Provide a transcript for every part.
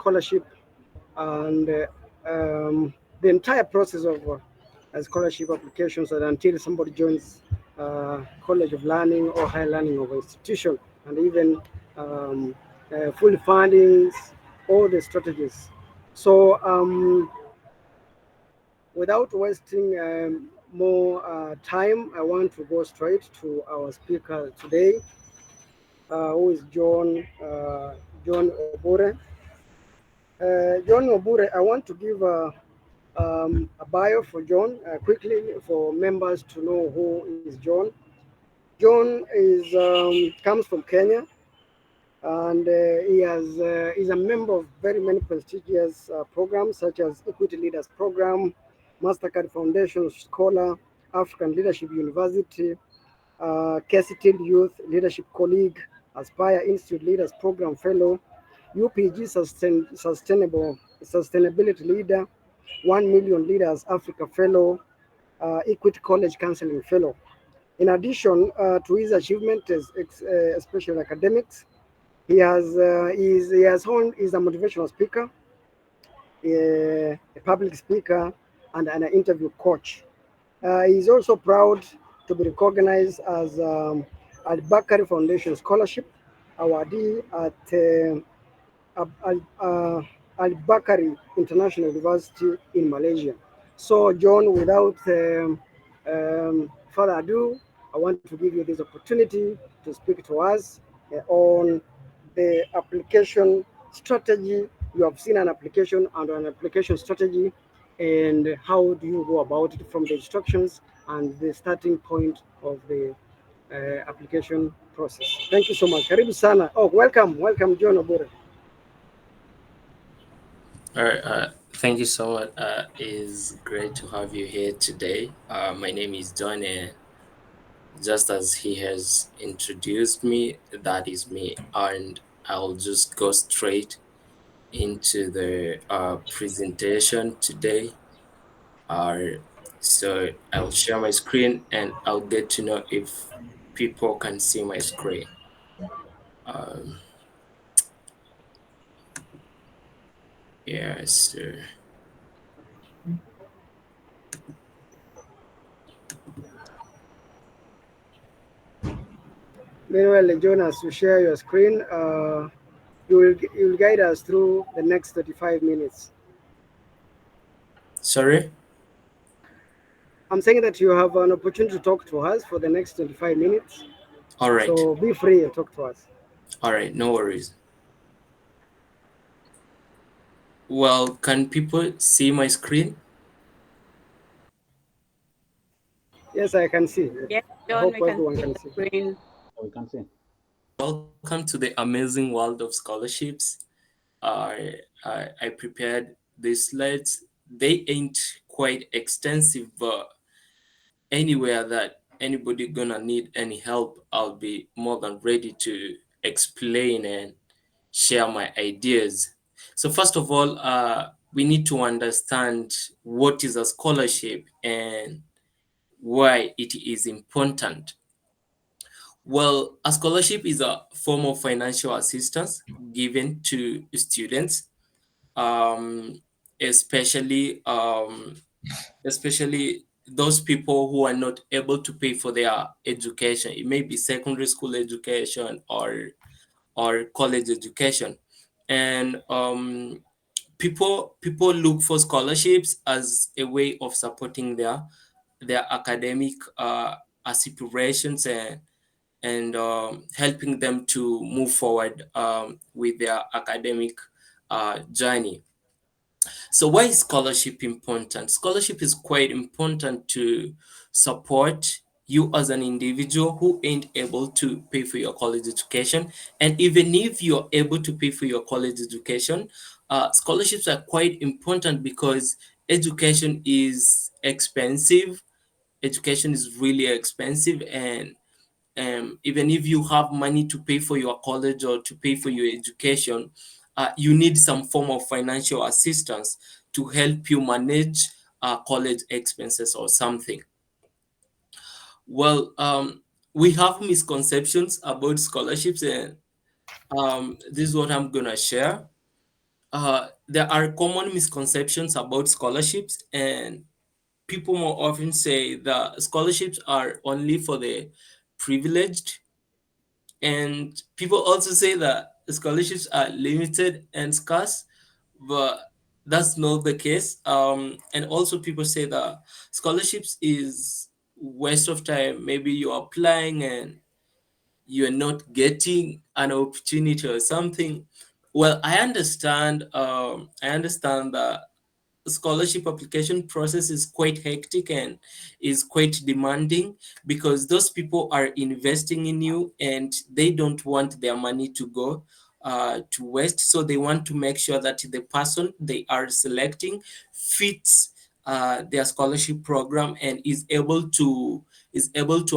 scholarship, and the entire process of scholarship applications, and until somebody joins college of learning or higher learning of institution, and even full fundings, all the strategies. So without wasting more time, I want to go straight to our speaker today, who is John Obure. John Obure, I want to give a bio for John quickly for members to know who is John. John comes from Kenya, and is a member of very many prestigious programs such as Equity Leaders Program, Mastercard Foundation Scholar, African Leadership University, 𝐊𝐶𝐒 Youth Leadership Colleague, Aspire Institute Leaders Program Fellow, UPG Sustainability Leader, 1 Million Leaders Africa Fellow, Equity College Counseling Fellow. In addition to his achievement as especially academics, he's a motivational speaker, a public speaker, and an interview coach. He's also proud to be recognized as 𝐷𝐵𝐃𝐒 Foundation Scholarship awardee at 𝐷𝐵𝐃𝐒 International University in Malaysia. So, John, without further ado, I want to give you this opportunity to speak to us on the application strategy. You have seen an application and an application strategy, and how do you go about it from the instructions and the starting point of the application process. Thank you so much. Karibu sana. Oh, welcome, John Obure. All right. Thank you so much. It's great to have you here today. My name is John, and just as he has introduced me, that is me, and I'll just go straight into the presentation today. So I'll share my screen, and I'll get to know if people can see my screen. Um, yeah, so Meanwhile, John, as you share your screen, you will guide us through the next 35 minutes. sorry. I'm saying that you have an opportunity to talk to us for the next 25 minutes. All right. So be free and talk to us. All right. No worries. Well, can people see my screen? Yes, I can see. Yes, I John, hope we can everyone see can the see. screen. We can see. Welcome to the amazing world of scholarships. I prepared these slides. They ain't quite extensive, but anywhere that anybody gonna need any help, I'll be more than ready to explain and share my ideas. So first of all, we need to understand what is a scholarship and why it is important. Well, a scholarship is a form of financial assistance given to students, um, especially especially those people who are not able to pay for their education. It may be secondary school education or college education, and people look for scholarships as a way of supporting their academic aspirations and helping them to move forward with their academic journey. So why is scholarship important? Scholarship is quite important to support you as an individual who ain't able to pay for your college education. And even if you're able to pay for your college education, scholarships are quite important because education is expensive. Education is really expensive, and even if you have money to pay for your college or to pay for your education, you need some form of financial assistance to help you manage college expenses or something. Well, we have misconceptions about scholarships, and this is what I'm gonna share. there are common misconceptions about scholarships, and people more often say that scholarships are only for the privileged, and people also say that scholarships are limited and scarce, but that's not the case. And also people say that scholarships is waste of time. Maybe you're applying and you're not getting an opportunity or something. Well, I understand that scholarship application process is quite hectic and is quite demanding, because those people are investing in you and they don't want their money to go to waste. So they want to make sure that the person they are selecting fits their scholarship program and is able to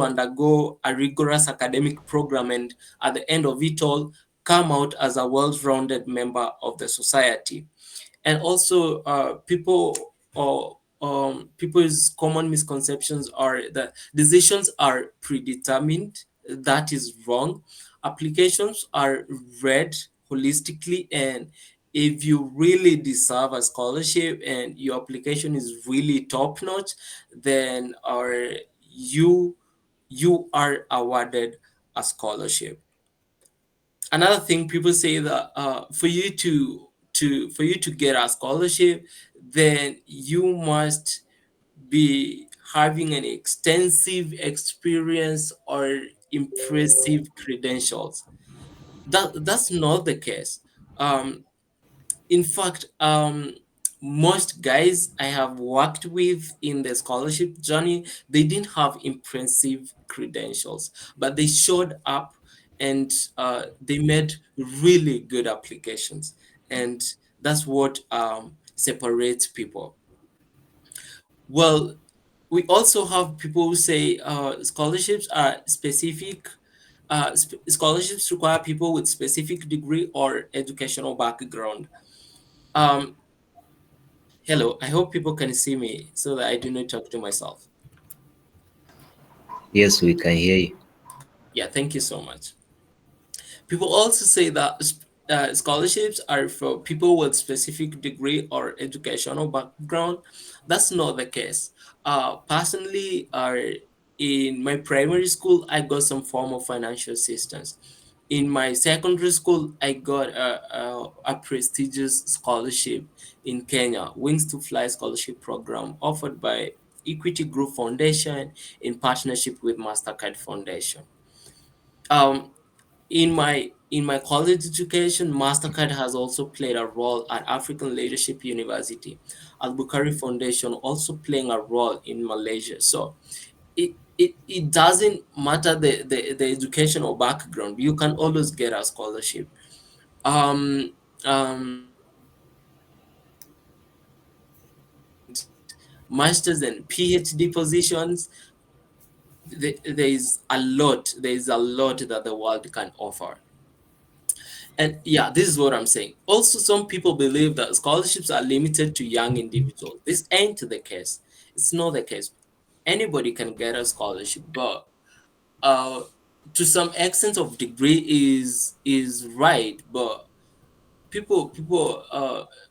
undergo a rigorous academic program, and at the end of it all come out as a well-rounded member of the society. And also people's common misconceptions are that decisions are predetermined. That is wrong. Applications are read holistically, and if you really deserve a scholarship and your application is really top notch, then you you are awarded a scholarship. Another thing, people say that for you to get a scholarship, then you must be having an extensive experience or impressive credentials. That's not the case. um in fact, most guys I have worked with in the scholarship journey, they didn't have impressive credentials, but they showed up and they made really good applications. And that's what separates people. Well, we also have people who say scholarships are specific. Scholarships require people with specific degree or educational background. Um, Hello, I hope people can see me so that I do not talk to myself. Yes, we can hear you. Yeah, thank you so much. People also say that scholarships are for people with specific degree or educational background. That's not the case. Personally, in my primary school, I got some form of financial assistance. In my secondary school, I got a prestigious scholarship in Kenya, Wings to Fly scholarship program offered by Equity Group Foundation in partnership with Mastercard Foundation. Um, in my college education, Mastercard has also played a role at African Leadership University. Al-Bukhari Foundation also playing a role in Malaysia. So it doesn't matter the educational background. You can always get a scholarship. Um, and masters and PhD positions, there is a lot that the world can offer. And yeah, this is what I'm saying. Also, some people believe that scholarships are limited to young individuals. This ain't the case. It's not the case. Anybody can get a scholarship, but uh, to some extent of degree is right. But people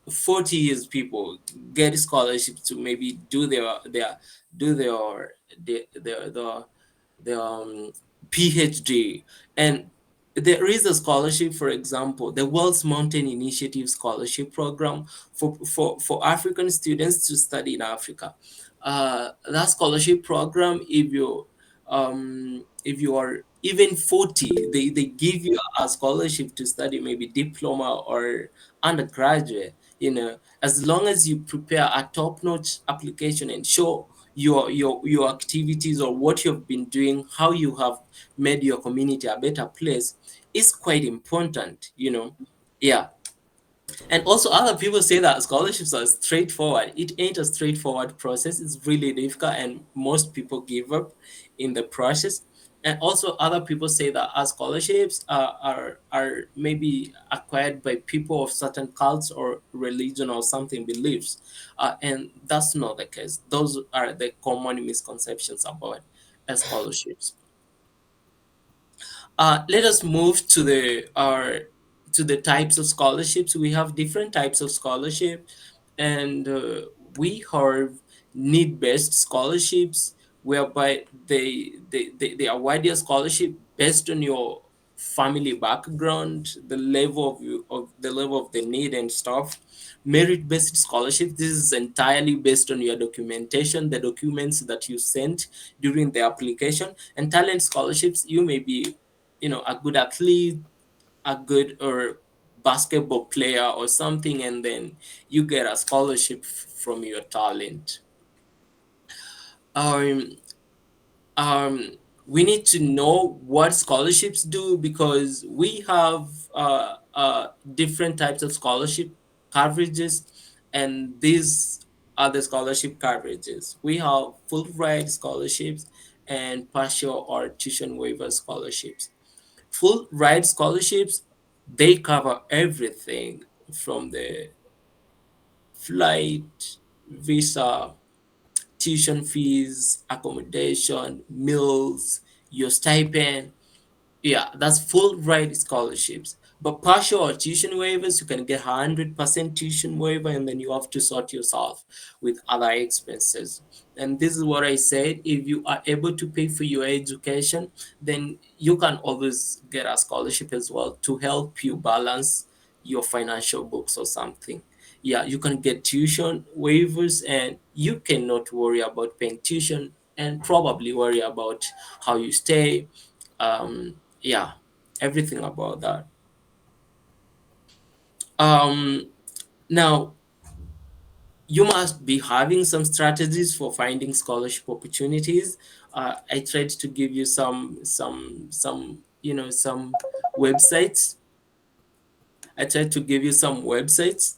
40 years people get scholarships to maybe do their PhD. And there is a scholarship, for example, the World's Mountain Initiative Scholarship Program for African students to study in Africa. That scholarship program, if you are even 40, they give you a scholarship to study maybe diploma or undergraduate, as long as you prepare a top-notch application and show your activities or what you've been doing, how you have made your community a better place, is quite important. Yeah. And also, other people say that scholarships are straightforward. It ain't a straightforward process. It's really difficult, and most people give up in the process. And also, other people say that our scholarships are maybe acquired by people of certain cults or religion or something beliefs, and that's not the case. Those are the common misconceptions about scholarships. Let us move to the types of scholarships, we have different types of scholarship, and we have need-based scholarships, whereby they award your scholarship based on your family background, the level of the need and stuff. Merit-based scholarship, this is entirely based on your documentation, the documents that you sent during the application. And talent scholarships, you may be, a good athlete, a good or basketball player or something, and then you get a scholarship from your talent. um um we need to know what scholarships do, because we have different types of scholarship coverages, and these are the scholarship coverages. We have full ride scholarships and partial or tuition waiver scholarships. Full ride scholarships, they cover everything from the flight, visa, tuition fees, accommodation, meals, your stipend. Yeah, that's full ride scholarships. But partial or tuition waivers, you can get 100% tuition waiver, and then you have to sort yourself with other expenses. And this is what I said: if you are able to pay for your education, then you can always get a scholarship as well to help you balance your financial books or something. Yeah, you can get tuition waivers, and you cannot worry about paying tuition, and probably worry about how you stay. Yeah, everything about that. um Now, you must be having some strategies for finding scholarship opportunities. I tried to give you some some websites. I tried to give you some websites.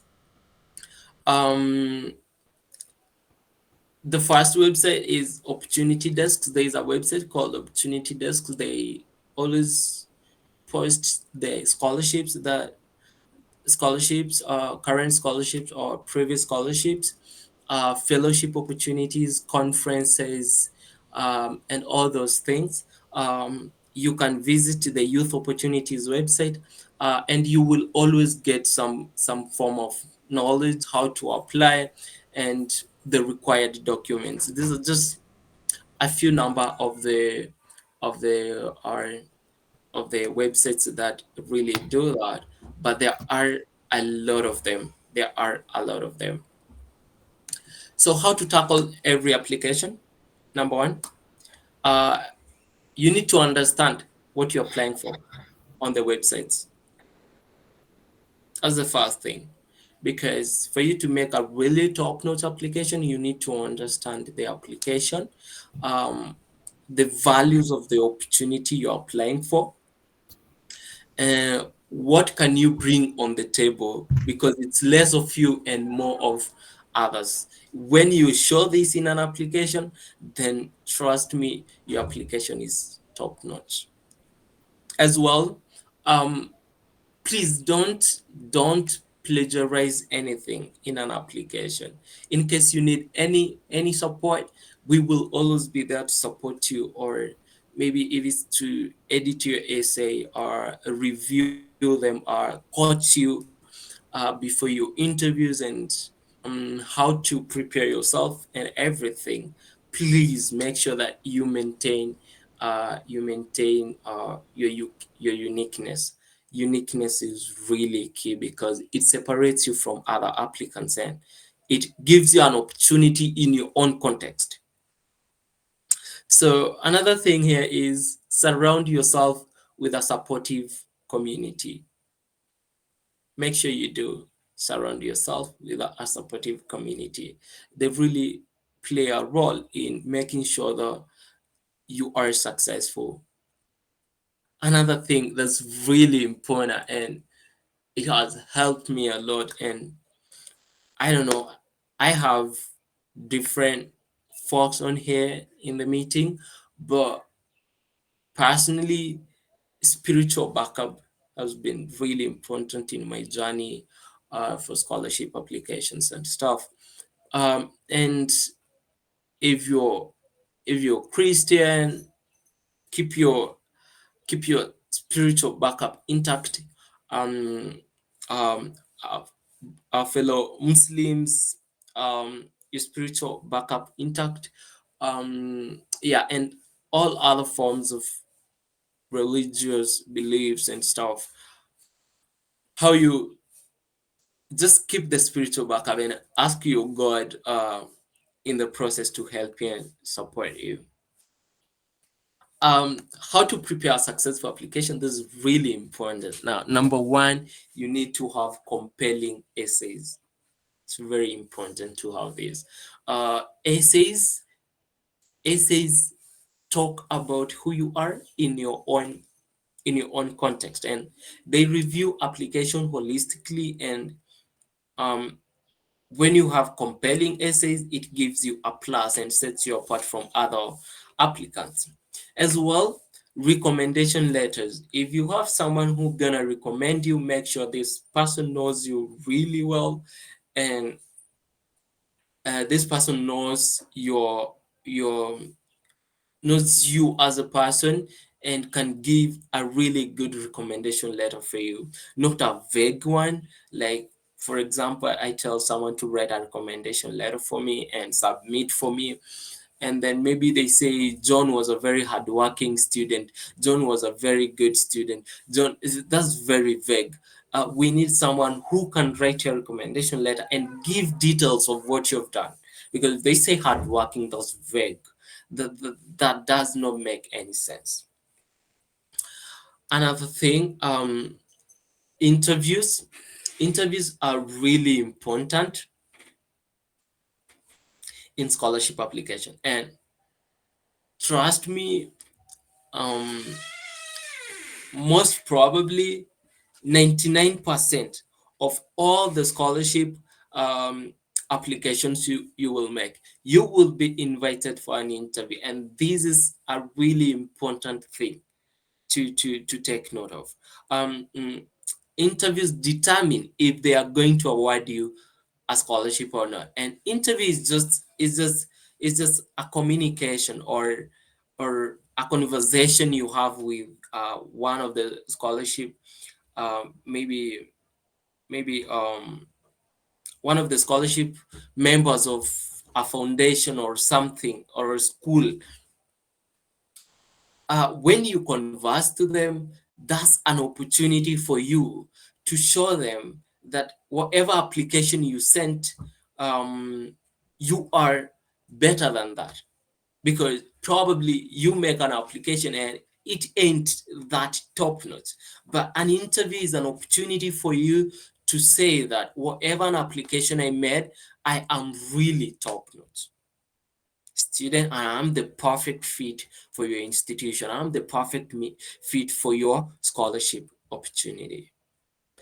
um the first website is Opportunity Desks. There is a website called Opportunity Desks. They always post the scholarships, current scholarships or previous scholarships, fellowship opportunities, conferences, and all those things. You can visit the Youth Opportunities website, and you will always get some form of knowledge how to apply and the required documents. These are just a few number of the are of the websites that really do that, but there are a lot of them. There are a lot of them. So, how to tackle every application? Number one, uh, you need to understand what you're applying for on the websites. That's the first thing. Because for you to make a really top-notch application, you need to understand the application, um, the values of the opportunity you're applying for, what can you bring on the table, because it's less of you and more of others. When you show this in an application, then trust me, your application is top notch as well. um, Please don't plagiarize anything in an application. In case you need any support, we will always be there to support you, or maybe if it's to edit your essay or review them or coach you before your interviews, and how to prepare yourself and everything. Please make sure that you maintain your uniqueness. Uniqueness is really key, because it separates you from other applicants, and it gives you an opportunity in your own context. So another thing here is surround yourself with a supportive community. Make sure you do surround yourself with a supportive community. They really play a role in making sure that you are successful. Another thing that's really important, and it has helped me a lot, and I don't know, I have different folks on here in the meeting, but personally, spiritual backup has been really important in my journey for scholarship applications and stuff. And if you're if you're Christian, keep your keep your spiritual backup intact. um, um, our, our fellow Muslims, your spiritual backup intact, yeah, and all other forms of religious beliefs and stuff. How you just keep the spiritual backup and ask your God in the process to help you and support you. How to prepare a successful application. This is really important. Now, number one, you need to have compelling essays. It's very important to have this. Essays talk about who you are in your own context, and they review application holistically. And um, when you have compelling essays, it gives you a plus and sets you apart from other applicants. As well, recommendation letters. If you have someone who gonna recommend you, make sure this person knows you really well, and this person your knows you as a person and can give a really good recommendation letter for you, not a vague one. Like, for example, I tell someone to write a recommendation letter for me and submit for me, and then maybe they say John was a very hardworking student, John was a very good student. That's very vague. We need someone who can write your recommendation letter and give details of what you've done, because if they say hardworking, that's vague. That does not make any sense. Another thing, interviews. Interviews are really important in scholarship application, and trust me, um, most probably 99% of all the scholarship um, applications you will make, you will be invited for an interview, and this is a really important thing to take note of. um, mm, Interviews determine if they are going to award you a scholarship or not. And interview is just a communication or a conversation you have with one of the scholarship, maybe one of the scholarship members of a foundation or something or a school. When you converse to them, that's an opportunity for you to show them that whatever application you sent, um, you are better than that, because probably you make an application and it ain't that top notch. But an interview is an opportunity for you to say that whatever an application I made, I am really top notch student. I am the perfect fit for your institution. I'm the perfect fit for your scholarship opportunity.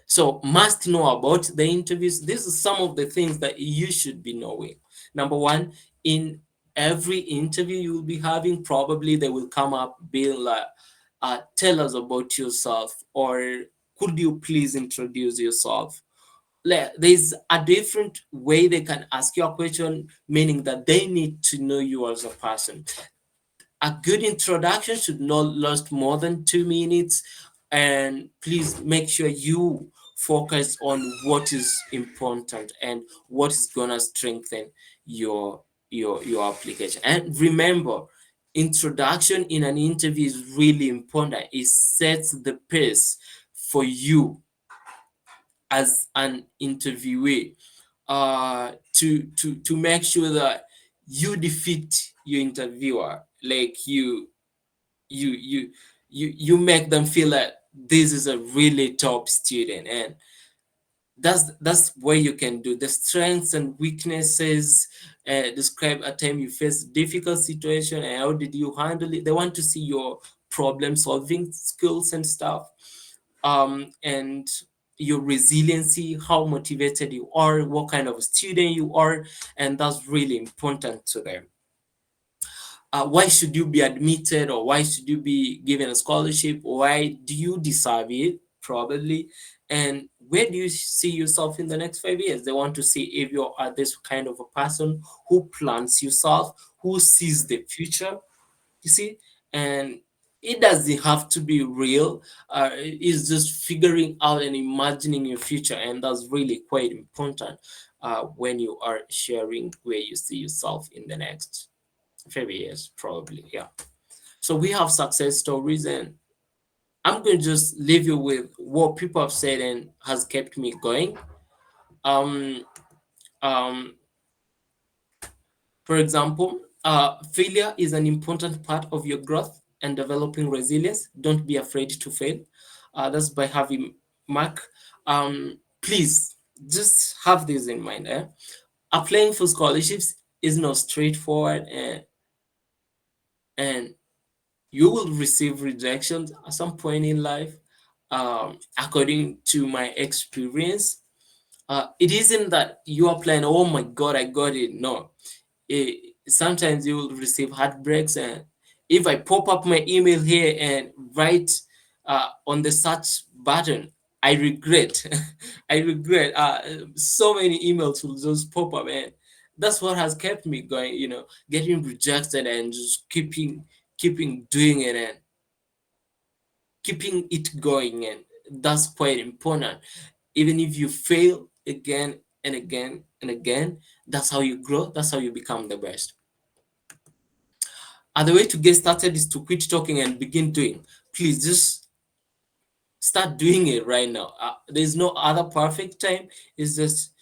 So must know about the interviews. This is some of the things that you should be knowing. Number one, in every interview you will be having, probably they will come up being like, tell us about yourself, or could you please introduce yourself. There's a different way they can ask you a question, meaning that they need to know you as a person. A good introduction should not last more than 2 minutes, and please make sure you focus on what is important and what is gonna strengthen your your application. And remember, introduction in an interview is really important. It sets the pace for you as an interviewee, to make sure that you defeat your interviewer. Like you you you make them feel like this is a really top student. And that's where you can do the strengths and weaknesses. Describe a time you faced difficult situation and how did you handle it. They want to see your problem solving skills and stuff, and your resiliency, how motivated you are, what kind of student you are, and that's really important to them. Why should you be admitted, or why should you be given a scholarship? Why do you deserve it? Probably. And where do you see yourself in the next 5 years? They want to see if you are this kind of a person who plans yourself, who sees the future, you see. And it doesn't have to be real. It's just figuring out and imagining your future, and that's really quite important when you are sharing where you see yourself in the next 5 years, probably. Yeah. So we have success stories, and I'm going to just leave you with what people have said and has kept me going. Um, um, For example, failure is an important part of your growth and developing resilience. Don't be afraid to fail. That's by Harvey Mark. Please just have this in mind. Applying for scholarships is not straightforward, and you will receive rejections at some point in life. According to my experience, it isn't that you are playing, oh my God, I got it. No, sometimes you will receive heartbreaks. And if I pop up my email here and write on the search button, I regret, I regret. So many emails will just pop up, and that's what has kept me going. Getting rejected and just keeping doing it and keeping it going, and that's quite important. Even if you fail again and again and again, that's how you grow, that's how you become the best. And the way to get started is to quit talking and begin doing. Please just start doing it right now. There's no other perfect time. It's just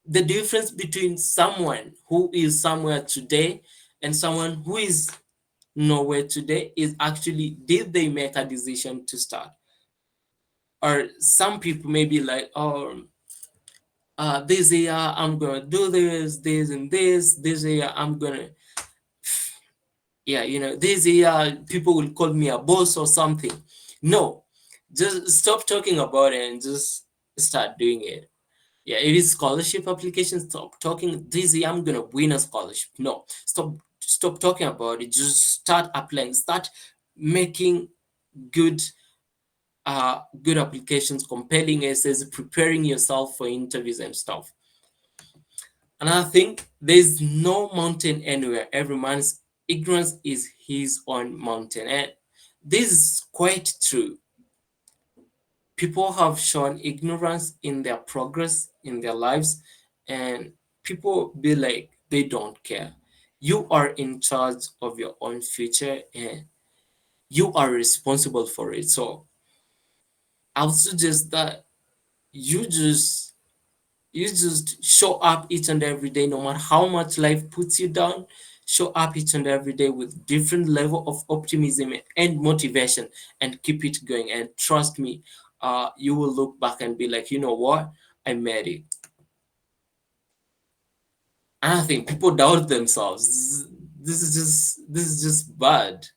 the difference between someone who is somewhere today and someone who is nowhere today is actually, did they make a decision to start? Or some people may be like, oh, this year I'm gonna do this and this year I'm gonna, yeah, this year people will call me a boss or something. No, just stop talking about it and just start doing it. Yeah, if it's scholarship application, stop talking this year I'm gonna win a scholarship. No, stop talking about it. Just start applying, start making good good applications, compelling essays, preparing yourself for interviews and stuff. Another thing, there's no mountain anywhere. Every man's ignorance is his own mountain. And this is quite true. People have shown ignorance in their progress in their lives, and people be like, they don't care. You are in charge of your own future, and you are responsible for it. So I would suggest that you just you just show up each and every day, no matter how much life puts you down. Show up each and every day with different level of optimism and motivation, and keep it going. And trust me, you will look back and be like, you know what, I made it. And I think people doubt themselves. This is just bad.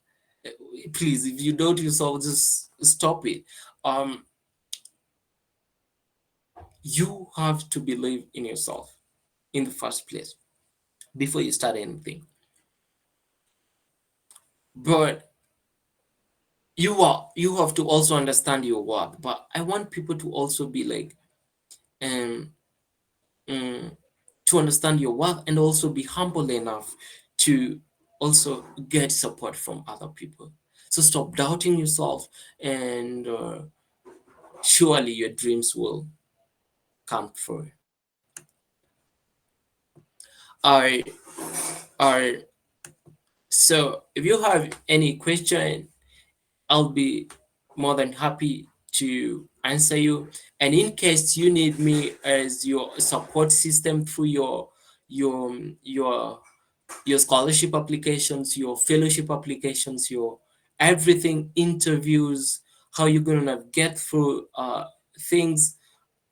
Please, if you doubt yourself, just stop it. um you have to believe in yourself in the first place before you start anything. But you have to also understand your worth. But I want people to also be like, um mm, to understand your worth, and also be humble enough to also get support from other people. So stop doubting yourself, and surely your dreams will come true. I I So if you have any question, I'll be more than happy to answer you. And in case you need me as your support system through your your your scholarship applications, your fellowship applications, your everything, interviews, how you're gonna get through things,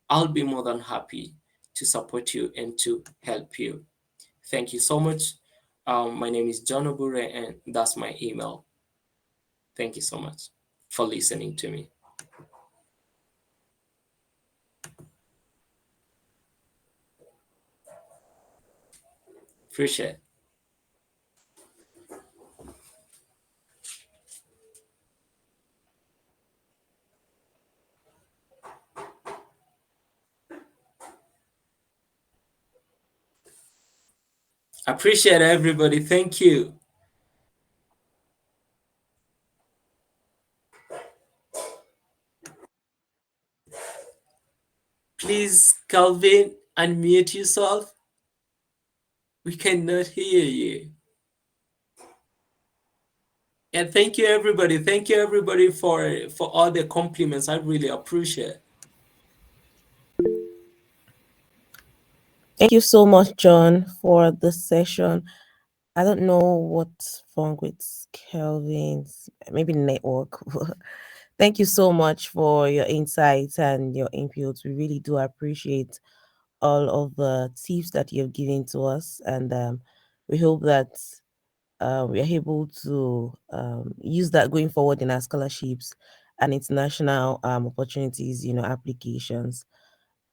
I'll be more than happy to support you and to help you. Thank you so much. My name is John Obure, and that's my email. Thank you so much for listening to me. Appreciate it. Appreciate everybody. Thank you. Calvin, unmute yourself. We cannot hear you. And thank you everybody. Thank you everybody for all the compliments. I really appreciate. Thank you so much, John, for the session. I don't know what's wrong with Kelvin's maybe network. Thank you so much for your insights and your inputs. We really do appreciate all of the tips that you've given to us, and we hope that we are able to use that going forward in our scholarships and international opportunities, applications.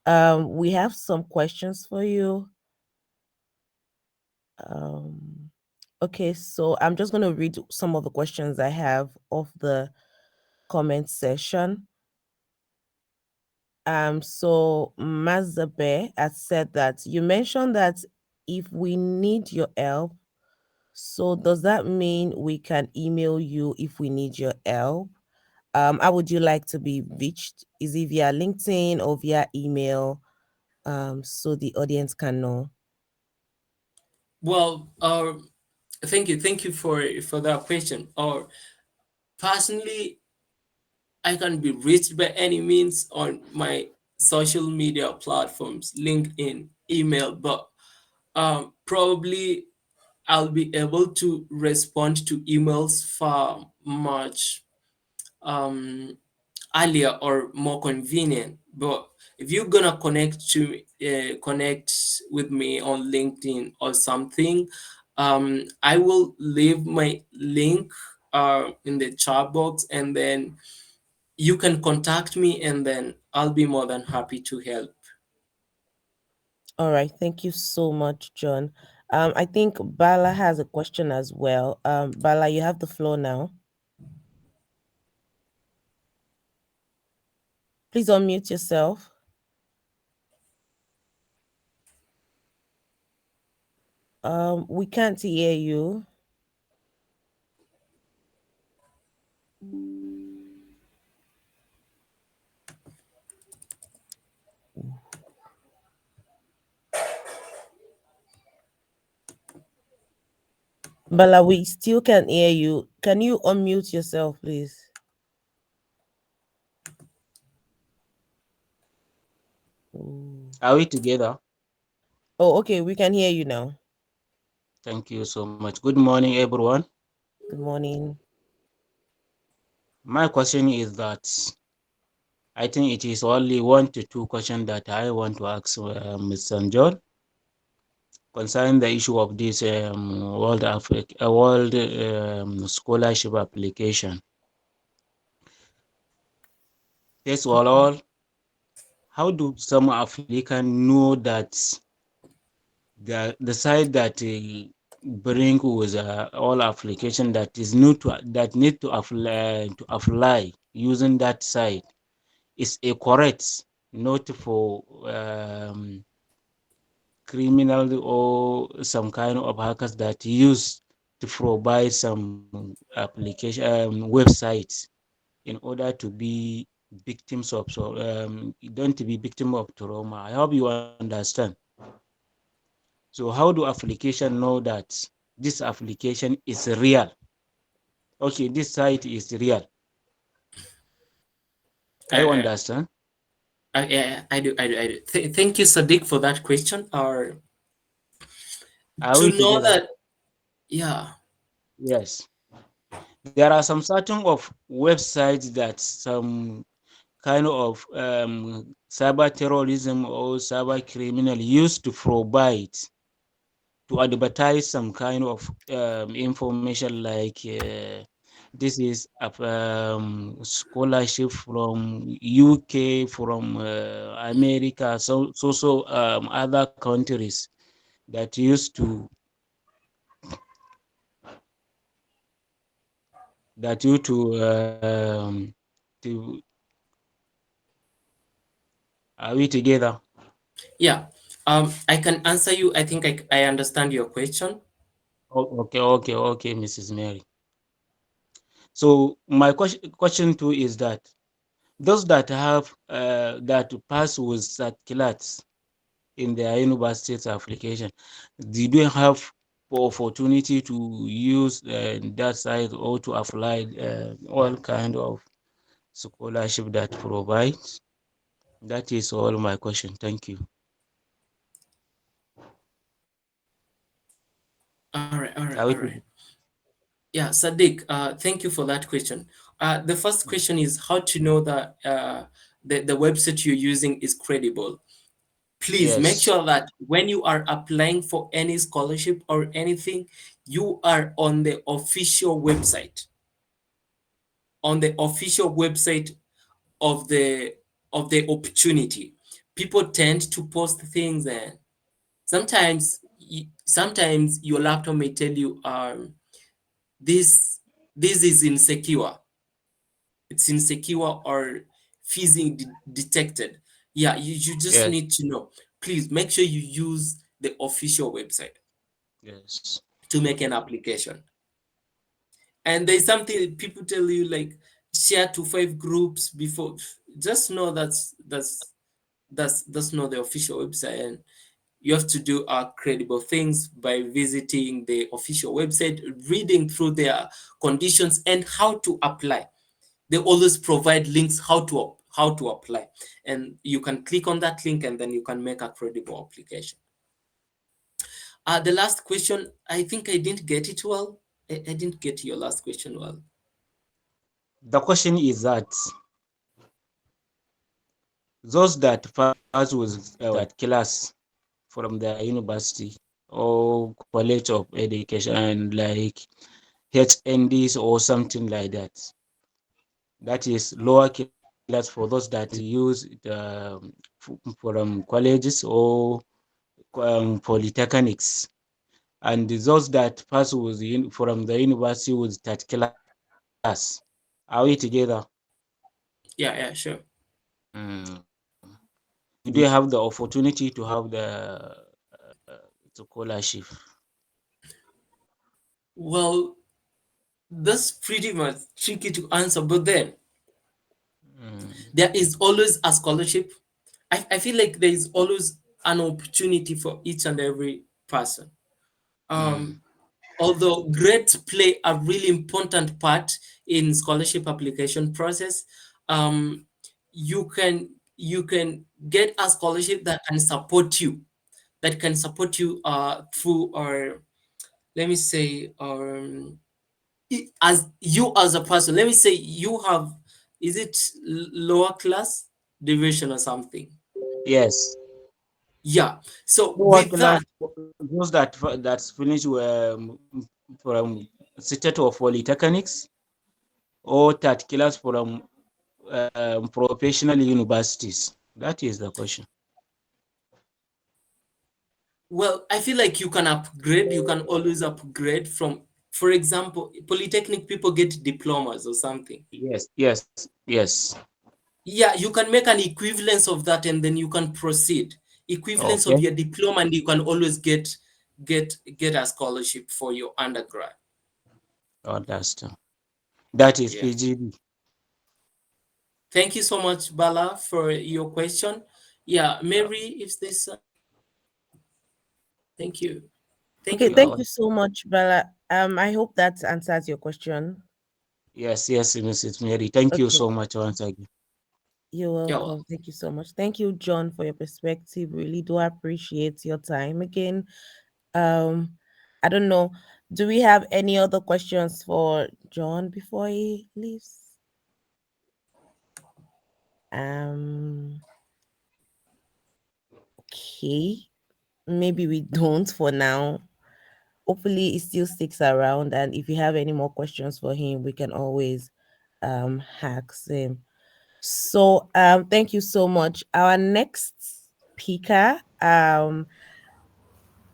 We have some questions for you. Um, okay, so I'm just going to read some of the questions I have of the comment section. So Mazabe has said that you mentioned that if we need your help, so does that mean we can email you if we need your help? How would you like to be reached? Is it via LinkedIn or via email? So the audience can know. Well, thank you for that question. Or personally, I can be reached by any means on my social media platforms, LinkedIn, email, but probably I'll be able to respond to emails far much um, earlier or more convenient. But if you're gonna connect with me on LinkedIn or something, I will leave my link in the chat box, and then you can contact me, and then I'll be more than happy to help. All right, thank you so much, John. I think Bala has a question as well. Bala, you have the floor now. Please unmute yourself. We can't hear you. Bala, we still can't hear you. Can you unmute yourself, please? Ooh. Are we together? Oh, okay, we can hear you now. Thank you so much. Good morning, everyone. Good morning. My question is that I think it is only 1 to 2 questions that I want to ask Mr. John concerning the issue of this world scholarship application. First of all, how do some Africans know that the site that bring with all application that is new to that need to apply using that site is a correct, not for criminal or some kind of hackers that use to provide some application websites in order to be victims of don't to be victim of trauma. I hope you understand. So how do application know that this application is real? Okay, this site is real. I I, understand. I do, I do, I do. Thank you, Sadiq, for that question. Or Are to we know together? that, yeah. Yes. There are some certain of websites that some kind of cyber terrorism or cyber criminal used to provide to advertise some kind of information like this is a scholarship from UK, from America, other countries that used to are we together? Yeah. I can answer you. I think I understand your question. Okay, Mrs. Mary. So my question too is that those that have that pass with that class in their university's application. Did you have opportunity to use that site or to apply all kind of scholarship that provides? That is all my question. Thank you. All right. Yeah, Sadiq, thank you for that question. The first question is how to know that the website you're using is credible. Please make Yes, sure that when you are applying for any scholarship or anything, you are on the official website of the opportunity. People tend to post things, and sometimes your laptop may tell you this this is insecure, it's insecure or phishing detected. Yeah, you just yes, need to know. Please make sure you use the official website yes, to make an application. And there's something people tell you like share to 5 groups before. Just know that's not the official website, and you have to do credible things by visiting the official website, reading through their conditions and how to apply. They always provide links how to apply, and you can click on that link and then you can make a credible application. The last question, I think I didn't get it well. I didn't get your last question well. the question is that those that pass with that class from the university or college of education like HNDs or something like that. That is lower class for those that use the from colleges or polytechnics, and those that pass with from the university with that class. Are we together? Yeah, sure. Mm. Do they have the opportunity to have the scholarship? Well, that's pretty much tricky to answer, but then Mm. there is always a scholarship. I feel like there is always an opportunity for each and every person. Mm. Um, Although grades play a really important part in scholarship application process, um, you can get a scholarship that can support you through, or let me say, as you as a person. Let me say you have, is it lower class division or something? Yes. Yeah. So Lower with class, that, those that's finished from state of polytechnics or third class from professional universities. That is the question. well, I feel like you can upgrade. You can always upgrade from, for example, polytechnic people get diplomas or something. Yes, yes, yes. Yeah, you can make an equivalence of that and then you can proceed. Equivalence of Okay, your diploma, and you can always get a scholarship for your undergrad. understand. That is Yeah. PGB. Thank you so much, Bala, for your question. Yeah, Uh, Mary, if this, thank you. Thank Okay, you. thank uh, you so much, Bella. I hope that answers your question. yes, yes, Mrs. Mary. Thank you Okay, so much once again. you're You're welcome. welcome. Thank you so much. Thank you, John, for your perspective. Really do appreciate your time again. Um, I don't know. Do we have any other questions for John before he leaves? Um, okay. Maybe we don't for now. Hopefully he still sticks around, and if you have any more questions for him, we can always ask him. So thank you so much. Our next speaker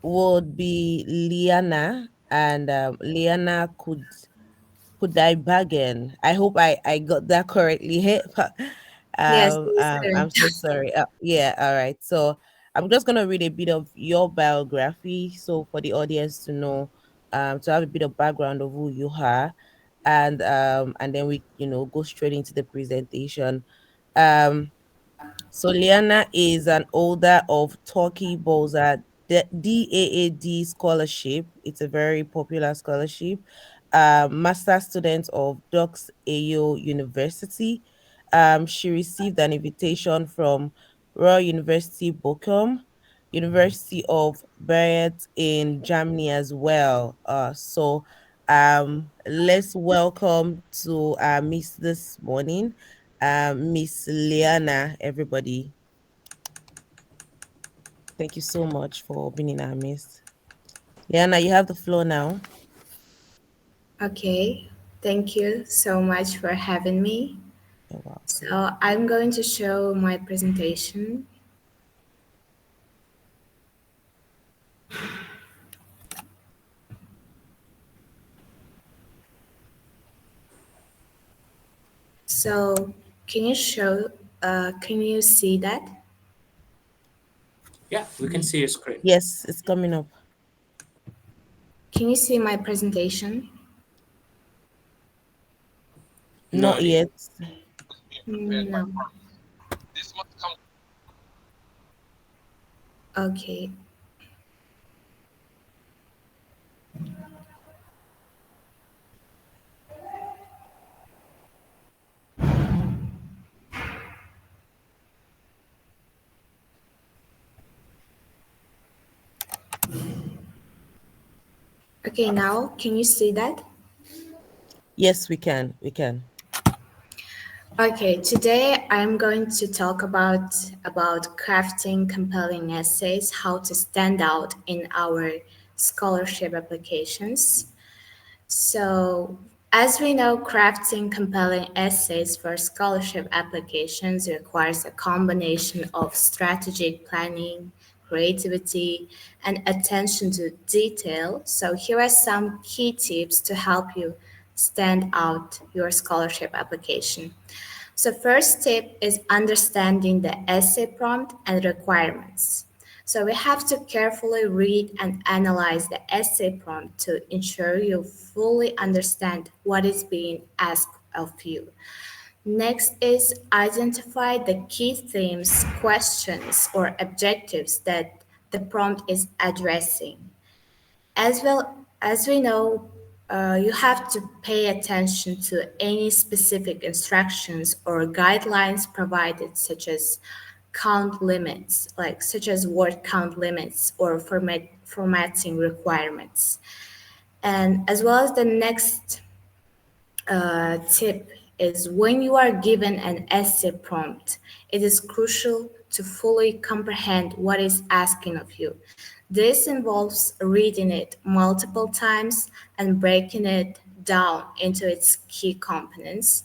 would be Liana, and Liana could I bargain? I hope I got that correctly. Yes, please. I'm so sorry. Yeah, all right. So I'm just gonna read a bit of your biography, so for the audience to know, to have a bit of background of who you are, and then we go straight into the presentation. Um, So Liana is an holder of 𝐇𝐎𝐏𝐄 DAAD scholarship. It's a very popular scholarship. Master student of 𝐷𝐿𝐥𝐄 University. She received an invitation from Royal University Bochum, University of Bayreuth in Germany as well. Let's welcome to Miss this morning, Miss Liana, everybody. Thank you so much for being in our midst. Liana, you have the floor now. Okay, thank you so much for having me. You're welcome. So I'm going to show my presentation. So can you see that? Yeah, we can see your screen. Yes, it's coming up. Can you see my presentation? Not Not yet. yet. No. Okay. Okay, now can you see that? Yes, we can. We can. Okay, today I'm going to talk about crafting compelling essays, how to stand out in our scholarship applications. So, as we know, crafting compelling essays for scholarship applications requires a combination of strategic planning, creativity, and attention to detail. So, here are some key tips to help you stand out your scholarship application. So first tip is understanding the essay prompt and requirements. So we have to carefully read and analyze the essay prompt to ensure you fully understand what is being asked of you. Next is identify the key themes, questions, or objectives that the prompt is addressing. As well as we know, you have to pay attention to any specific instructions or guidelines provided, such as count limits, like such as word count limits or formatting requirements. And as well as the next tip is when you are given an essay prompt, it is crucial to fully comprehend what is asking of you. This involves reading it multiple times and breaking it down into its key components.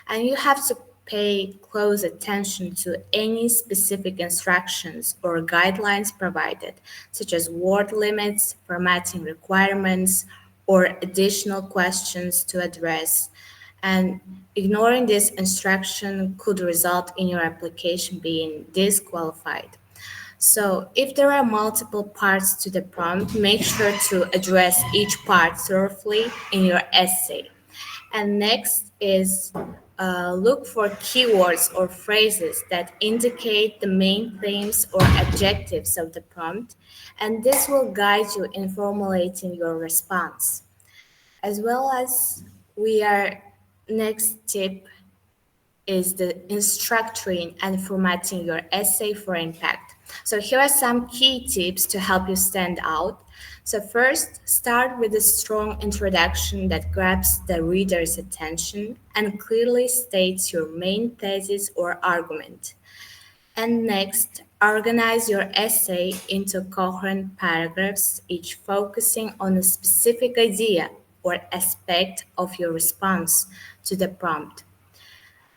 And you have to pay close attention to any specific instructions or guidelines provided, such as word limits, formatting requirements, or additional questions to address. And ignoring this instruction could result in your application being disqualified. So, if there are multiple parts to the prompt, make sure to address each part thoroughly in your essay. And next is look for keywords or phrases that indicate the main themes or objectives of the prompt, and this will guide you in formulating your response. As well as we are next tip is in structuring and formatting your essay for impact. So here are some key tips to help you stand out. So first, start with a strong introduction that grabs the reader's attention and clearly states your main thesis or argument. And next, organize your essay into coherent paragraphs, each focusing on a specific idea or aspect of your response to the prompt,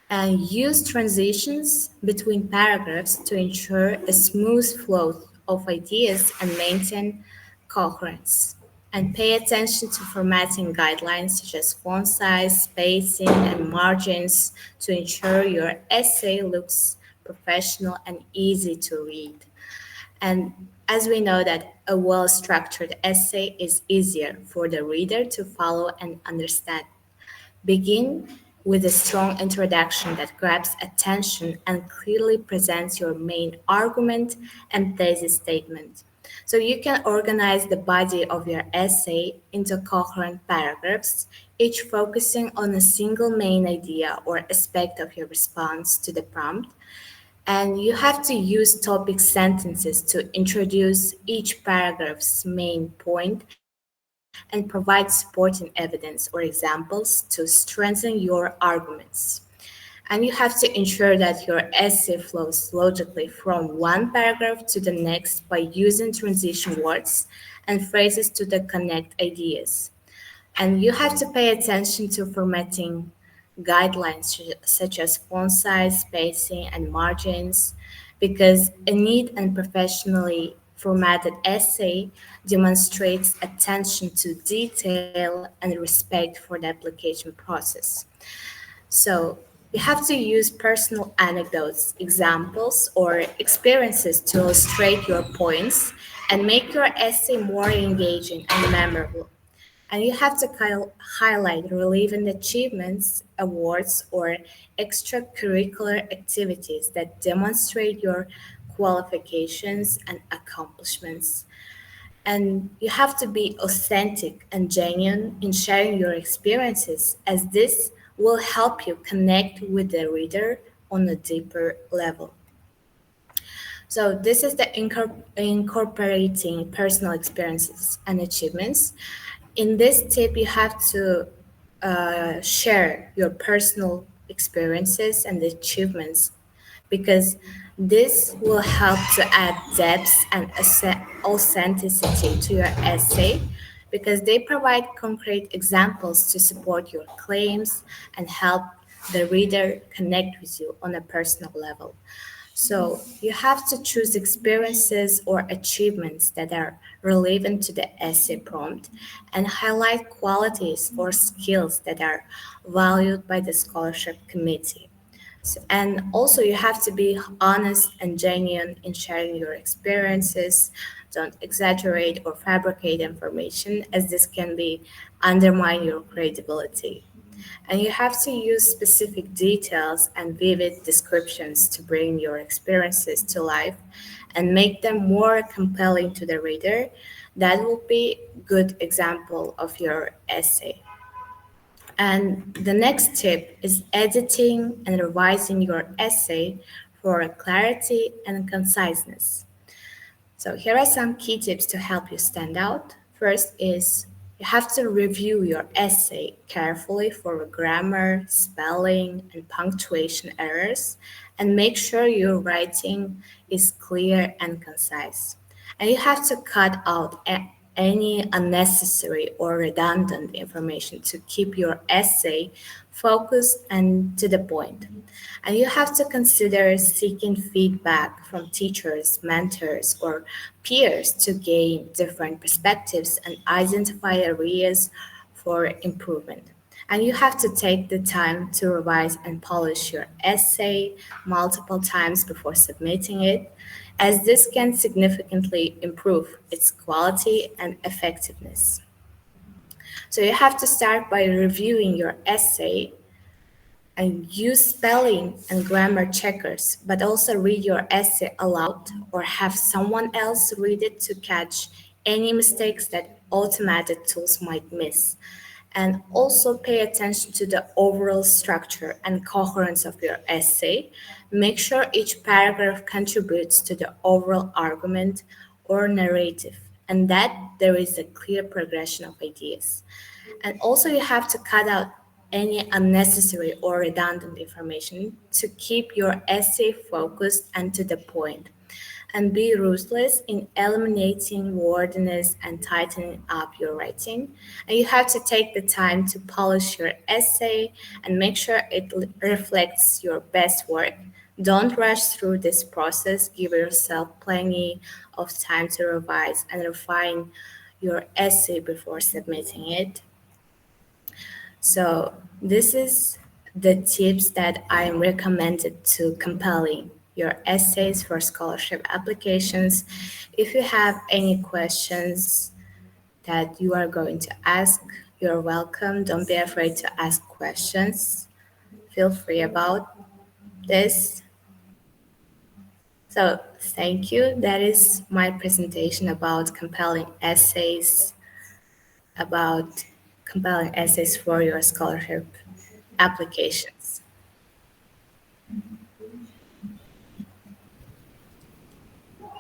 and use transitions between paragraphs to ensure a smooth flow of ideas and maintain coherence. And pay attention to formatting guidelines such as font size, spacing, and margins to ensure your essay looks professional and easy to read. And as we know that a well-structured essay is easier for the reader to follow and understand. Begin with a strong introduction that grabs attention and clearly presents your main argument and thesis statement. So you can organize the body of your essay into coherent paragraphs, each focusing on a single main idea or aspect of your response to the prompt. And you have to use topic sentences to introduce each paragraph's main point and provide supporting evidence or examples to strengthen your arguments. And you have to ensure that your essay flows logically from one paragraph to the next by using transition words and phrases to the connect ideas. And you have to pay attention to formatting guidelines such as font size, spacing, and margins, because a neat and professionally formatted essay demonstrates attention to detail and respect for the application process. So you have to use personal anecdotes, examples, or experiences to illustrate your points and make your essay more engaging and memorable. And you have to highlight relevant achievements, awards, or extracurricular activities that demonstrate your qualifications and accomplishments. And you have to be authentic and genuine in sharing your experiences, as this will help you connect with the reader on a deeper level. So this is the incorporating personal experiences and achievements. In this tip, you have to share your personal experiences and achievements, because this will help to add depth and authenticity to your essay, because they provide concrete examples to support your claims and help the reader connect with you on a personal level. So you have to choose experiences or achievements that are relevant to the essay prompt and highlight qualities or skills that are valued by the scholarship committee. And also, you have to be honest and genuine in sharing your experiences. Don't exaggerate or fabricate information, as this can be undermine your credibility. And you have to use specific details and vivid descriptions to bring your experiences to life and make them more compelling to the reader. That will be good example of your essay. And the next tip is editing and revising your essay for clarity and conciseness. So here are some key tips to help you stand out. First is you have to review your essay carefully for grammar, spelling, and punctuation errors, and make sure your writing is clear and concise. And you have to cut out any unnecessary or redundant information to keep your essay focused and to the point. And you have to consider seeking feedback from teachers, mentors, or peers to gain different perspectives and identify areas for improvement. And you have to take the time to revise and polish your essay multiple times before submitting it, as this can significantly improve its quality and effectiveness. So you have to start by reviewing your essay and use spelling and grammar checkers, but also read your essay aloud or have someone else read it to catch any mistakes that automated tools might miss. And also pay attention to the overall structure and coherence of your essay. Make sure each paragraph contributes to the overall argument or narrative, and that there is a clear progression of ideas. And also, you have to cut out any unnecessary or redundant information to keep your essay focused and to the point. And be ruthless in eliminating wordiness and tightening up your writing. And you have to take the time to polish your essay and make sure it reflects your best work. Don't rush through this process. Give yourself plenty of time to revise and refine your essay before submitting it. So this is the tips that I am recommended to compelling your essays for scholarship applications. If you have any questions that you are going to ask, you're welcome. Don't be afraid to ask questions. feel free about this. So, thank you. That is my presentation about compelling essays for your scholarship applications.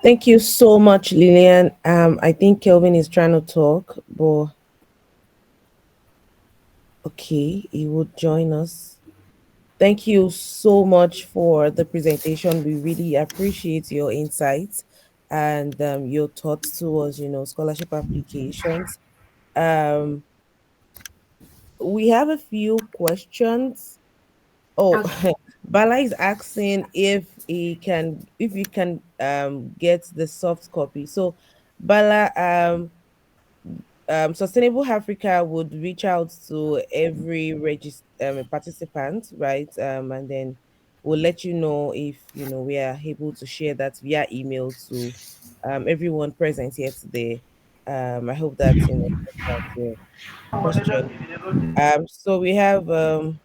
Thank you so much, Lillian. I think Kelvin is trying to talk, but okay, he would join us. Thank you so much for the presentation. We really appreciate your insights and your thoughts towards, scholarship applications. Um, we have a few questions. Oh, Okay. Bala is asking if you can get the soft copy. So Bala, Sustainable Africa would reach out to every participant, right? And then we'll let you know if we are able to share that via email to everyone present here today. I hope that that's your question. So we have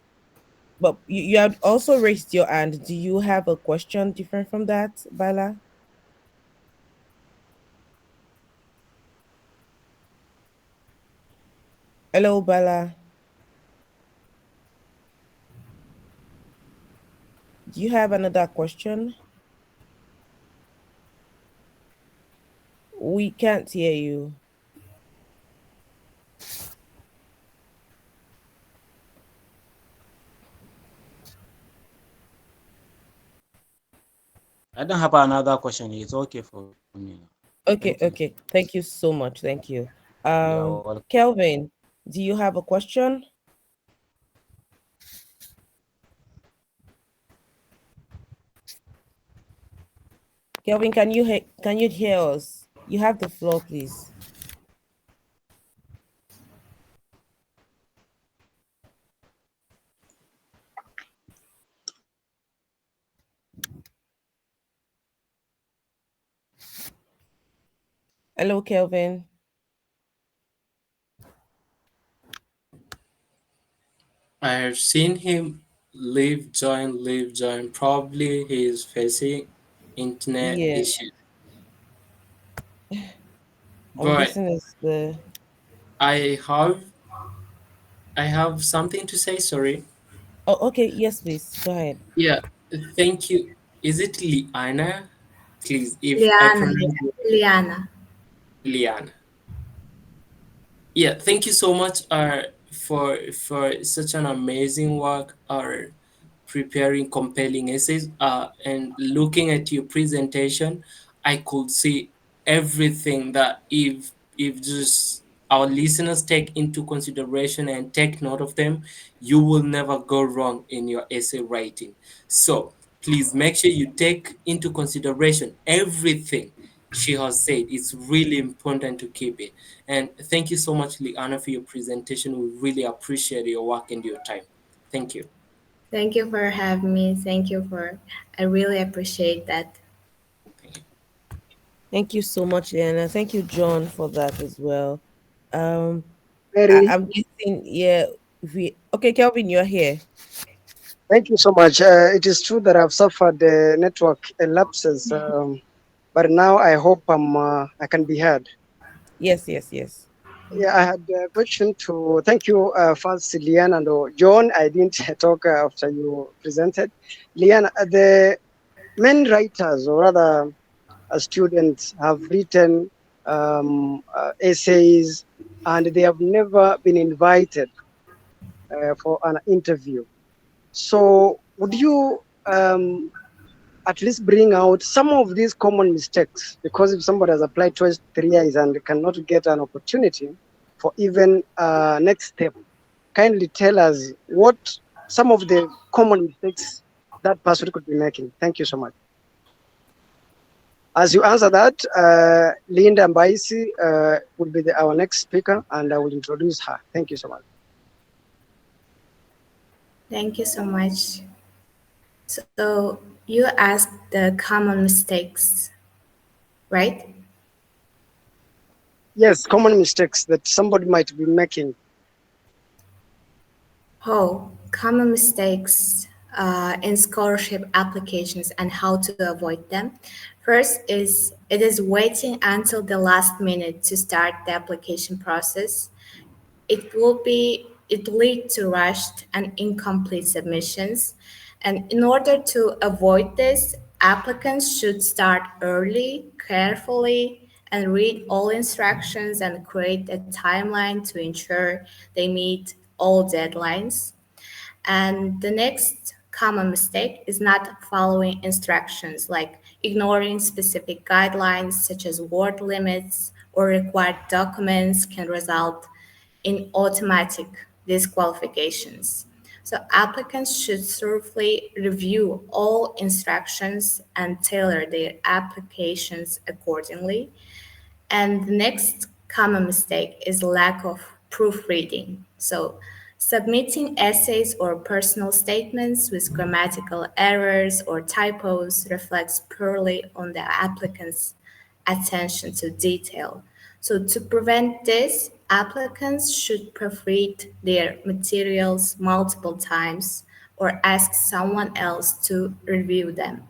but you had also raised your hand. Do you have a question different from that, Bala? Hello, Bala. Do you have another question? We can't hear you. I don't have another question. It's okay for me now. Thank you. Okay, okay. Thank you so much. Thank you. You are welcome. Kelvin, do you have a question? Kelvin, can you hear us? You have the floor, please. Hello, Kelvin. I have seen him leave, join. Probably he is facing internet Yeah, issues. I'm But guessing it's the. I have I have something to say, sorry. Oh, okay. Yes, please. Go ahead. Yeah, thank you. Is it Liana? Please, if I Liana, pronounce yeah. it Liana. Liana. Yeah, thank you so much for such an amazing work preparing compelling essays and looking at your presentation. I could see everything that if just our listeners take into consideration and take note of them, you will never go wrong in your essay writing. So please make sure you take into consideration everything she has said. It's really important to keep it. And thank you so much, Liana, for your presentation. We really appreciate your work and your time. Thank you. Thank you for having me. I really appreciate that. Thank you. Thank you so much, Liana. Thank you, John, for that as well. Um, Mary, I'm guessing, yeah. If we okay, Kelvin, you're here. thank you so much. It is true that I've suffered network lapses, but now I hope I can be heard. Yes, yes, yes. Yeah, I had a question to thank you first, Lian and John. I didn't talk after you presented. Lian, the main writers, or rather students, have written essays and they have never been invited for an interview. So, would you at least bring out some of these common mistakes? Because if somebody has applied twice, 3 years and cannot get an opportunity for even next step, kindly tell us what some of the common mistakes that person could be making. Thank you so much. As you answer that, Linda Mbaisi will be our next speaker, and I will introduce her. Thank you so much. Thank you so much. So, you asked the common mistakes, right? Yes, common mistakes that somebody might be making. Oh, common mistakes in scholarship applications and how to avoid them. First is it is waiting until the last minute to start the application process. It lead to rushed and incomplete submissions. And in order to avoid this, applicants should start early, carefully, and read all instructions and create a timeline to ensure they meet all deadlines. And the next common mistake is not following instructions, like ignoring specific guidelines such as word limits or required documents can result in automatic disqualifications. So applicants should thoroughly review all instructions and tailor their applications accordingly. And the next common mistake is lack of proofreading. So, submitting essays or personal statements with grammatical errors or typos reflects poorly on the applicant's attention to detail. So, to prevent this, applicants should proofread their materials multiple times or ask someone else to review them.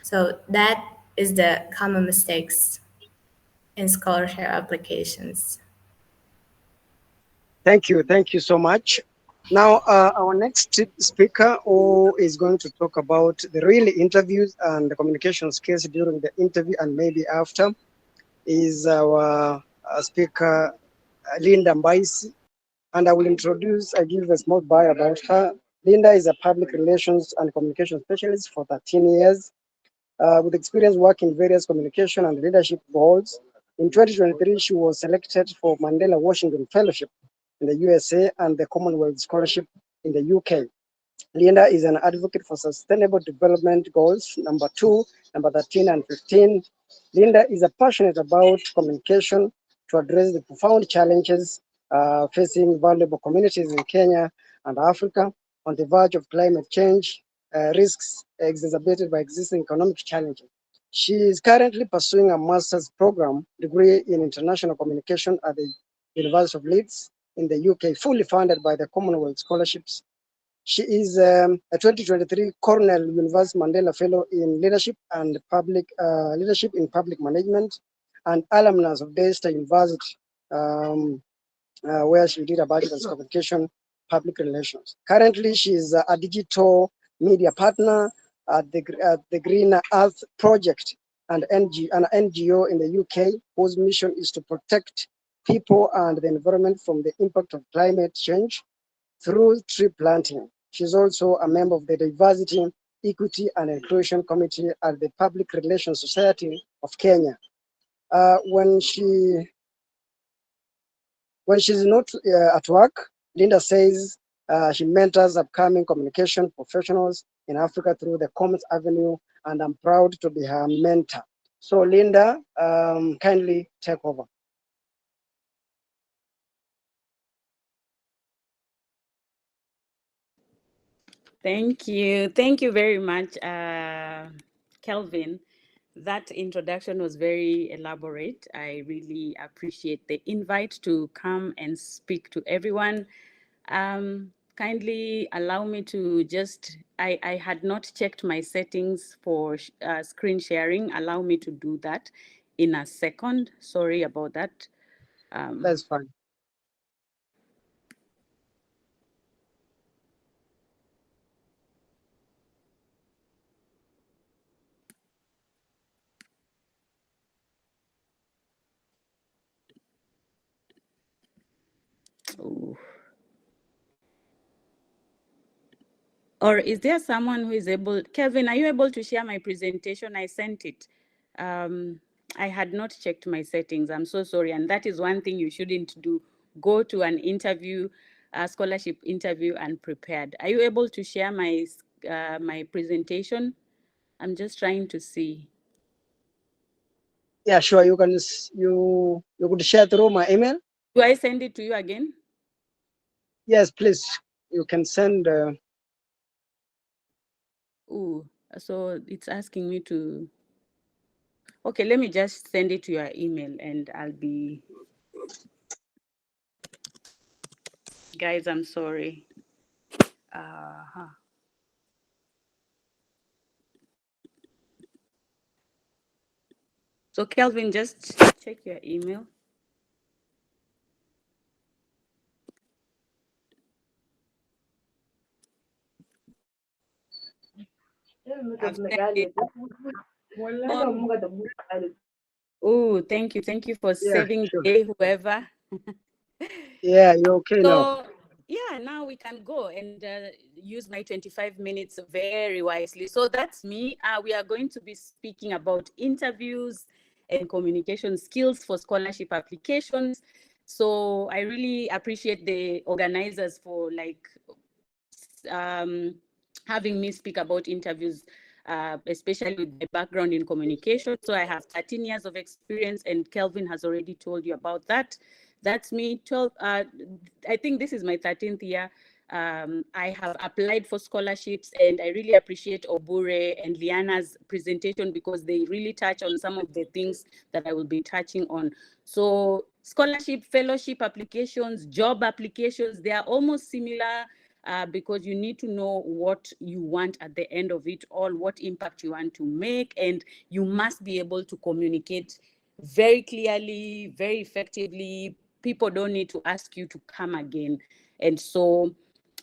So, that is the common mistakes in scholarship applications. Thank you so much. Now, our next speaker is going to talk about the real interviews and the communication skills during the interview and maybe after is our speaker, Linda Mbaisi. And I give a small bio about her. Linda is a public relations and communication specialist for 13 years with experience working in various communication and leadership roles. In 2023, she was selected for Mandela Washington Fellowship in the USA and the Commonwealth Scholarship in the UK. Linda is an advocate for sustainable development goals, number 2, number 13 and 15. Linda is passionate about communication to address the profound challenges facing vulnerable communities in Kenya and Africa on the verge of climate change, risks exacerbated by existing economic challenges. She is currently pursuing a master's program degree in international communication at the University of Leeds in the UK, fully funded by the Commonwealth Scholarships. She is a 2023 Cornell University Mandela Fellow in Leadership and Leadership in Public Management and alumnus of Daystar University, where she did a bachelor's of communication, public relations. Currently, she is a digital media partner at the Green Earth Project, an NGO in the UK whose mission is to protect people and the environment from the impact of climate change through tree planting. She's also a member of the Diversity, Equity and Inclusion Committee at the Public Relations Society of Kenya. When she's not at work, Linda says she mentors upcoming communication professionals in Africa through the Commerce Avenue, and I'm proud to be her mentor. So Linda, kindly take over. Thank you. Thank you very much, Kelvin. That introduction was very elaborate. I really appreciate the invite to come and speak to everyone. Kindly allow me to I had not checked my settings for screen sharing. Allow me to do that in a second. Sorry about that. That's fine. Oh. Or is there someone who is able, Kelvin, are you able to share my presentation? I sent it. I had not checked my settings. I'm so sorry. And that is one thing you shouldn't do. Go to an interview, a scholarship interview unprepared. Are you able to share my presentation? I'm just trying to see. Yeah, sure. You could share through my email. Do I send it to you again? Yes, please. You can send. Oh, so it's asking me to. Okay, let me just send it to your email and I'll be. Guys, I'm sorry. So Kelvin, just check your email. Oh, thank you for Yeah, saving the sure. day, whoever. Yeah, you're okay now. So yeah, now we can go and use my 25 minutes very wisely. So that's me. We are going to be speaking about interviews and communication skills for scholarship applications. So I really appreciate the organizers for having me speak about interviews, especially with my background in communication. So I have 13 years of experience, and Kelvin has already told you about that. That's me. 12. I think this is my 13th year. I have applied for scholarships, and I really appreciate Obure and Liana's presentation because they really touch on some of the things that I will be touching on. So scholarship, fellowship applications, job applications, they are almost similar. Because you need to know what you want at the end of it all, what impact you want to make, and you must be able to communicate very clearly, very effectively. People don't need to ask you to come again. And so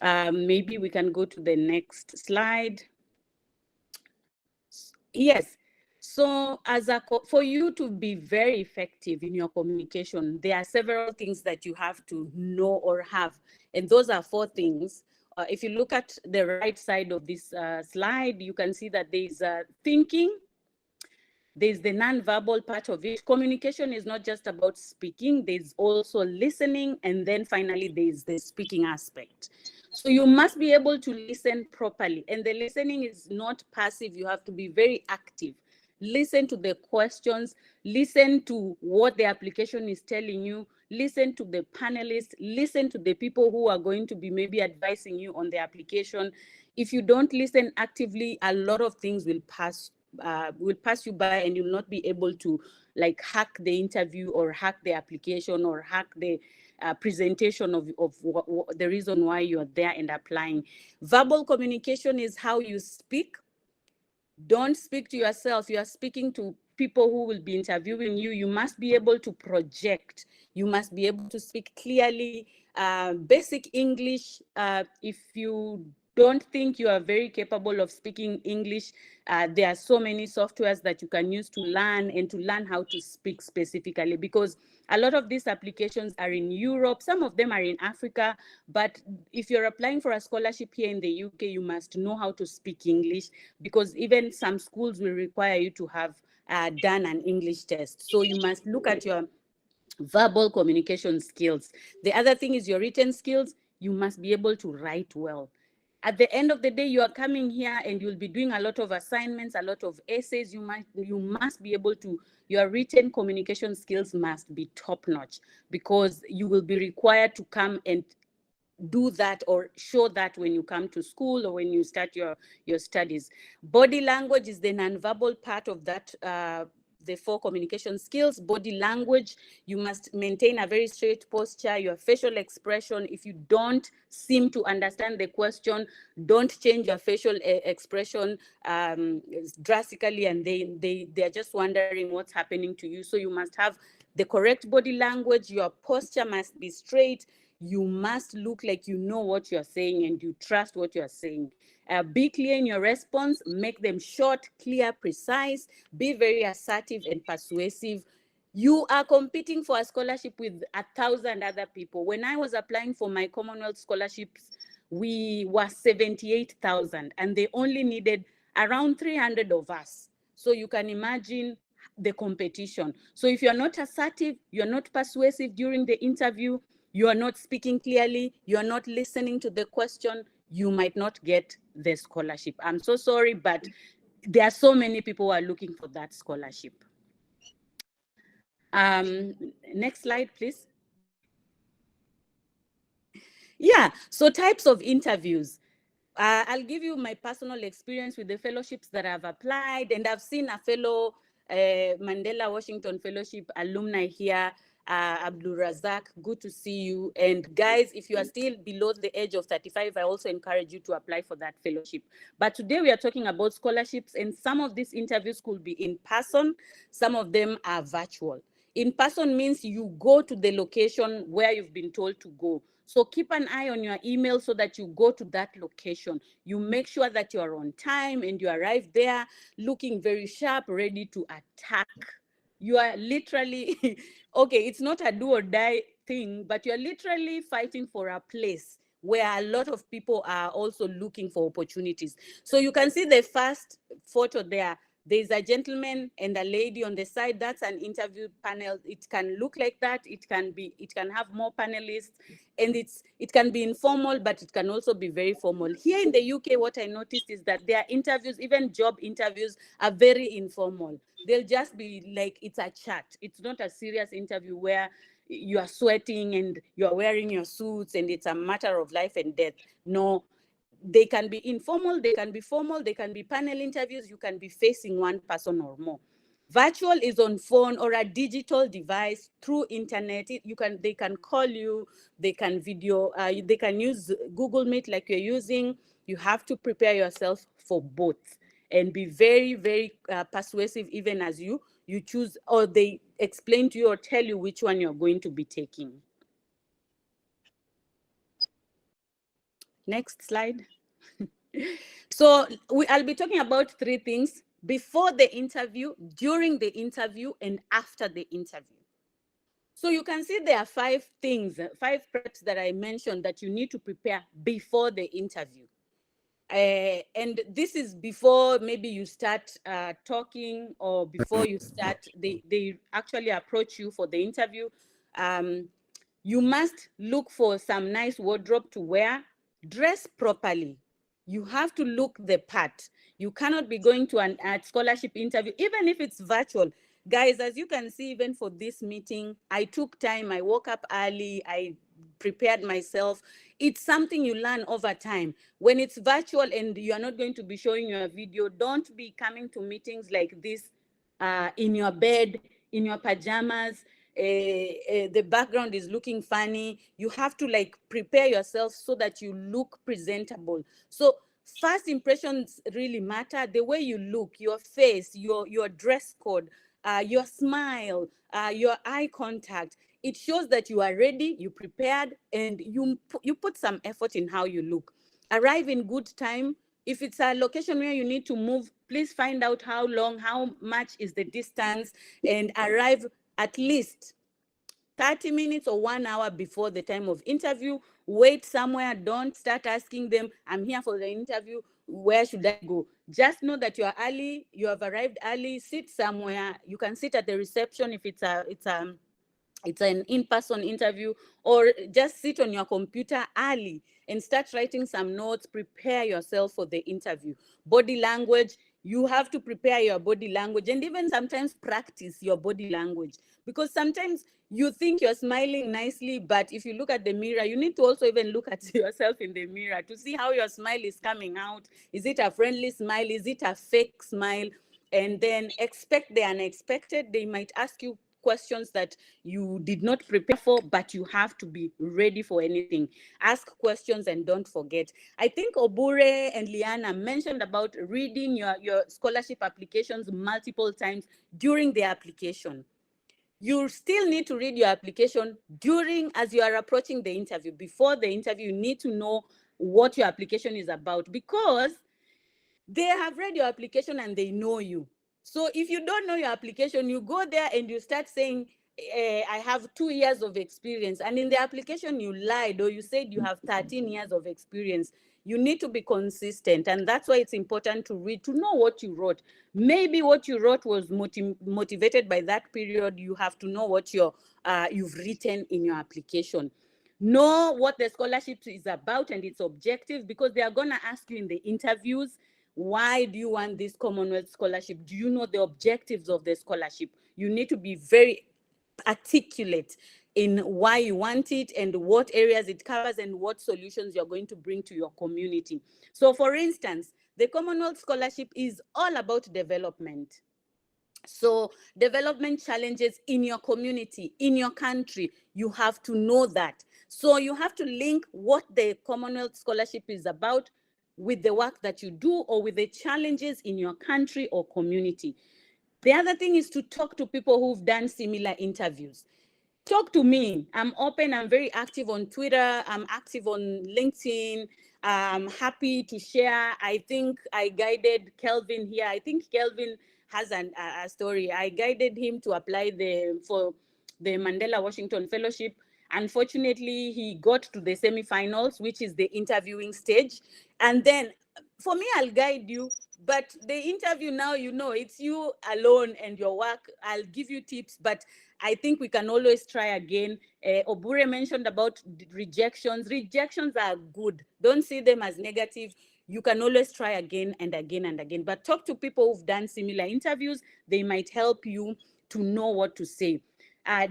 maybe we can go to the next slide. Yes. So for you to be very effective in your communication, there are several things that you have to know or have. And those are 4 things. If you look at the right side of this slide, you can see that there's thinking, there's the nonverbal part of it. Communication is not just about speaking, there's also listening, and then finally there's the speaking aspect. So you must be able to listen properly, and the listening is not passive. You have to be very active. Listen to the questions, listen to what the application is telling you, listen to the panelists, listen to the people who are going to be maybe advising you on the application. If you don't listen actively, a lot of things will pass you by, and you'll not be able to hack the interview or hack the application or hack the presentation of the reason why you're there and applying. Verbal communication is how you speak. Don't speak to yourself. You are speaking to people who will be interviewing you. You must be able to project. You must be able to speak clearly. Basic English. If you don't think you are very capable of speaking English, there are so many softwares that you can use to learn how to speak specifically, because a lot of these applications are in Europe. Some of them are in Africa. But if you're applying for a scholarship here in the UK, you must know how to speak English, because even some schools will require you to have done an English test. So you must look at your verbal communication skills. The other thing is your written skills. You must be able to write well. At the end of the day, you are coming here and you'll be doing a lot of assignments, a lot of essays. You must be able to, your written communication skills must be top-notch, because you will be required to come and do that or show that when you come to school or when you start your studies. Body language is the nonverbal part of that, the 4 communication skills. Body language, you must maintain a very straight posture, your facial expression. If you don't seem to understand the question, don't change your facial expression drastically, and they're just wondering what's happening to you. So you must have the correct body language. Your posture must be straight. You must look like you know what you're saying and you trust what you're saying. Be clear in your response. Make them short, clear, precise. Be very assertive and persuasive. You are competing for a scholarship with 1,000 other people. When I was applying for my Commonwealth scholarships, we were 78,000, and they only needed around 300 of us. So you can imagine the competition. So if you're not assertive, you're not persuasive during the interview, you are not speaking clearly, you are not listening to the question, you might not get the scholarship. I'm so sorry, but there are so many people who are looking for that scholarship. Next slide, please. Yeah, so types of interviews. I'll give you my personal experience with the fellowships that I've applied, and I've seen a fellow Mandela Washington Fellowship alumni here Abdul Razak, good to see you. And guys, if you are still below the age of 35, I also encourage you to apply for that fellowship. But today we are talking about scholarships, and some of these interviews could be in person, some of them are virtual. In person means you go to the location where you've been told to go. So keep an eye on your email so that you go to that location. You make sure that you are on time and you arrive there looking very sharp, ready to attack. You are literally, okay, it's not a do or die thing, but you're literally fighting for a place where a lot of people are also looking for opportunities. So you can see the first photo there. There's a gentleman and a lady on the side. That's an interview panel. It can look like that. It can have more panelists, and it can be informal, but it can also be very formal. Here in the UK, what I noticed is that their interviews, even job interviews, are very informal. They'll just be like, it's a chat. It's not a serious interview where you are sweating and you're wearing your suits and it's a matter of life and death. No, they can be informal, they can be formal, they can be panel interviews, you can be facing one person or more. Virtual is on phone or a digital device through internet. They can call you, they can video, they can use Google Meet like you're using. You have to prepare yourself for both and be very, very persuasive even as you choose, or they explain to you or tell you which one you're going to be taking. Next slide. So I'll be talking about 3 things: before the interview, during the interview, and after the interview. So you can see there are 5 things, 5 preps that I mentioned that you need to prepare before the interview. And this is before maybe you start talking, or before you start, they actually approach you for the interview. You must look for some nice wardrobe to wear, dress properly. You have to look the part. You cannot be going to a scholarship interview, even if it's virtual. Guys, as you can see, even for this meeting, I took time, I woke up early, I prepared myself. It's something you learn over time. When it's virtual and you are not going to be showing your video, don't be coming to meetings like this in your bed, in your pajamas. The background is looking funny. You have to like prepare yourself so that you look presentable. So first impressions really matter. The way you look, your face, your dress code, your smile, your eye contact. It shows that you are ready, you prepared, and you put some effort in how you look. Arrive in good time. If it's a location where you need to move, please find out how long, how much is the distance, and arrive at least 30 minutes or 1 hour before the time of interview. Wait somewhere. Don't start asking them, I'm here for the interview, where should I go? Just know that you are early, you have arrived early. Sit somewhere. You can sit at the reception if it's an in-person interview, or just sit on your computer early and start writing some notes. Prepare yourself for the interview. Body language, you have to prepare your body language, and even sometimes practice your body language, because sometimes you think you're smiling nicely, but if you look at the mirror, you need to also even look at yourself in the mirror to see how your smile is coming out. Is it a friendly smile? Is it a fake smile? And then expect the unexpected. They might ask you questions that you did not prepare for, but you have to be ready for anything. Ask questions and don't forget. I think Obure and Liana mentioned about reading your scholarship applications multiple times during the application. You still need to read your application as you are approaching the interview. Before the interview, you need to know what your application is about, because they have read your application and they know you. So if you don't know your application, you go there and you start saying, I have 2 years of experience. And in the application, you lied, or you said you have 13 years of experience. You need to be consistent. And that's why it's important to read, to know what you wrote. Maybe what you wrote was motivated by that period. You have to know what you've written in your application. Know what the scholarship is about and its objectives, because they are going to ask you in the interviews, why do you want this Commonwealth scholarship? Do you know the objectives of the scholarship? You need to be very articulate in why you want it and what areas it covers and what solutions you're going to bring to your community. So for instance, the Commonwealth scholarship is all about development. So development challenges in your community, in your country, you have to know that. So you have to link what the Commonwealth Scholarship is about with the work that you do or with the challenges in your country or community. The other thing is to talk to people who've done similar interviews. Talk to me. I'm open. I'm very active on Twitter. I'm active on LinkedIn. I'm happy to share. I think I guided Kelvin here. I think Kelvin has a story. I guided him to apply for the Mandela Washington Fellowship. Unfortunately, he got to the semifinals, which is the interviewing stage. And then for me, I'll guide you. But the interview now, you know, it's you alone and your work. I'll give you tips, but I think we can always try again. Obure mentioned about rejections. Rejections are good. Don't see them as negative. You can always try again and again and again. But talk to people who've done similar interviews. They might help you to know what to say.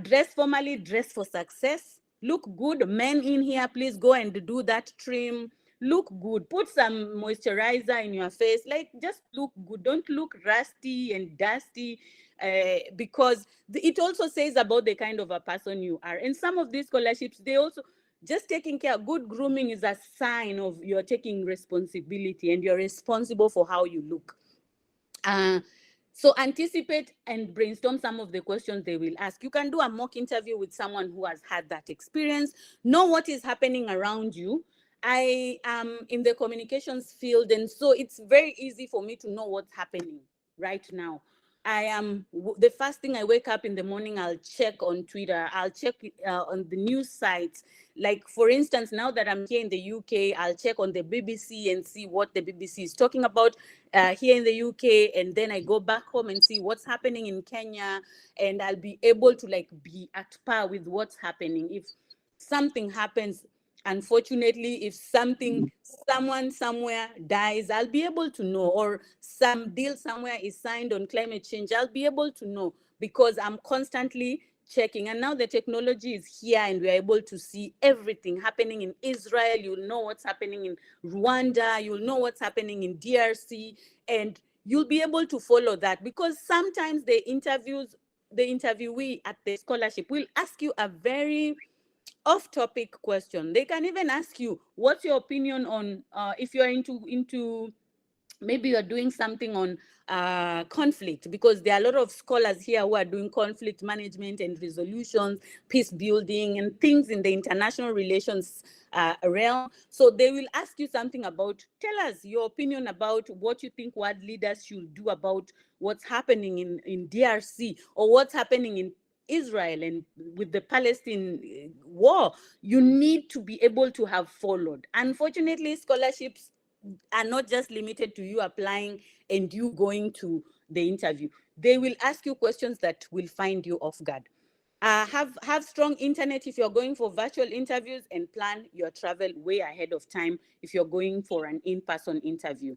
Dress formally, dress for success. Look good. Men in here, please go and do that trim. Look good. Put some moisturizer in your face. Like, just look good. Don't look rusty and dusty. Because it also says about the kind of a person you are. And some of these scholarships, they also just taking care. Good grooming is a sign of you're taking responsibility and you're responsible for how you look. So anticipate and brainstorm some of the questions they will ask. You can do a mock interview with someone who has had that experience. Know what is happening around you. I am in the communications field, and so it's very easy for me to know what's happening right now. The first thing I wake up in the morning, I'll check on Twitter, I'll check on the news sites. Like, for instance, now that I'm here in the UK, I'll check on the BBC and see what the BBC is talking about here in the UK. And then I go back home and see what's happening in Kenya. And I'll be able to be at par with what's happening. If something happens, unfortunately, if someone somewhere dies, I'll be able to know, or some deal somewhere is signed on climate change, I'll be able to know, because I'm constantly checking. And now the technology is here and we're able to see everything happening in Israel. You'll know what's happening in Rwanda. You'll know what's happening in DRC, and you'll be able to follow that, because sometimes the interviewee at the scholarship will ask you a very off-topic question. They can even ask you, what's your opinion on if you're into maybe you're doing something on conflict, because there are a lot of scholars here who are doing conflict management and resolutions, peace building, and things in the international relations realm. So they will ask you something about, tell us your opinion about what you think world leaders should do about what's happening in DRC, or what's happening in Israel and with the Palestine war. You need to be able to have followed. Unfortunately, scholarships are not just limited to you applying and you going to the interview. They will ask you questions that will find you off guard. Have strong internet if you're going for virtual interviews, and plan your travel way ahead of time if you're going for an in-person interview.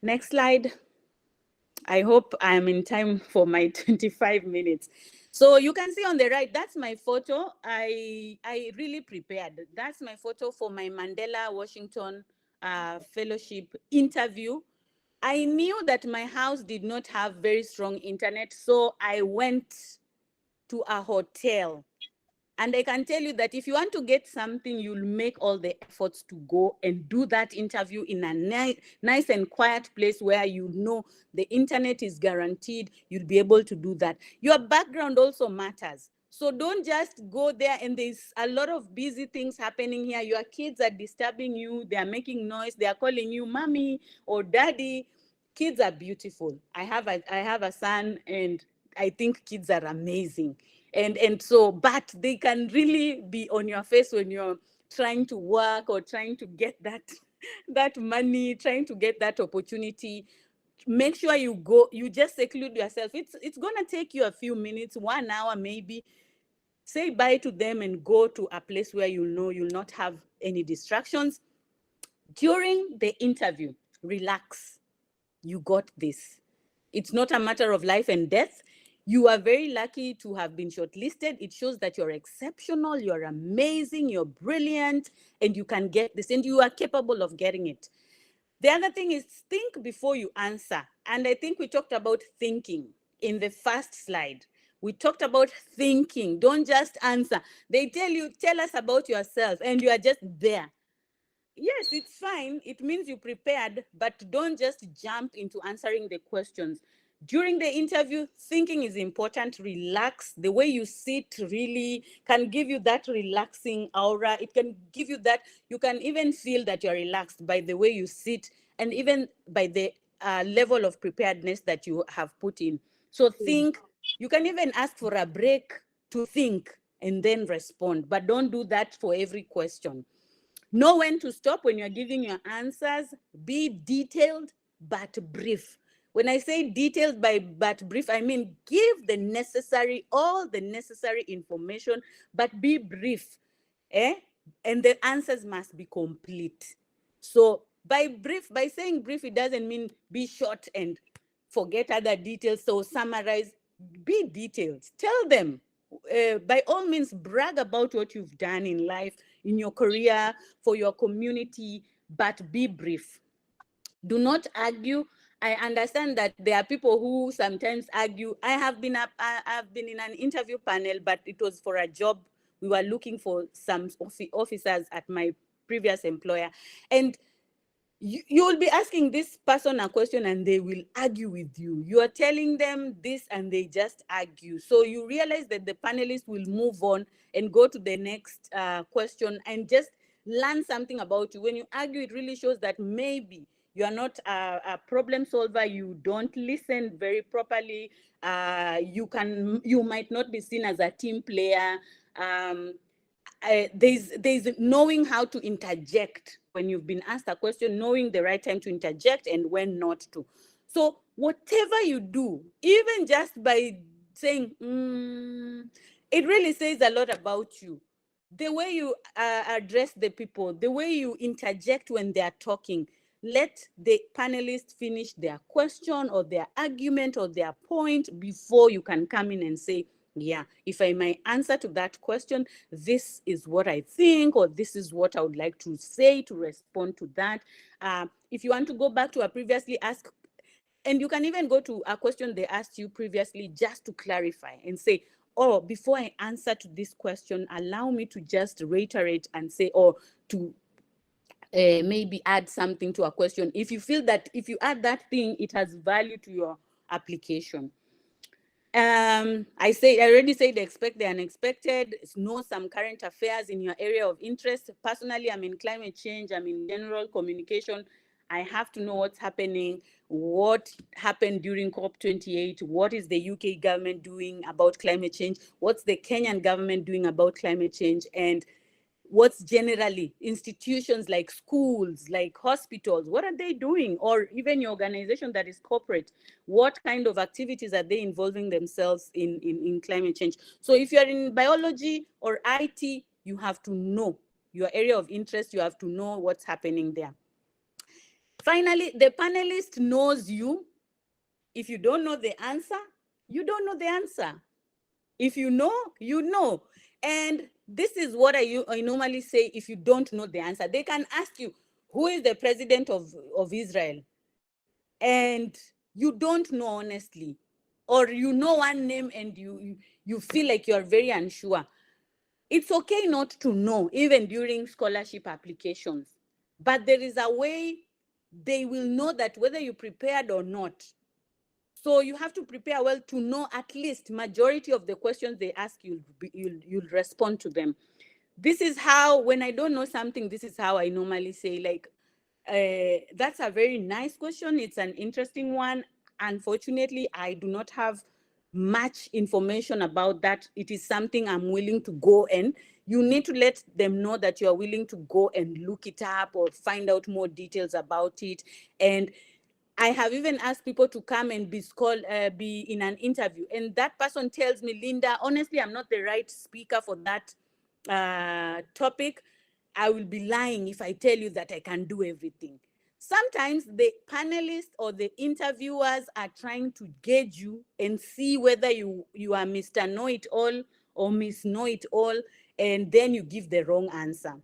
Next slide. I hope I'm in time for my 25 minutes. So you can see on the right, that's my photo. I really prepared. That's my photo for my Mandela Washington Fellowship interview. I knew that my house did not have very strong internet, so I went to a hotel. And I can tell you that if you want to get something, you'll make all the efforts to go and do that interview in a nice and quiet place where you know the internet is guaranteed. You'll be able to do that. Your background also matters. So don't just go there and there's a lot of busy things happening here. Your kids are disturbing you. They are making noise. They are calling you mommy or daddy. Kids are beautiful. I have a son, and I think kids are amazing. And so, but they can really be on your face when you're trying to work or trying to get that money, trying to get that opportunity. Make sure you go, you just seclude yourself. It's gonna take you a few minutes, 1 hour maybe. Say bye to them and go to a place where you know you'll not have any distractions. During the interview, relax. You got this. It's not a matter of life and death. You are very lucky to have been shortlisted. It shows that you're exceptional, you're amazing, you're brilliant, and you can get this, and you are capable of getting it. The other thing is, think before you answer. And I think we talked about thinking. in the first slide. We talked about thinking. Don't just answer. They tell you, tell us about yourself, and you are just there. Yes, it's fine. It means you prepared, but don't just jump into answering the questions. During the interview, thinking is important. Relax. The way you sit really can give you that relaxing aura. It can give you that, you can even feel that you're relaxed by the way you sit and even by the level of preparedness that you have put in. So think, you can even ask for a break to think and then respond, but don't do that for every question. Know when to stop when you're giving your answers. Be detailed but brief. When I say detailed but brief, I mean give the necessary, all the necessary information, but be brief. And the answers must be complete. So by saying brief, it doesn't mean be short and forget other details. So summarize, be detailed. Tell them, by all means, brag about what you've done in life, in your career, for your community, but be brief. Do not argue. I understand that there are people who sometimes argue. I've been in an interview panel, but it was for a job. We were looking for some officers at my previous employer, and you will be asking this person a question and they will argue with you. You are telling them this and they just argue. So you realize that the panelists will move on and go to the next question and just learn something about you. When you argue, it really shows that maybe you are not a problem solver. You don't listen very properly. You might not be seen as a team player. There's knowing how to interject when you've been asked a question, knowing the right time to interject and when not to. So whatever you do, even just by saying, it really says a lot about you. The way you address the people, the way you interject when they are talking, let the panelists finish their question or their argument or their point before you can come in and say, yeah, if I may answer to that question, this is what I think, or this is what I would like to say to respond to that. If you want to go back to a previously asked, and you can even go to a question they asked you previously just to clarify and say, oh, before I answer to this question, allow me to just reiterate and say, or to maybe add something to a question. If you feel that if you add that thing, it has value to your application. I already said expect the unexpected. Know some current affairs in your area of interest. Personally, I'm in climate change. I'm in general communication. I have to know what's happening, what happened during COP28, what is the UK government doing about climate change, what's the Kenyan government doing about climate change, and what's generally institutions like schools, like hospitals, what are they doing? Or even your organization that is corporate, what kind of activities are they involving themselves in climate change? So if you're in biology or IT, you have to know your area of interest, you have to know what's happening there. Finally, the panelist knows you. If you don't know the answer, you don't know the answer. If you know, you know. And this is what I normally say if you don't know the answer. They can ask you, who is the president of Israel? And you don't know honestly. Or you know one name and you feel like you're very unsure. It's okay not to know, even during scholarship applications. But there is a way they will know that whether you prepared or not. So you have to prepare well to know at least majority of the questions they ask, you'll respond to them. This is how, when I don't know something, this is how I normally say, like, that's a very nice question. It's an interesting one. Unfortunately, I do not have much information about that. It is something I'm willing to go, and you need to let them know that you are willing to go and look it up or find out more details about it. And I have even asked people to come and be in an interview, and that person tells me, Linda, honestly, I'm not the right speaker for that topic. I will be lying if I tell you that I can do everything. Sometimes the panelists or the interviewers are trying to gauge you and see whether you are Mr. Know-it-all or Miss Know-it-all, and then you give the wrong answer.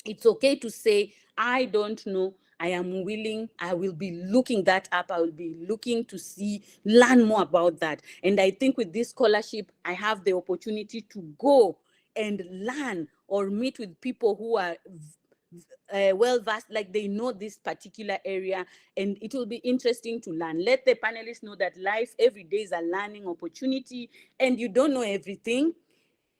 It's okay to say, I don't know. I am willing, I will be looking that up. I will be looking to learn more about that. And I think with this scholarship, I have the opportunity to go and learn or meet with people who are well versed, like they know this particular area, and it will be interesting to learn. Let the panelists know that life every day is a learning opportunity, and you don't know everything,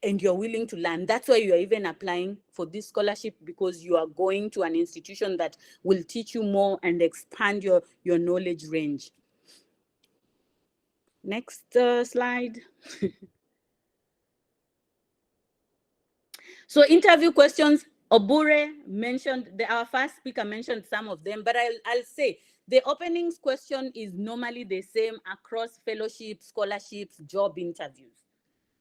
and you're willing to learn. That's why you are even applying for this scholarship, because you are going to an institution that will teach you more and expand your knowledge range. Next slide. So interview questions, Obure mentioned, our first speaker mentioned some of them, but I'll say the openings question is normally the same across fellowships, scholarships, job interviews.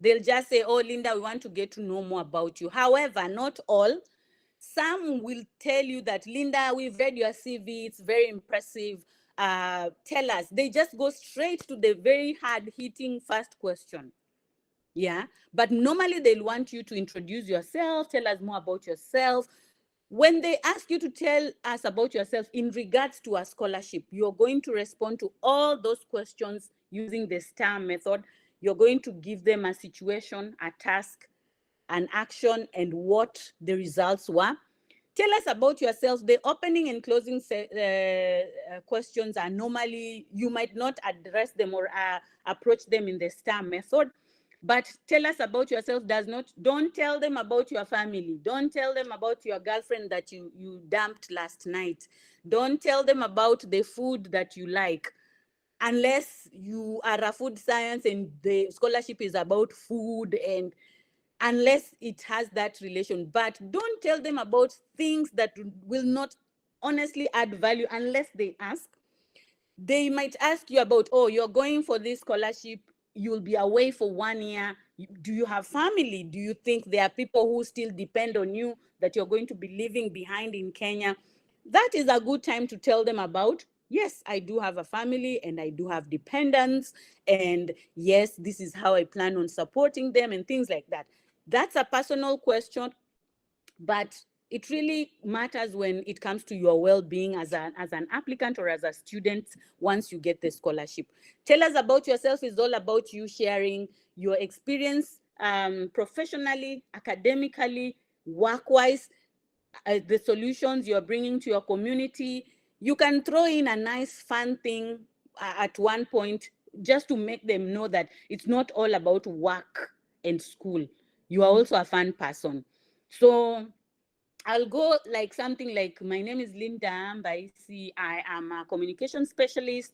They'll just say, oh, Linda, we want to get to know more about you. However, not all. Some will tell you that, Linda, we've read your CV, it's very impressive. Tell us. They just go straight to the very hard-hitting first question. Yeah, but normally they'll want you to introduce yourself, tell us more about yourself. When they ask you to tell us about yourself in regards to a scholarship, you're going to respond to all those questions using the STAR method. You're going to give them a situation, a task, an action, and what the results were. Tell us about yourself. The opening and closing questions are normally, you might not address them or approach them in the STAR method. But tell us about yourself don't tell them about your family. Don't tell them about your girlfriend that you dumped last night. Don't tell them about the food that you like, unless you are a food science and the scholarship is about food, and unless it has that relation. But don't tell them about things that will not honestly add value unless they ask. They might ask you about, oh, you're going for this scholarship, you'll be away for 1 year. Do you have family? Do you think there are people who still depend on you that you're going to be leaving behind in Kenya? That is a good time to tell them about, yes, I do have a family and I do have dependents. And yes, this is how I plan on supporting them and things like that. That's a personal question, but it really matters when it comes to your well-being as an applicant or as a student once you get the scholarship. Tell us about yourself is all about you sharing your experience professionally, academically, work-wise, the solutions you're bringing to your community. You can throw in a nice fun thing at one point just to make them know that it's not all about work and school. You are also a fun person. So I'll go like something like, my name is Linda Mbaisi. I am a communication specialist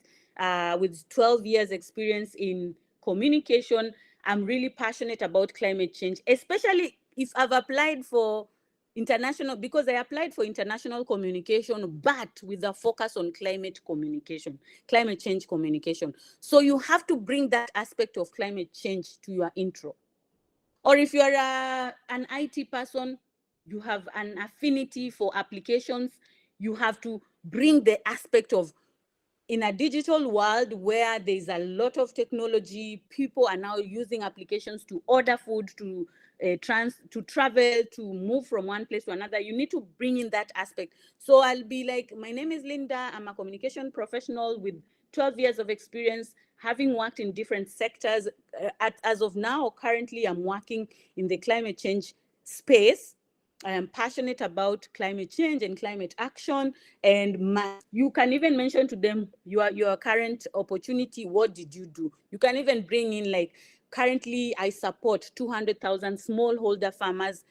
with 12 years experience in communication. I'm really passionate about climate change, especially if I've applied for international, because I applied for international communication, but with a focus on climate change communication. So you have to bring that aspect of climate change to your intro. Or if you're an IT person, you have an affinity for applications, you have to bring the aspect of, in a digital world where there's a lot of technology, people are now using applications to order food, to travel, to move from one place to another. You need to bring in that aspect. So I'll be like, my name is Linda. I'm a communication professional with 12 years of experience, having worked in different sectors. As of now, currently, I'm working in the climate change space. I am passionate about climate change and climate action. And you can even mention to them your current opportunity. What did you do? You can even bring in, like, currently I support 200,000 smallholder farmers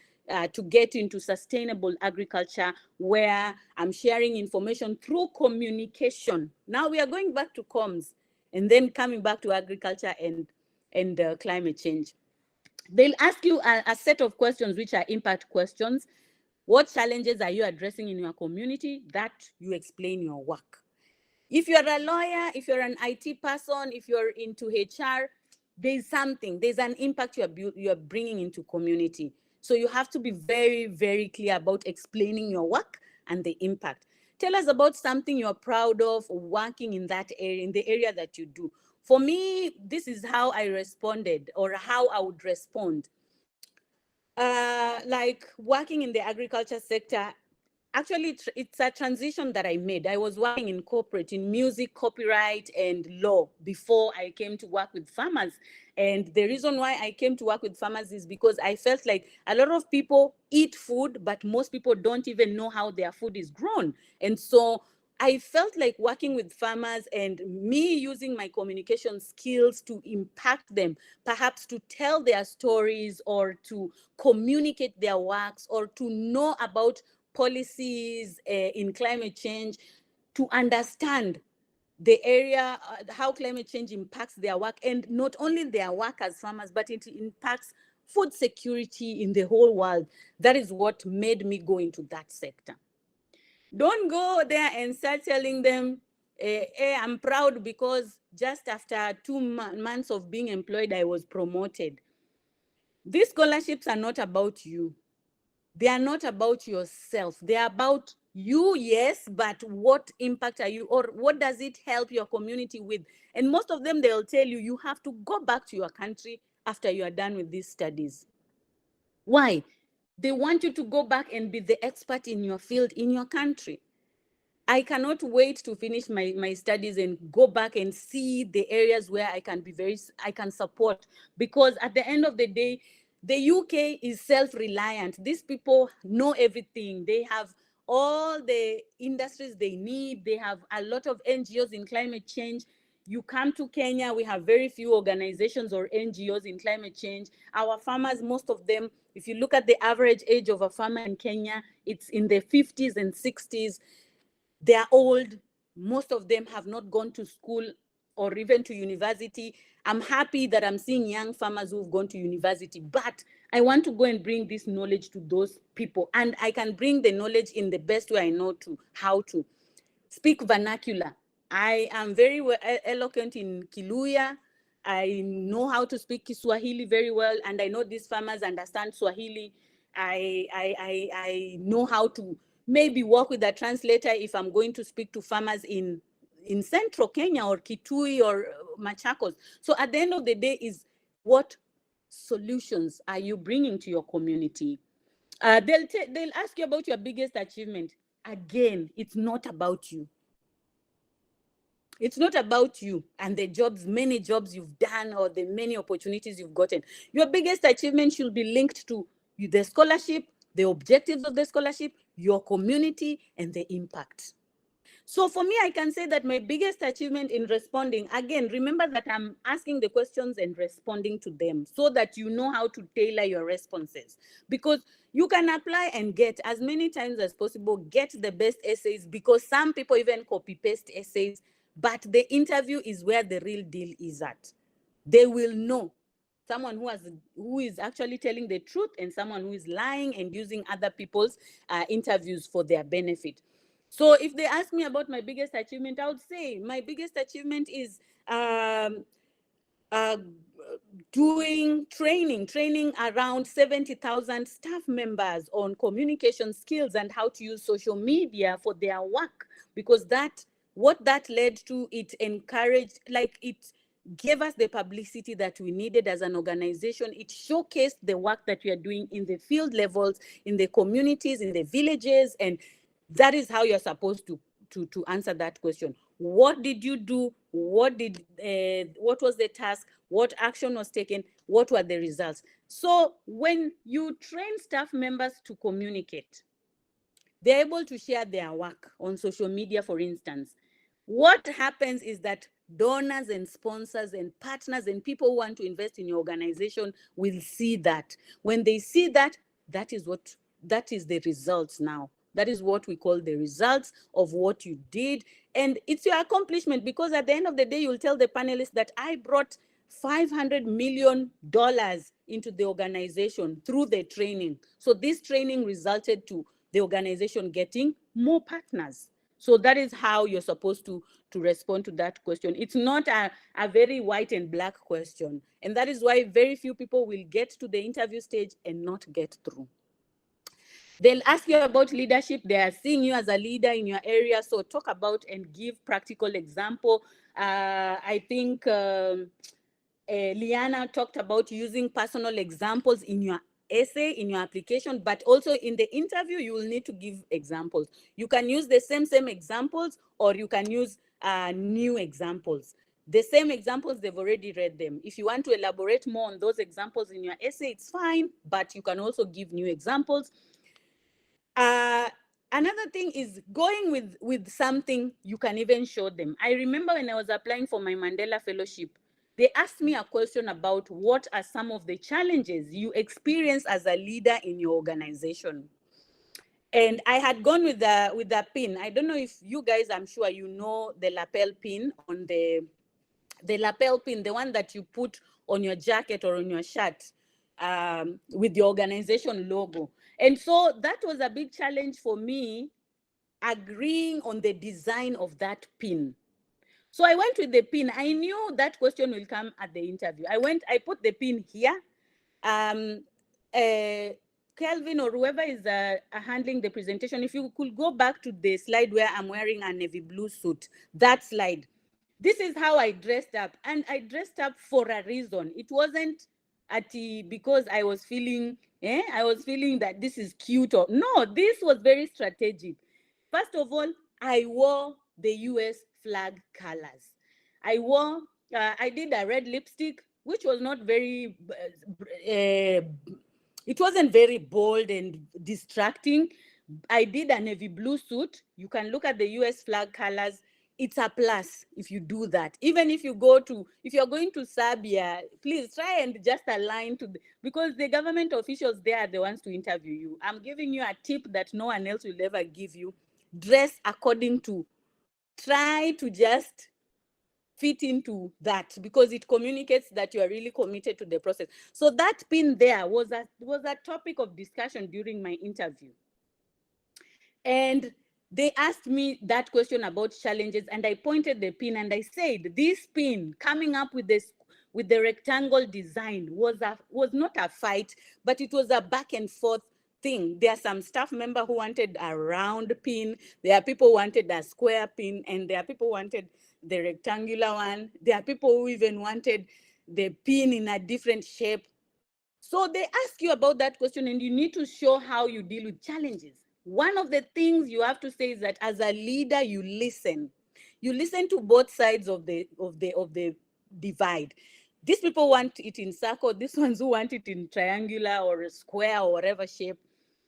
to get into sustainable agriculture, where I'm sharing information through communication. Now we are going back to comms and then coming back to agriculture and climate change. They'll ask you a set of questions which are impact questions. What challenges are you addressing in your community? That you explain your work. If you're a lawyer, if you're an IT person, if you're into HR, there's an impact you're bringing into community. So you have to be very, very clear about explaining your work and the impact. Tell us about something you're proud of working in that area, in the area that you do. For me, this is how I responded, or how I would respond. Like working in the agriculture sector, actually, it's a transition that I made. I was working in corporate, in music, copyright, and law before I came to work with farmers. And the reason why I came to work with farmers is because I felt like a lot of people eat food, but most people don't even know how their food is grown. And so I felt like working with farmers and me using my communication skills to impact them, perhaps to tell their stories or to communicate their works or to know about policies in climate change, to understand the area, how climate change impacts their work, and not only their work as farmers, but it impacts food security in the whole world. That is what made me go into that sector. Don't go there and start telling them, hey, I'm proud because just after 2 months of being employed, I was promoted. These scholarships are not about you. They are not about yourself. They are about you, yes, but what impact are you, or what does it help your community with? And most of them, they'll tell you, you have to go back to your country after you are done with these studies. Why? They want you to go back and be the expert in your field, in your country. I cannot wait to finish my studies and go back and see the areas where I can support, because at the end of the day, the UK is self-reliant. These people know everything. They have all the industries they need. They have a lot of NGOs in climate change. You come to Kenya, we have very few organizations or NGOs in climate change. Our farmers, most of them, if you look at the average age of a farmer in Kenya, it's in the 50s and 60s. They are old. Most of them have not gone to school or even to university. I'm happy that I'm seeing young farmers who've gone to university, but I want to go and bring this knowledge to those people. And I can bring the knowledge in the best way I know to, how to speak vernacular. I am very eloquent in Kiluya. I know how to speak Kiswahili very well, and I know these farmers understand Swahili. I know how to maybe work with a translator if I'm going to speak to farmers in central Kenya or Kitui or Machakos. So at the end of the day is, what solutions are you bringing to your community? They'll ask you about your biggest achievement. Again, it's not about you. It's not about you and the jobs, many jobs you've done or the many opportunities you've gotten. Your biggest achievement should be linked to the scholarship, the objectives of the scholarship, your community, and the impact. So for me, I can say that my biggest achievement in responding, again, remember that I'm asking the questions and responding to them so that you know how to tailor your responses. Because you can apply and get as many times as possible, get the best essays, because some people even copy paste essays, but the interview is where the real deal is at. They will know someone who is actually telling the truth and someone who is lying and using other people's interviews for their benefit. So if they ask me about my biggest achievement, I would say my biggest achievement is doing training around 70,000 staff members on communication skills and how to use social media for their work, because what that led to, it encouraged, like it gave us the publicity that we needed as an organization. It showcased the work that we are doing in the field levels, in the communities, in the villages, and that is how you're supposed to answer that question. What did you do? What was the task? What action was taken? What were the results? So when you train staff members to communicate, they're able to share their work on social media, for instance. What happens is that donors and sponsors and partners and people who want to invest in your organization will see that. When they see that, that is the results now. That is what we call the results of what you did. And it's your accomplishment, because at the end of the day, you'll tell the panelists that I brought $500 million into the organization through the training. So this training resulted to the organization getting more partners. So that is how you're supposed to respond to that question. It's not a very white and black question. And that is why very few people will get to the interview stage and not get through. They'll ask you about leadership. They are seeing you as a leader in your area. So talk about and give practical example. I think Liana talked about using personal examples in your essay, in your application, but also in the interview, you will need to give examples. You can use the same examples, or you can use new examples. The same examples, they've already read them. If you want to elaborate more on those examples in your essay, it's fine, but you can also give new examples. Another thing is going with something you can even show them. I remember when I was applying for my Mandela Fellowship, they asked me a question about what are some of the challenges you experience as a leader in your organization. And I had gone with the pin. I don't know if you guys, I'm sure you know the lapel pin on the lapel pin, the one that you put on your jacket or on your shirt with the organization logo. And so that was a big challenge for me, agreeing on the design of that pin. So I went with the pin. I knew that question will come at the interview. I put the pin here. Kelvin or whoever is handling the presentation, if you could go back to the slide where I'm wearing a navy blue suit, that slide. This is how I dressed up, and I dressed up for a reason. It wasn't because I was feeling that this is cute, or no, this was very strategic. First of all, I wore the US flag colors. I did a red lipstick, which was not very, it wasn't very bold and distracting. I did a navy blue suit. You can look at the US flag colors. It's a plus if you do that. Even if you're going to Serbia, please try and just align to because the government officials there are the ones to interview you. I'm giving you a tip that no one else will ever give you. Dress according to, try to just fit into that, because it communicates that you are really committed to the process. So that pin there was a topic of discussion during my interview. And they asked me that question about challenges, and I pointed the pin and I said, this pin coming up with the rectangle design was not a fight, but it was a back and forth thing. There are some staff member who wanted a round pin. There are people who wanted a square pin, and there are people who wanted the rectangular one. There are people who even wanted the pin in a different shape. So they ask you about that question, and you need to show how you deal with challenges. One of the things you have to say is that as a leader, you listen. You listen to both sides of the divide. These people want it in circle. These ones who want it in triangular or a square or whatever shape.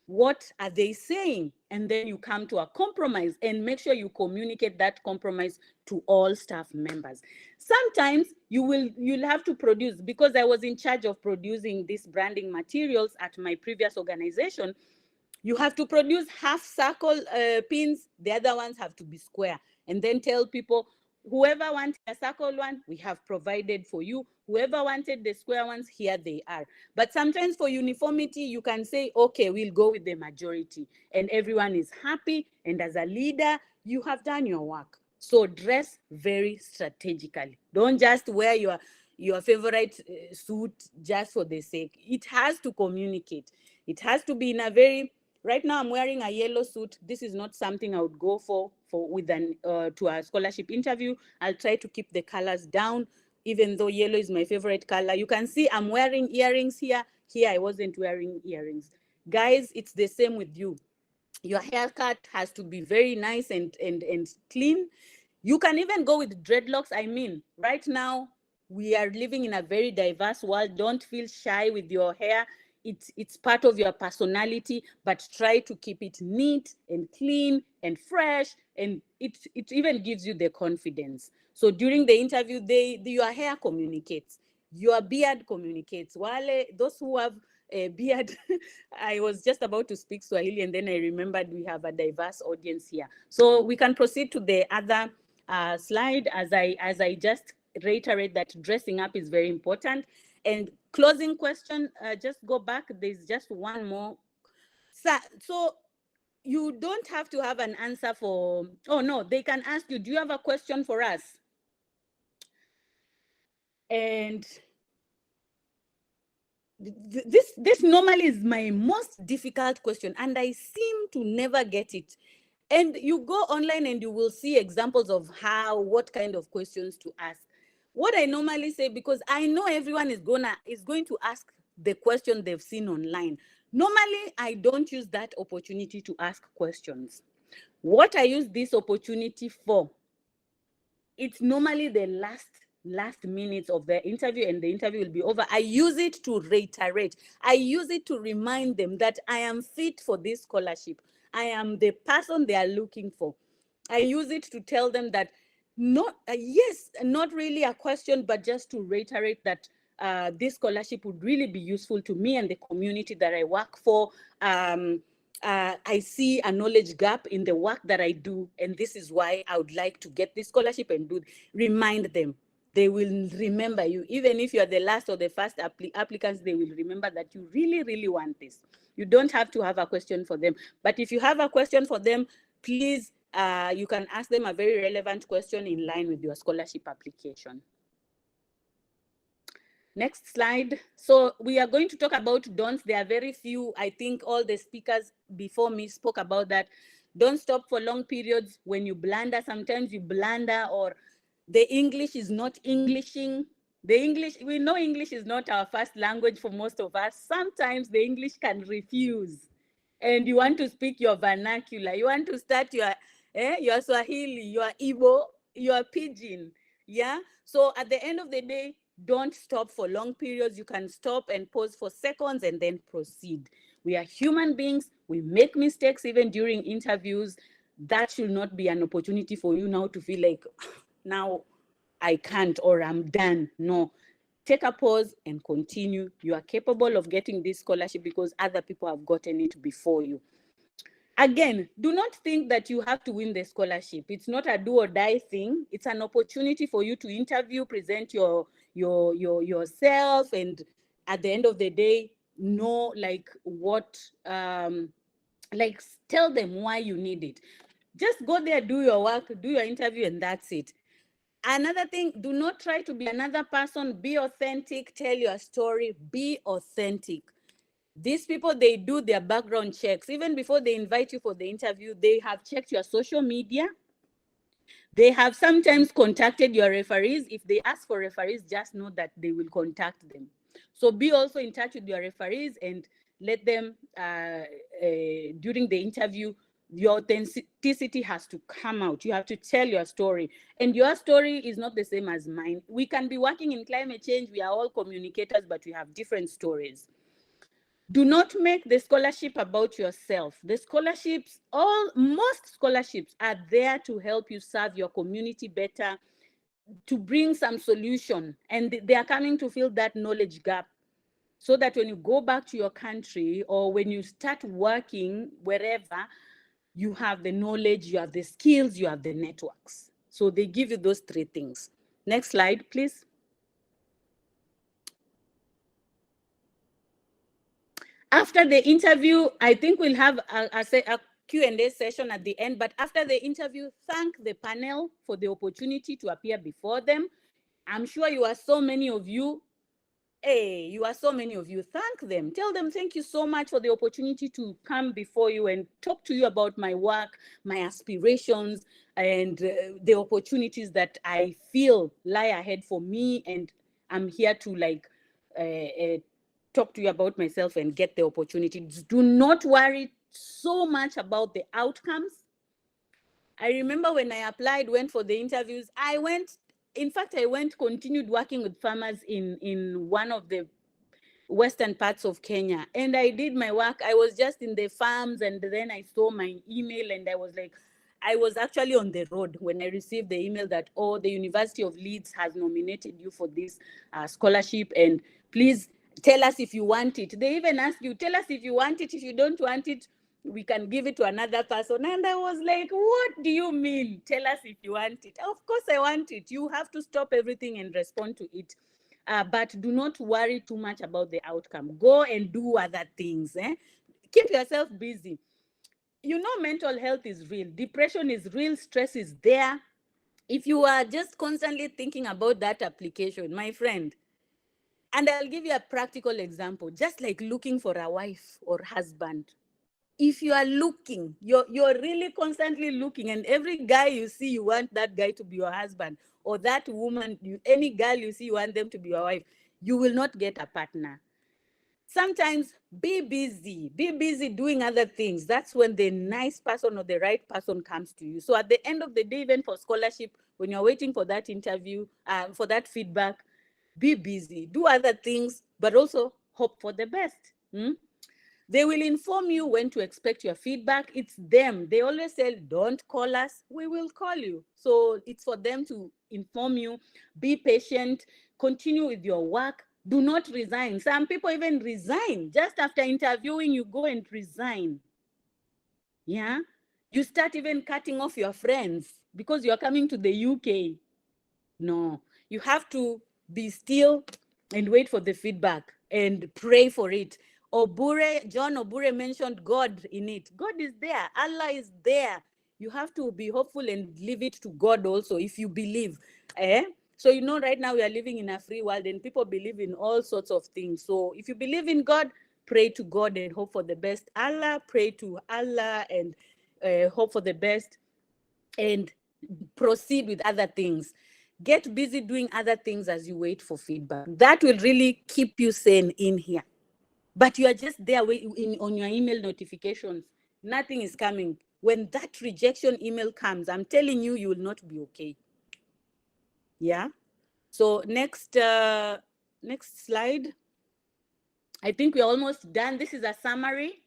What are they saying? And then you come to a compromise, and make sure you communicate that compromise to all staff members. Sometimes you'll have to produce, because I was in charge of producing these branding materials at my previous organization. You have to produce half circle pins. The other ones have to be square, and then tell people, whoever wants a circle one, we have provided for you. Whoever wanted the square ones, here they are. But sometimes for uniformity, you can say, okay, we'll go with the majority, and everyone is happy. And as a leader, you have done your work. So dress very strategically. Don't just wear your favorite suit just for the sake. It has to communicate. It has to be in a very, right now I'm wearing a yellow suit. This is not something I would go for with to a scholarship interview. I'll try to keep the colors down, even though yellow is my favorite color. You can see I'm wearing earrings here. Here I wasn't wearing earrings. Guys, it's the same with you. Your haircut has to be very nice and clean. You can even go with dreadlocks. I mean, right now we are living in a very diverse world. Don't feel shy with your hair. It's part of your personality, but try to keep it neat and clean and fresh, and it even gives you the confidence. So during the interview, your hair communicates, your beard communicates. Those who have a beard, I was just about to speak Swahili, and then I remembered we have a diverse audience here. So we can proceed to the other slide as I just reiterate that dressing up is very important. And closing question, just go back. There's just one more. So you don't have to have an answer for, oh no, they can ask you, do you have a question for us? And this normally is my most difficult question, and I seem to never get it. And you go online and you will see examples of what kind of questions to ask. What I normally say, because I know everyone is going to ask the question they've seen online. Normally, I don't use that opportunity to ask questions. What I use this opportunity for, it's normally the last minutes of the interview, and the interview will be over. I use it to reiterate. I use it to remind them that I am fit for this scholarship. I am the person they are looking for. I use it to tell them that yes, not really a question, but just to reiterate that this scholarship would really be useful to me and the community that I work for. I see a knowledge gap in the work that I do, and this is why I would like to get this scholarship and remind them. They will remember you. Even if you're the last or the first applicants, they will remember that you really, really want this. You don't have to have a question for them. But if you have a question for them, please, you can ask them a very relevant question in line with your scholarship application. Next slide. So we are going to talk about don'ts. There are very few. I think all the speakers before me spoke about that. Don't stop for long periods. When you blunder, sometimes you blunder, or the English is not Englishing. The English, we know English is not our first language for most of us. Sometimes the English can refuse, and you want to speak your vernacular. You want to start your Swahili, your Igbo, your Pidgin. Yeah. So at the end of the day, don't stop for long periods. You can stop and pause for seconds and then proceed. We are human beings. We make mistakes even during interviews. That should not be an opportunity for you now to feel like, now I can't or I'm done. No, take a pause and continue. You are capable of getting this scholarship because other people have gotten it before you. Again, do not think that you have to win the scholarship. It's not a do or die thing. It's an opportunity for you to interview, present yourself, and at the end of the day, know like what, like tell them why you need it. Just go there, do your work, do your interview, and that's it. Another thing, do not try to be another person. Be authentic, tell your story, be authentic. These people, they do their background checks. Even before they invite you for the interview, they have checked your social media. They have sometimes contacted your referees. If they ask for referees, just know that they will contact them. So be also in touch with your referees and let them, during the interview, your authenticity has to come out. You have to tell your story. And your story is not the same as mine. We can be working in climate change. We are all communicators, but we have different stories. Do not make the scholarship about yourself. The scholarships, most scholarships are there to help you serve your community better, to bring some solution. And they are coming to fill that knowledge gap so that when you go back to your country or when you start working wherever, you have the knowledge, you have the skills, you have the networks. So they give you those three things. Next slide, please. After the interview, I think we'll have a Q&A session at the end, but after the interview, thank the panel for the opportunity to appear before them. I'm sure you are so many of you. Hey, you are so many of you. Thank them. Tell them thank you so much for the opportunity to come before you and talk to you about my work, my aspirations, and the opportunities that I feel lie ahead for me. And I'm here to like talk to you about myself and get the opportunities. Do not worry so much about the outcomes. I remember when I applied, went for the interviews, I continued working with farmers in one of the western parts of Kenya. And I did my work. I was just in the farms, and then I saw my email and I was like, I was actually on the road when I received the email that, oh, the University of Leeds has nominated you for this scholarship, and please tell us if you want it. They even ask you, tell us if you want it. If you don't want it, we can give it to another person. And I was like, what do you mean? Tell us if you want it. Of course I want it. You have to stop everything and respond to it. But do not worry too much about the outcome. Go and do other things. Keep yourself busy. You know, mental health is real. Depression is real. Stress is there. If you are just constantly thinking about that application, my friend, and I'll give you a practical example, just like looking for a wife or husband. If you are looking, you're really constantly looking, and every guy you see, you want that guy to be your husband, or that woman, any girl you see, you want them to be your wife, you will not get a partner. Sometimes be busy doing other things. That's when the nice person or the right person comes to you. So at the end of the day, even for scholarship, when you're waiting for that interview, for that feedback, be busy, do other things, but also hope for the best. They will inform you when to expect your feedback. It's them. They always say, don't call us, we will call you. So it's for them to inform you. Be patient, continue with your work. Do not resign. Some people even resign. Just after interviewing, you go and resign. Yeah. You start even cutting off your friends because you're coming to the UK. No, you have to be still and wait for the feedback and pray for it. John Obure mentioned God in it. God is there. Allah is there. You have to be hopeful and leave it to God also if you believe. So you know right now we are living in a free world and people believe in all sorts of things. So if you believe in God, pray to God and hope for the best. Allah, pray to Allah and hope for the best and proceed with other things. Get busy doing other things as you wait for feedback. That will really keep you sane in here. But you are just there on your email notifications. Nothing is coming. When that rejection email comes, I'm telling you, you will not be okay. Yeah. So next slide. I think we're almost done. This is a summary.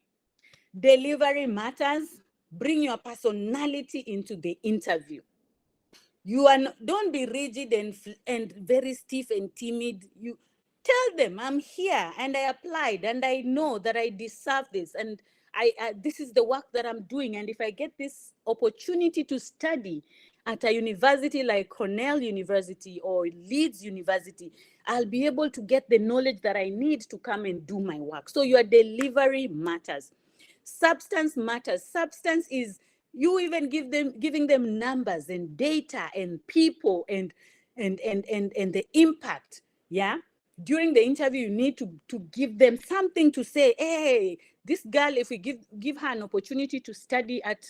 Delivery matters. Bring your personality into the interview. Don't be rigid and very stiff and timid. You tell them, I'm here and I applied and I know that I deserve this and this is the work that I'm doing. And if I get this opportunity to study at a university like Cornell University or Leeds University, I'll be able to get the knowledge that I need to come and do my work. So your delivery matters. Substance matters. Substance is you even giving them numbers and data and people and the impact. Yeah. During the interview, you need to give them something to say, hey, this girl, if we give her an opportunity to study at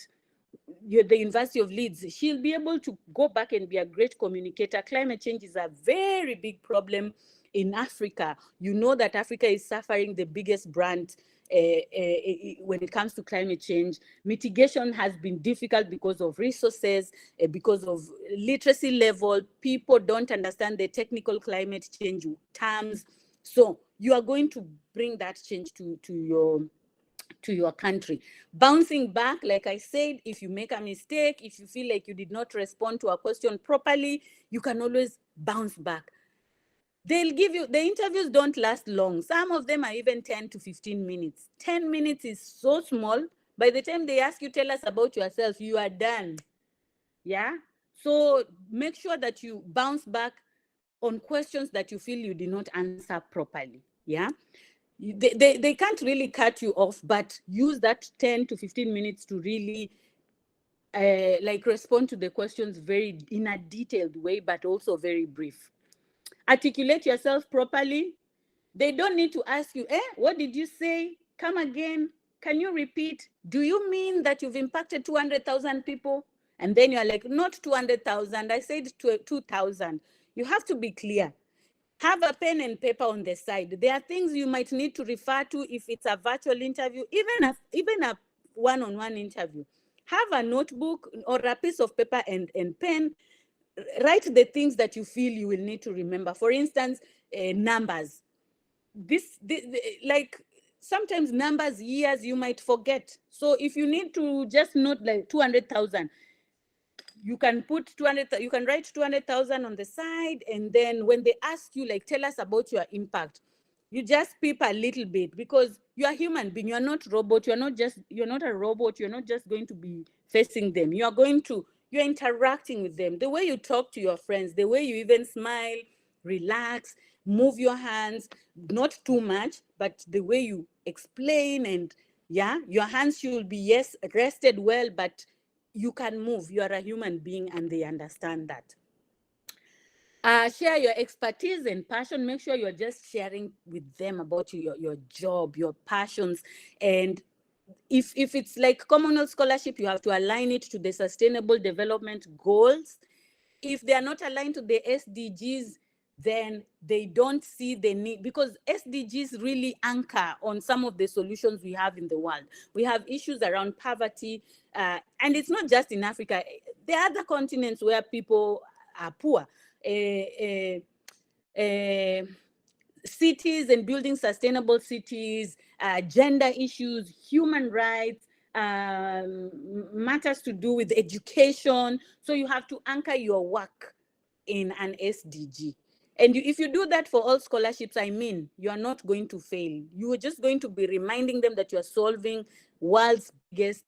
the University of Leeds, she'll be able to go back and be a great communicator. Climate change is a very big problem in Africa. You know that Africa is suffering the biggest brunt when it comes to climate change. Mitigation has been difficult because of resources, because of literacy level. People don't understand the technical climate change terms. So you are going to bring that change to your country. Bouncing back, like I said, if you make a mistake, if you feel like you did not respond to a question properly, you can always bounce back. They'll give you, the interviews don't last long. Some of them are even 10 to 15 minutes. 10 minutes is so small. By the time they ask you, tell us about yourself, you are done. Yeah. So make sure that you bounce back on questions that you feel you did not answer properly. Yeah. They can't really cut you off, but use that 10 to 15 minutes to really respond to the questions in a detailed way, but also very brief. Articulate yourself properly. They don't need to ask you, what did you say? Come again. Can you repeat? Do you mean that you've impacted 200,000 people? And then you're like, not 200,000. I said 2,000. You have to be clear. Have a pen and paper on the side. There are things you might need to refer to if it's a virtual interview, even a one-on-one interview. Have a notebook or a piece of paper and pen. Write the things that you feel you will need to remember. For instance, numbers. Like sometimes numbers, years, you might forget. So if you need to just note like 200,000, you can put 200, you can write 200,000 on the side. And then when they ask you, like, tell us about your impact, you just peep a little bit because you're a human being. You're not robot. You're not a robot. You're not just going to be facing them. You're interacting with them. The way you talk to your friends, the way you even smile, relax, move your hands, not too much, but the way you explain and your hands should be, yes, rested well, but you can move. You are a human being and they understand that. Share your expertise and passion. Make sure you're just sharing with them about your job, your passions. And if it's like Commonwealth Scholarship, you have to align it to the Sustainable Development Goals. If they are not aligned to the SDGs, then they don't see the need, because SDGs really anchor on some of the solutions we have in the world. We have issues around poverty, and it's not just in Africa. There are other continents where people are poor. Cities and building sustainable cities, gender issues, human rights, matters to do with education. So you have to anchor your work in an SDG. And if you do that for all scholarships, I mean, you are not going to fail. You are just going to be reminding them that you are solving world's biggest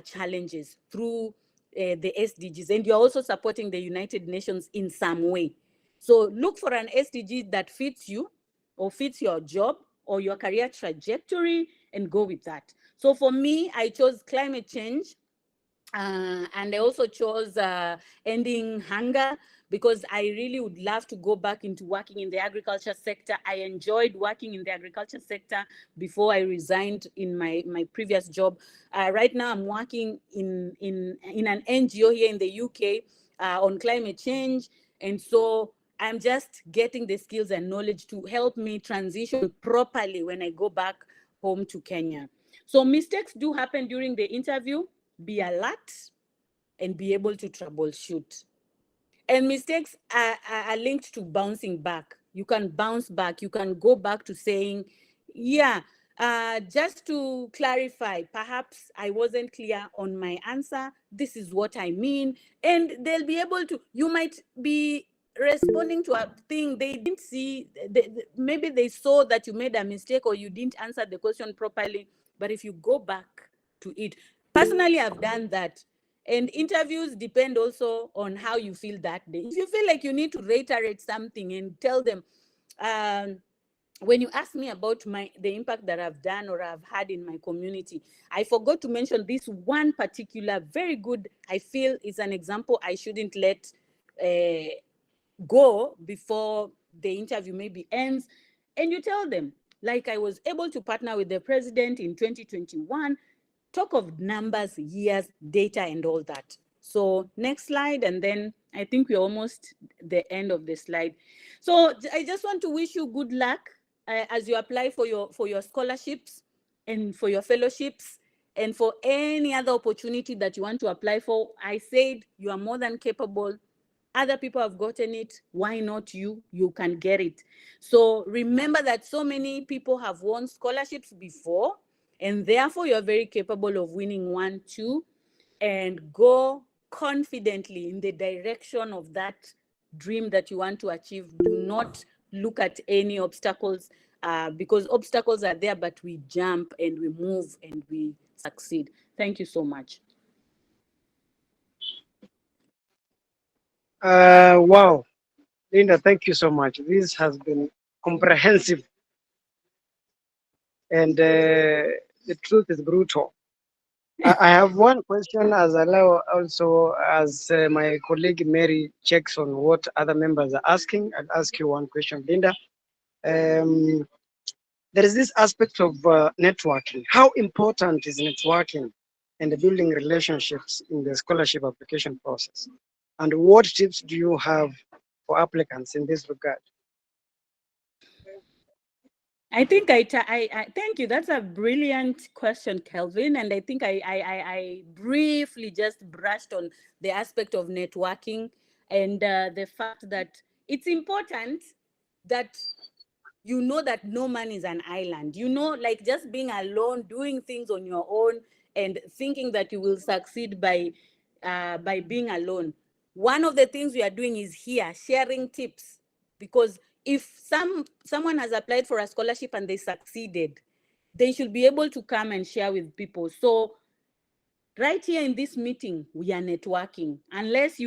challenges through the SDGs. And you're also supporting the United Nations in some way. So look for an SDG that fits you or fits your job or your career trajectory and go with that. So for me, I chose climate change. And I also chose ending hunger, because I really would love to go back into working in the agriculture sector. I enjoyed working in the agriculture sector before I resigned in my previous job. Right now, I'm working in an NGO here in the UK on climate change. And so I'm just getting the skills and knowledge to help me transition properly when I go back home to Kenya. So mistakes do happen during the interview. Be alert and be able to troubleshoot. And mistakes are linked to bouncing back. You can bounce back. You can go back to saying, yeah, just to clarify, perhaps I wasn't clear on my answer. This is what I mean. And they'll be able to, you might be responding to a thing they didn't see. Maybe they saw that you made a mistake or you didn't answer the question properly. But if you go back to it, personally, I've done that. And interviews depend also on how you feel that day. If you feel like you need to reiterate something and tell them, when you ask me about the impact that I've done or I've had in my community, I forgot to mention this one particular very good, I feel is an example I shouldn't let go before the interview maybe ends. And you tell them, like, I was able to partner with the president in 2021, talk of numbers, years, data, and all that. So next slide, and then I think we're almost the end of the slide. So I just want to wish you good luck as you apply for your scholarships and for your fellowships and for any other opportunity that you want to apply for. I said you are more than capable. Other people have gotten it. Why not you? You can get it. So remember that so many people have won scholarships before, and therefore you're very capable of winning one too. And go confidently in the direction of that dream that you want to achieve. Do not look at any obstacles, because obstacles are there, but we jump and we move and we succeed. Thank you so much. Wow, Linda, thank you so much. This has been comprehensive, and the truth is brutal. I have one question as allow also as my colleague Mary checks on what other members are asking. I'll ask you one question, Linda. There is this aspect of networking. How important is networking and building relationships in the scholarship application process? And what tips do you have for applicants in this regard? I think I thank you. That's a brilliant question, Kelvin. And I think I briefly just brushed on the aspect of networking and the fact that it's important that you know that no man is an island. You know, like just being alone, doing things on your own and thinking that you will succeed by being alone. One of the things we are doing is here, sharing tips, because if someone has applied for a scholarship and they succeeded, they should be able to come and share with people. So right here in this meeting, we are networking. Unless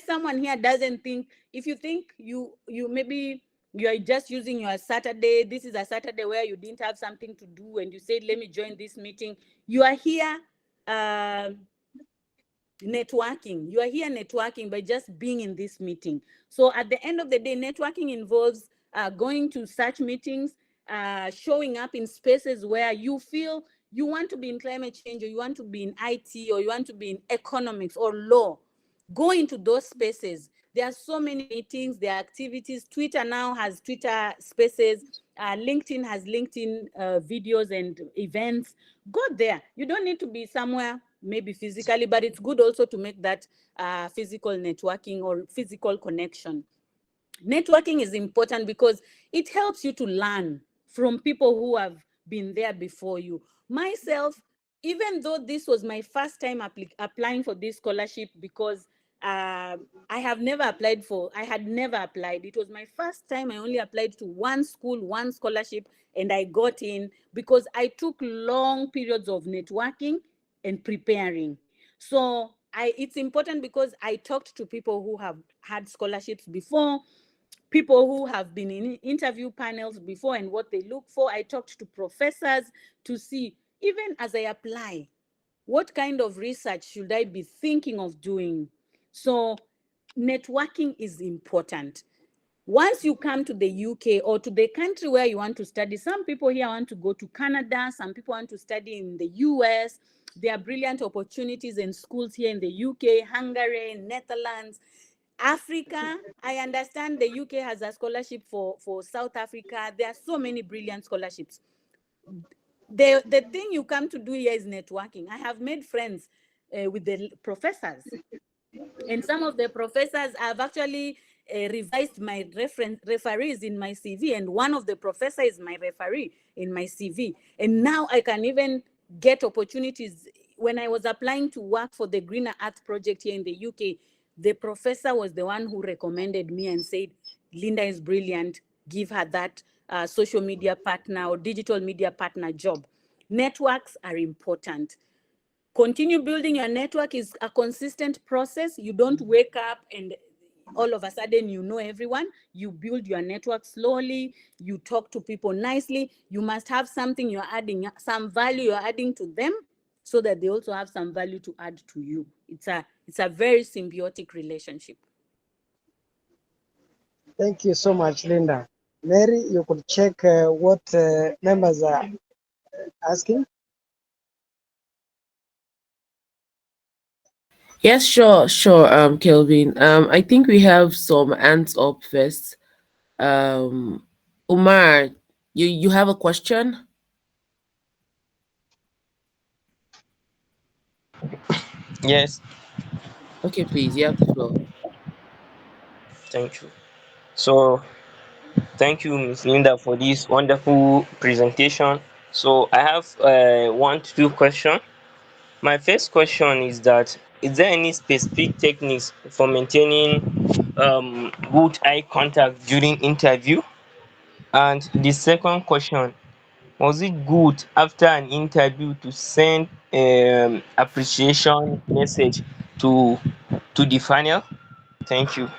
someone here doesn't think, if you think you maybe you are just using your Saturday, this is a Saturday where you didn't have something to do and you said, let me join this meeting. You are here networking. You are here networking by just being in this meeting. So at the end of the day, networking involves going to such meetings, showing up in spaces where you feel you want to be in climate change, or you want to be in IT, or you want to be in economics or law. Go into those spaces. There are so many meetings, there are activities. Twitter now has Twitter Spaces. LinkedIn has LinkedIn videos and events. Go there. You don't need to be somewhere maybe physically, but it's good also to make that physical networking or physical connection. Networking is important because it helps you to learn from people who have been there before you. Myself, even though this was my first time applying for this scholarship, because I had never applied. It was my first time. I only applied to one school, one scholarship, and I got in because I took long periods of networking and preparing. So it's important because I talked to people who have had scholarships before, people who have been in interview panels before and what they look for. I talked to professors to see, even as I apply, what kind of research should I be thinking of doing? So networking is important. Once you come to the UK or to the country where you want to study, some people here want to go to Canada, some people want to study in the US. There are brilliant opportunities in schools here in the UK, Hungary, Netherlands. Africa, I understand the UK has a scholarship for South Africa. There are so many brilliant scholarships. The thing you come to do here is networking. I have made friends with the professors. And some of the professors have actually revised my referees in my CV. And one of the professors is my referee in my CV. And now I can even get opportunities. When I was applying to work for the Greener Earth Project here in the UK, the professor was the one who recommended me and said, Linda is brilliant, give her that social media partner or digital media partner job. Networks are important. Continue building your network is a consistent process. You don't wake up and all of a sudden you know everyone. You build your network slowly. You talk to people nicely. You must have something you're adding, some value you're adding to them, so that they also have some value to add to you. It's a very symbiotic relationship. Thank you so much, Linda. Mary, you could check what members are asking. Yes, sure, Kelvin. I think we have some hands up first. Umar, you have a question? Yes, Okay, please, you have the floor. thank you. So, thank you, Ms. Linda, for this wonderful presentation. So, I have one to two questions. My first question is that is there any specific techniques for maintaining good eye contact during interview? And the second question, was it good after an interview to send appreciation message to the panel? Thank you.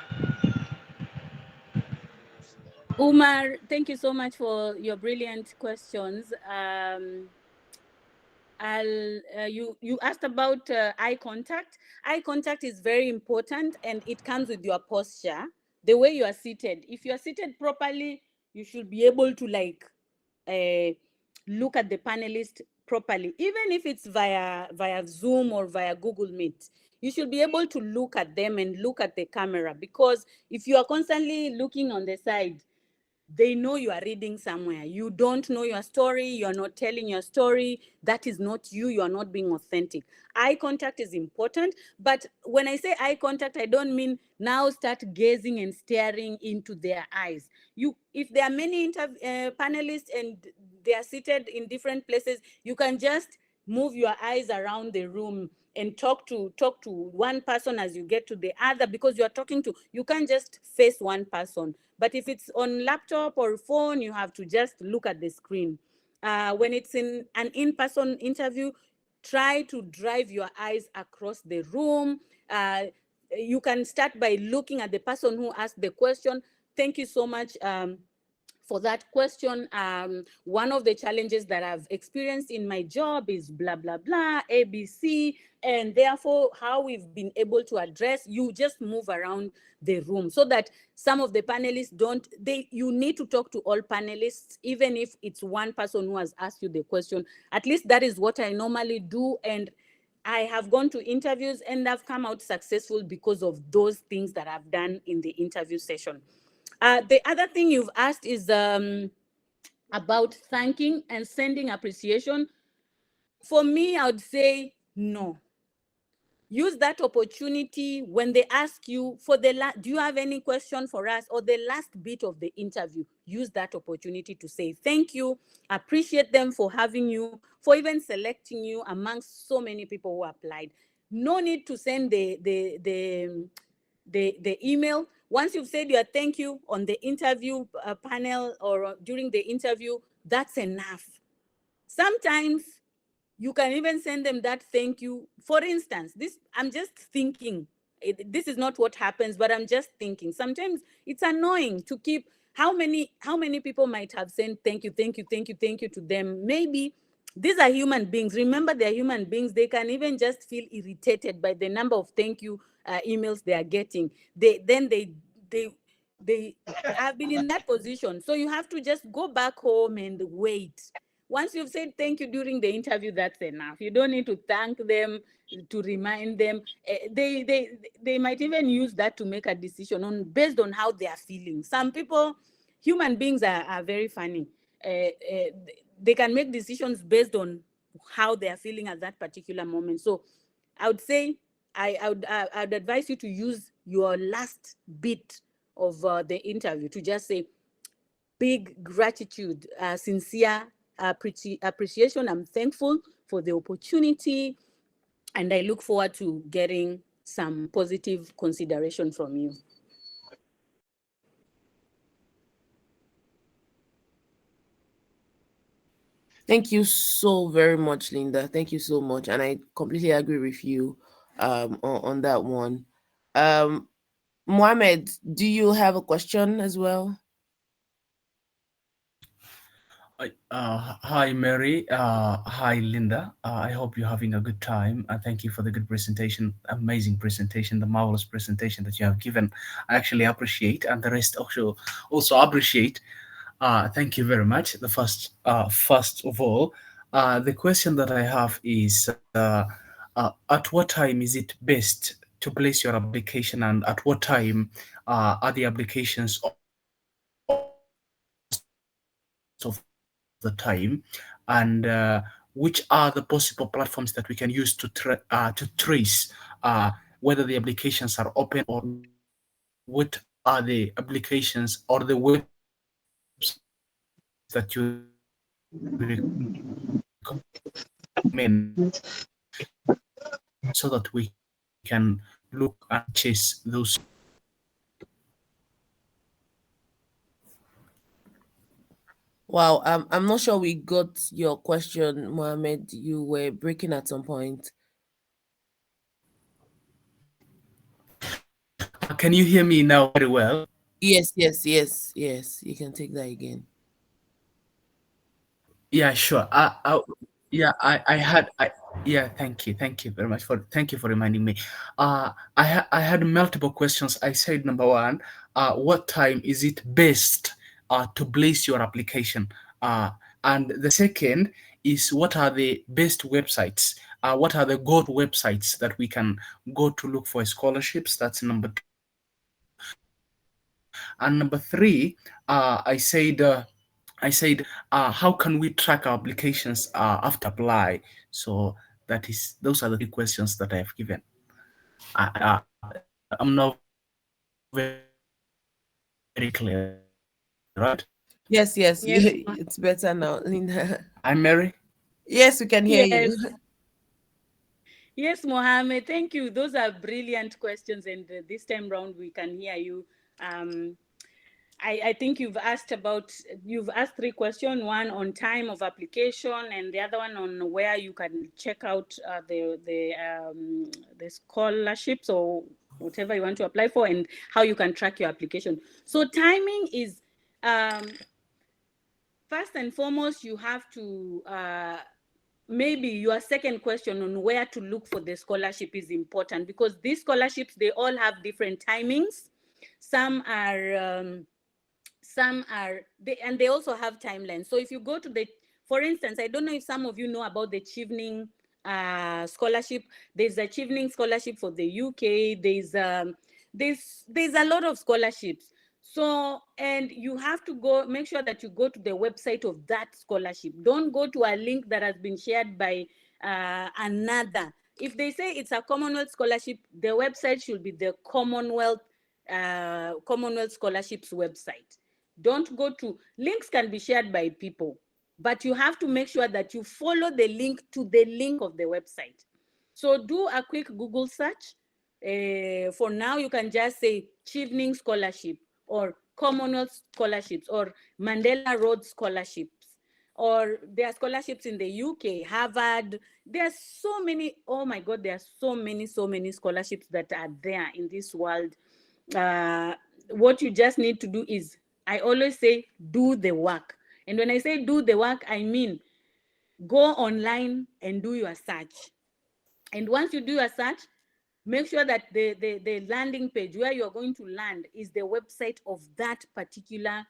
Umar, thank you so much for your brilliant questions. You asked about eye contact. Eye contact is very important, and it comes with your posture, the way you are seated. If you are seated properly, you should be able to look at the panelist properly, even if it's via Zoom or via Google Meet. You should be able to look at them and look at the camera, because if you are constantly looking on the side, they know you are reading somewhere. You don't know your story. You're not telling your story. That is not you. You are not being authentic. Eye contact is important. But when I say eye contact, I don't mean now start gazing and staring into their eyes. If there are many panelists and they are seated in different places, you can just move your eyes around the room and talk to one person as you get to the other, because you can't just face one person. But if it's on laptop or phone, you have to just look at the screen. When it's in an in-person interview, try to drive your eyes across the room. You can start by looking at the person who asked the question. Thank you so much for that question. One of the challenges that I've experienced in my job is blah, blah, blah, ABC, and therefore how we've been able to address, you just move around the room so that some of the panelists you need to talk to all panelists, even if it's one person who has asked you the question. At least that is what I normally do. And I have gone to interviews and I've come out successful because of those things that I've done in the interview session. The other thing you've asked is about thanking and sending appreciation. For me, I would say no. Use that opportunity when they ask you for the do you have any question for us, or the last bit of the interview. Use that opportunity to say thank you, appreciate them for having you, for even selecting you amongst so many people who applied. No need to send the email. Once you've said your thank you on the interview panel or during the interview, that's enough. Sometimes you can even send them that thank you. For instance, this, I'm just thinking, this is not what happens, but I'm just thinking. Sometimes it's annoying to keep, how many people might have sent thank you, thank you, thank you, thank you to them. Maybe these are human beings. Remember, they're human beings. They can even just feel irritated by the number of thank you emails they are getting. They have been in that position. So you have to just go back home and wait. Once you've said thank you during the interview, that's enough. You don't need to thank them, to remind them. They might even use that to make a decision based on how they are feeling. Some people, human beings are very funny. They can make decisions based on how they are feeling at that particular moment. So I would say, I would advise you to use your last bit of the interview to just say, big gratitude, sincere appreciation. I'm thankful for the opportunity, and I look forward to getting some positive consideration from you. Thank you so very much, Linda. Thank you so much. And I completely agree with you on that one. Mohammed, do you have a question as well? Hi, Mary. Hi, Linda. I hope you're having a good time. Thank you for the good presentation, amazing presentation, the marvelous presentation that you have given. I actually appreciate, and the rest also appreciate. Thank you very much. The first of all, the question that I have is, at what time is it best to place your application, and at what time are the applications open most of the time, and which are the possible platforms that we can use to trace whether the applications are open, or what are the applications or the websites that you recommend so that we can look and chase those. Wow, I'm not sure we got your question, Mohammed. You were breaking at some point. Can you hear me now very well? Yes, yes, yes, yes. You can take that again. Yeah, sure. Yeah, yeah. Thank you very much thank you for reminding me. I had multiple questions. I said number one, what time is it best to place your application? And the second is, what are the best websites? What are the good websites that we can go to look for scholarships? That's number two. And number three, I said, how can we track our applications after apply? So those are the three questions that I have given. I'm not very clear, right? Yes, yes, Yes, it's better now, Linda. I'm Mary. Yes, we can hear yes. you. Yes, Mohammed, thank you. Those are brilliant questions, and this time round we can hear you. I think you've asked three questions, one on time of application, and the other one on where you can check out the scholarships or whatever you want to apply for, and how you can track your application. So timing is, first and foremost, you have to, maybe your second question on where to look for the scholarship is important, because these scholarships, they all have different timings. Some are, and they also have timelines. So if you go to for instance, I don't know if some of you know about the Chevening scholarship. There's a 𝐿𝐷𝐉𝐻 scholarship for the UK. There's a lot of scholarships. So, and you have to go, make sure that you go to the website of that scholarship. Don't go to a link that has been shared by another. If they say it's a Commonwealth scholarship, the website should be the Commonwealth Scholarships website. Don't go to, links can be shared by people, but you have to make sure that you follow the link to the link of the website. So do a quick Google search. For now, you can just say 𝐿𝐷𝐉𝐻 scholarship or Commonwealth scholarships or Mandela Road scholarships, or there are scholarships in the UK, Harvard. There are so many, oh my God, there are so many scholarships that are there in this world. What you just need to do is, I always say, do the work. And when I say do the work, I mean, go online and do your search. And once you do your search, make sure that the landing page where you're going to land is the website of that particular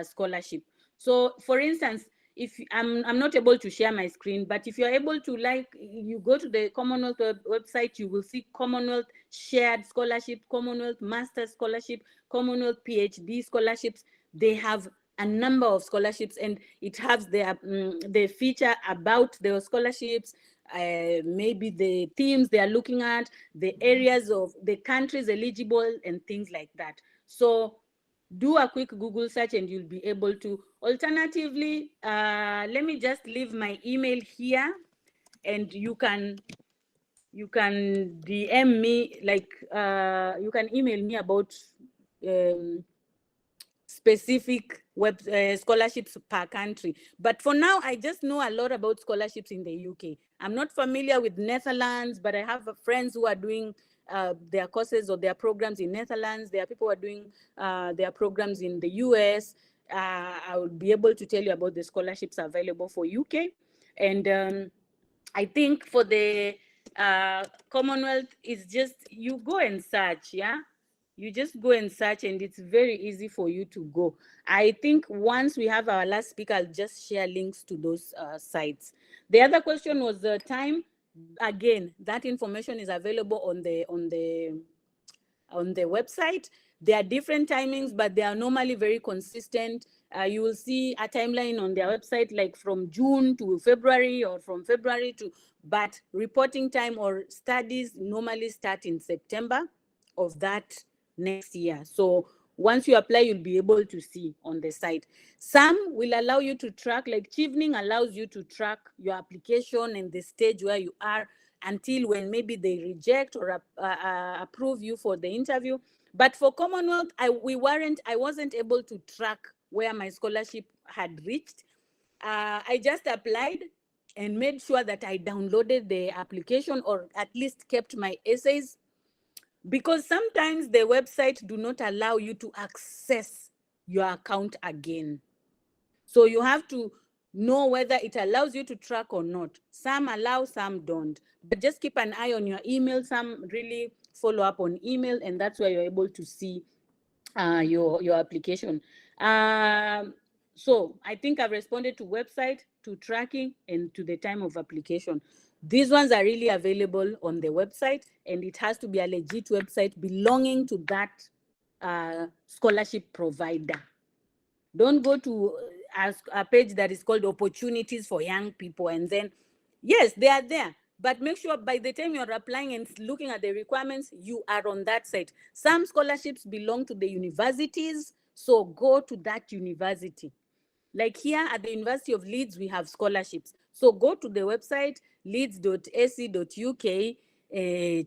scholarship. So for instance, if I'm not able to share my screen, but if you're able to, like, you go to the Commonwealth website, you will see Commonwealth Shared Scholarship, Commonwealth Master Scholarship, Commonwealth PhD scholarships. They have a number of scholarships, and it has the feature about the scholarships, maybe the themes they are looking at, the areas of the countries eligible, and things like that. So do a quick Google search and you'll be able to. Alternatively, let me just leave my email here, and you can DM me, like you can email me about specific scholarships per country. But for now, I just know a lot about scholarships in the UK. I'm not familiar with Netherlands, but I have friends who are doing their courses or their programs in Netherlands. There are people who are doing their programs in the US. I will be able to tell you about the scholarships available for UK. And I think for the Commonwealth, it's just, you go and search, yeah? You just go and search, and it's very easy for you to go. I think once we have our last speaker, I'll just share links to those sites. The other question was the time. Again, that information is available on the website. There are different timings, but they are normally very consistent. You will see a timeline on their website, like from June to February, or from February to, but reporting time or studies normally start in September of that next year. So once you apply, you'll be able to see on the site. Some will allow you to track, like 𝐿𝐷𝐉𝐻 allows you to track your application and the stage where you are until when maybe they reject or approve you for the interview. But for Commonwealth, I wasn't able to track where my scholarship had reached. I just applied and made sure that I downloaded the application, or at least kept my essays, because sometimes the website do not allow you to access your account again. So you have to know whether it allows you to track or not. Some allow, some don't. But just keep an eye on your email. Some really follow up on email, and that's where you're able to see your application. So I think I've responded to website, to tracking, and to the time of application. These ones are really available on the website, and it has to be a legit website belonging to that scholarship provider. Don't go to a page that is called opportunities for young people, and then, yes, they are there, but make sure by the time you're applying and looking at the requirements, you are on that site. Some scholarships belong to the universities, so go to that university. Like here at the University of Leeds, we have scholarships. So go to the website, leeds.ac.uk,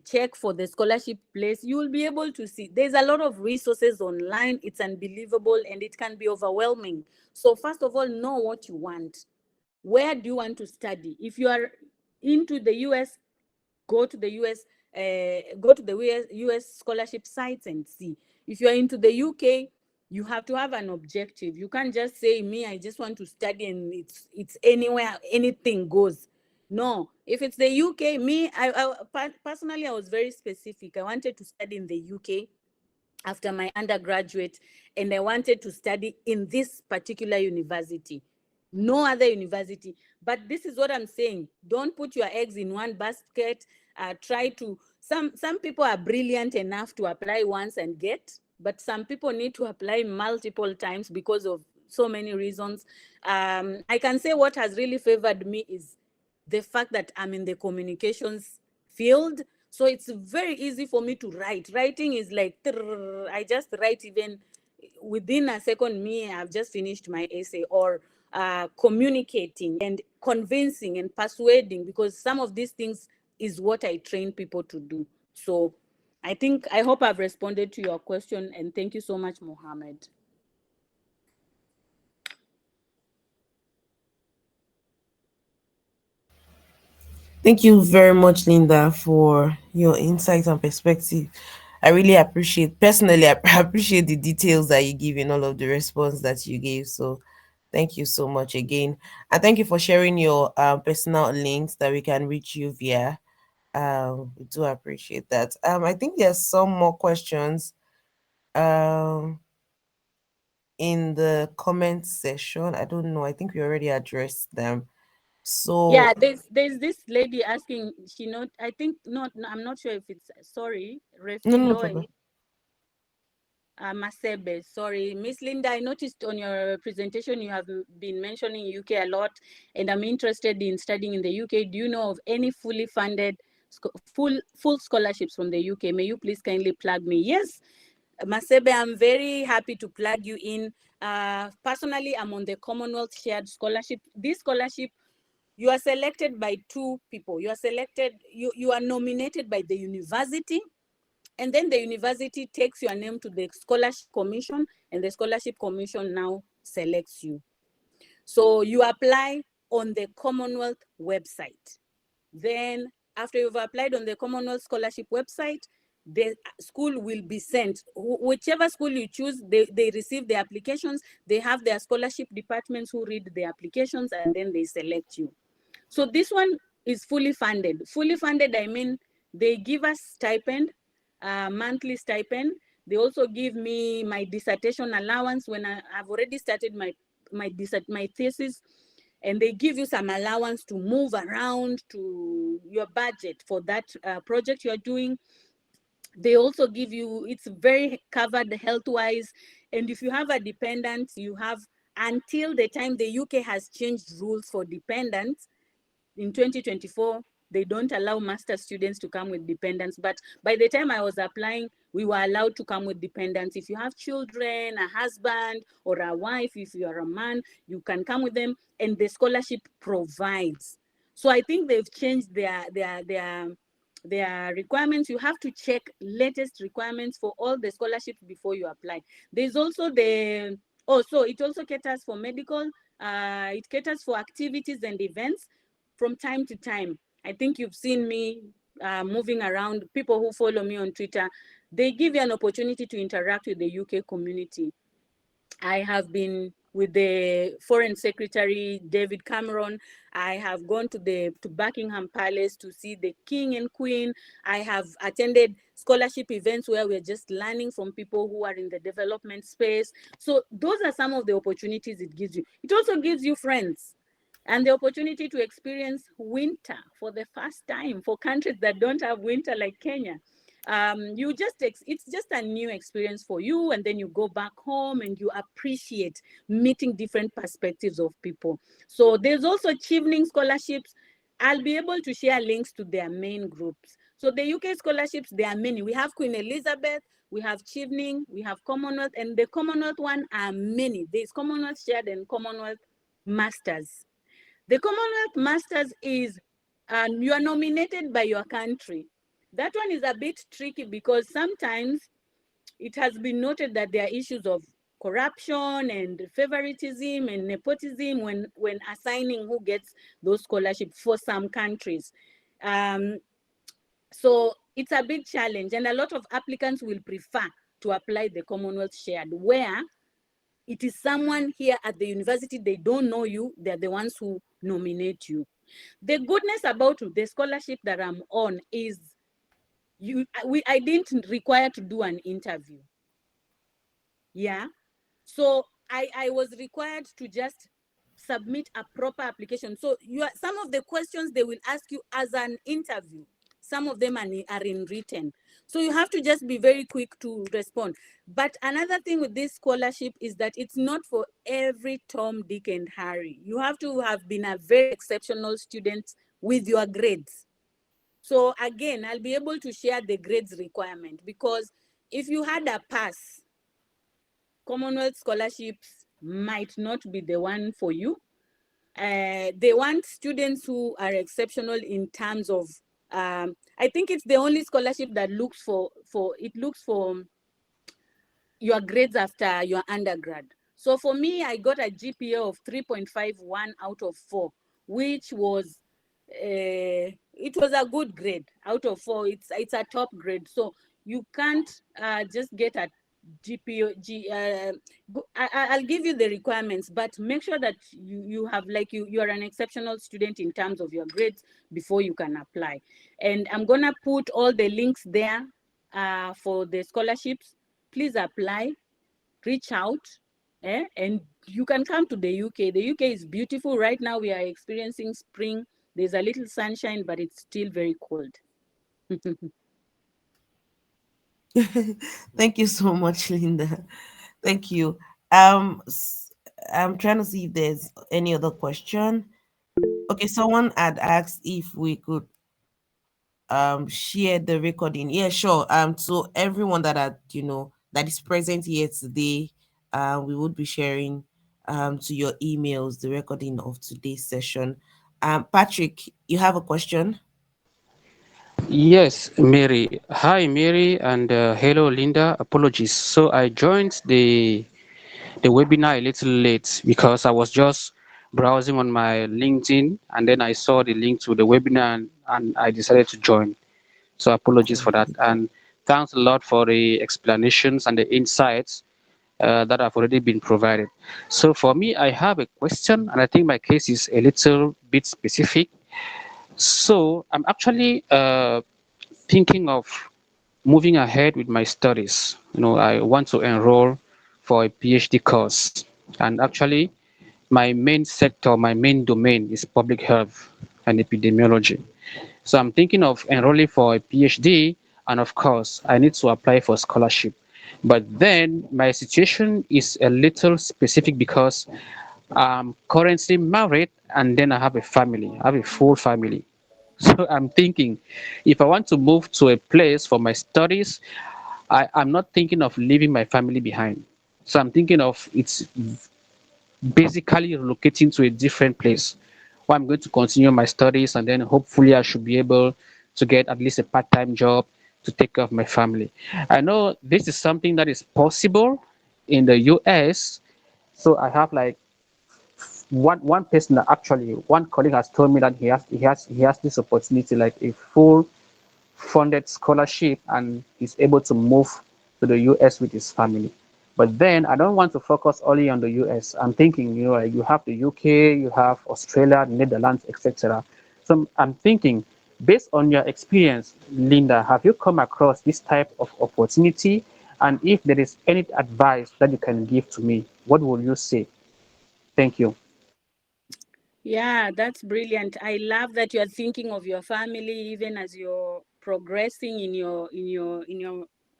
check for the scholarship place. You will be able to see. There's a lot of resources online. It's unbelievable, and it can be overwhelming. So first of all, know what you want. Where do you want to study? If you are into the US, go to the US scholarship sites and see. If you're into the UK, you have to have an objective. You can't just say, me, I just want to study, and it's anywhere, anything goes. No, if it's the UK, me, personally, I was very specific. I wanted to study in the UK after my undergraduate, and I wanted to study in this particular university. no other university. But this is what I'm saying. Don't put your eggs in one basket. Try to, some people are brilliant enough to apply once and get, but some people need to apply multiple times because of so many reasons. I can say what has really favored me is the fact that I'm in the communications field. So it's very easy for me to write. Writing is like, I just write even within a second, I've just finished my essay, or communicating and convincing and persuading, because some of these things is what I train people to do. So I hope I've responded to your question, and thank you so much, Mohammed. Thank you very much, Linda, for your insights and perspective. I really appreciate, personally, I appreciate the details that you give in all of the response that you gave. So thank you so much again. And thank you for sharing your personal links that we can reach you via. We do appreciate that. I think there's some more questions in the comment section. I don't know. I think we already addressed them. So yeah, there's this lady asking, I think not, I'm not sure if it's, sorry, no Refiloe. problem. Masebe, sorry. Miss Linda, I noticed on your presentation you have been mentioning UK a lot, and I'm interested in studying in the UK. Do you know of any fully funded full scholarships from the UK? May you please kindly plug me? Yes, Masebe, I'm very happy to plug you in. Personally, I'm on the Commonwealth Shared Scholarship. This scholarship, you are selected by two people. You are selected, you are nominated by the university, and then the university takes your name to the scholarship commission, and the scholarship commission now selects you. So you apply on the Commonwealth website. Then after you've applied on the Commonwealth scholarship website, the school will be sent. Whichever school you choose, they receive the applications. They have their scholarship departments who read the applications, and then they select you. So this one is fully funded. Fully funded, I mean, they give us stipend, monthly stipend. They also give me my dissertation allowance when I've already started my thesis, and they give you some allowance to move around to your budget for that project you're doing. They also give you, it's very covered health-wise, and if you have a dependent, you have until the time the UK has changed rules for dependents. In 2024, they don't allow master students to come with dependents. But by the time I was applying, we were allowed to come with dependents. If you have children, a husband, or a wife, if you are a man, you can come with them, and the scholarship provides. So I think they've changed their requirements. You have to check latest requirements for all the scholarships before you apply. There's also it also caters for medical, it caters for activities and events from time to time. I think you've seen me moving around. People who follow me on Twitter, they give you an opportunity to interact with the UK community. I have been with the Foreign Secretary, David Cameron. I have gone to Buckingham Palace to see the King and Queen. I have attended scholarship events where we're just learning from people who are in the development space. So those are some of the opportunities it gives you. It also gives you friends and the opportunity to experience winter for the first time for countries that don't have winter like Kenya. It's just a new experience for you, and then you go back home and you appreciate meeting different perspectives of people. So there's also Chevening scholarships. I'll be able to share links to their main groups. So the UK scholarships, there are many. We have Queen Elizabeth, we have Chevening, we have Commonwealth, and the Commonwealth one are many. There's Commonwealth Shared and Commonwealth Masters. The Commonwealth Masters is, you are nominated by your country. That one is a bit tricky because sometimes it has been noted that there are issues of corruption and favoritism and nepotism when assigning who gets those scholarships for some countries. So it's a big challenge, and a lot of applicants will prefer to apply the Commonwealth Shared, where it is someone here at the university, they don't know you, they're the ones who nominate you. The goodness about the scholarship that I'm on is I didn't require to do an interview. Yeah. So I was required to just submit a proper application. So some of the questions they will ask you as an interview, some of them are in written. So you have to just be very quick to respond. But another thing with this scholarship is that it's not for every Tom, Dick, and Harry. You have to have been a very exceptional student with your grades. So again, I'll be able to share the grades requirement, because if you had a pass, Commonwealth scholarships might not be the one for you. They want students who are exceptional in terms of, I think it's the only scholarship that looks for your grades after your undergrad. So for me, I got a GPA of 3.51 out of 4, which was it was a good grade out of 4. It's a top grade. So you can't just get a GPA. I'll give you the requirements, but make sure that you have, like, you are an exceptional student in terms of your grades before you can apply. And I'm gonna put all the links there for the scholarships. Please apply, reach out, and you can come to the UK. The UK is beautiful. Right now we are experiencing spring. There's a little sunshine, but it's still very cold. Thank you so much, Linda. Thank you. I'm trying to see if there's any other question. Okay, someone had asked if we could share the recording. Yeah, sure. So everyone that is present here today, we would be sharing to your emails the recording of today's session. Patrick, you have a question? Yes, Mary. Hi, Mary, and hello, Linda. Apologies. So I joined the webinar a little late because I was just browsing on my LinkedIn, and then I saw the link to the webinar, and I decided to join. So apologies for that. And thanks a lot for the explanations and the insights that have already been provided. So for me, I have a question, and I think my case is a little bit specific. So I'm actually thinking of moving ahead with my studies. I want to enroll for a PhD course. And actually, my main sector, my main domain is public health and epidemiology. So I'm thinking of enrolling for a PhD, and of course, I need to apply for scholarship. But then my situation is a little specific because I'm currently married, and then I have a family. I have a full family. So I'm thinking, if I want to move to a place for my studies, I'm not thinking of leaving my family behind. So I'm thinking of it's basically relocating to a different place where I'm going to continue my studies, and then hopefully I should be able to get at least a part-time job to take care of my family. I know this is something that is possible in the US. So I have like one person that actually one colleague has told me that he has this opportunity, like a full funded scholarship, and he's able to move to the US with his family. But then I don't want to focus only on the US. I'm thinking, like you have the UK, you have Australia, Netherlands, etc. So I'm thinking, based on your experience, Linda, have you come across this type of opportunity? And if there is any advice that you can give to me, what will you say? Thank you. Yeah, that's brilliant. I love that you are thinking of your family even as you're progressing in your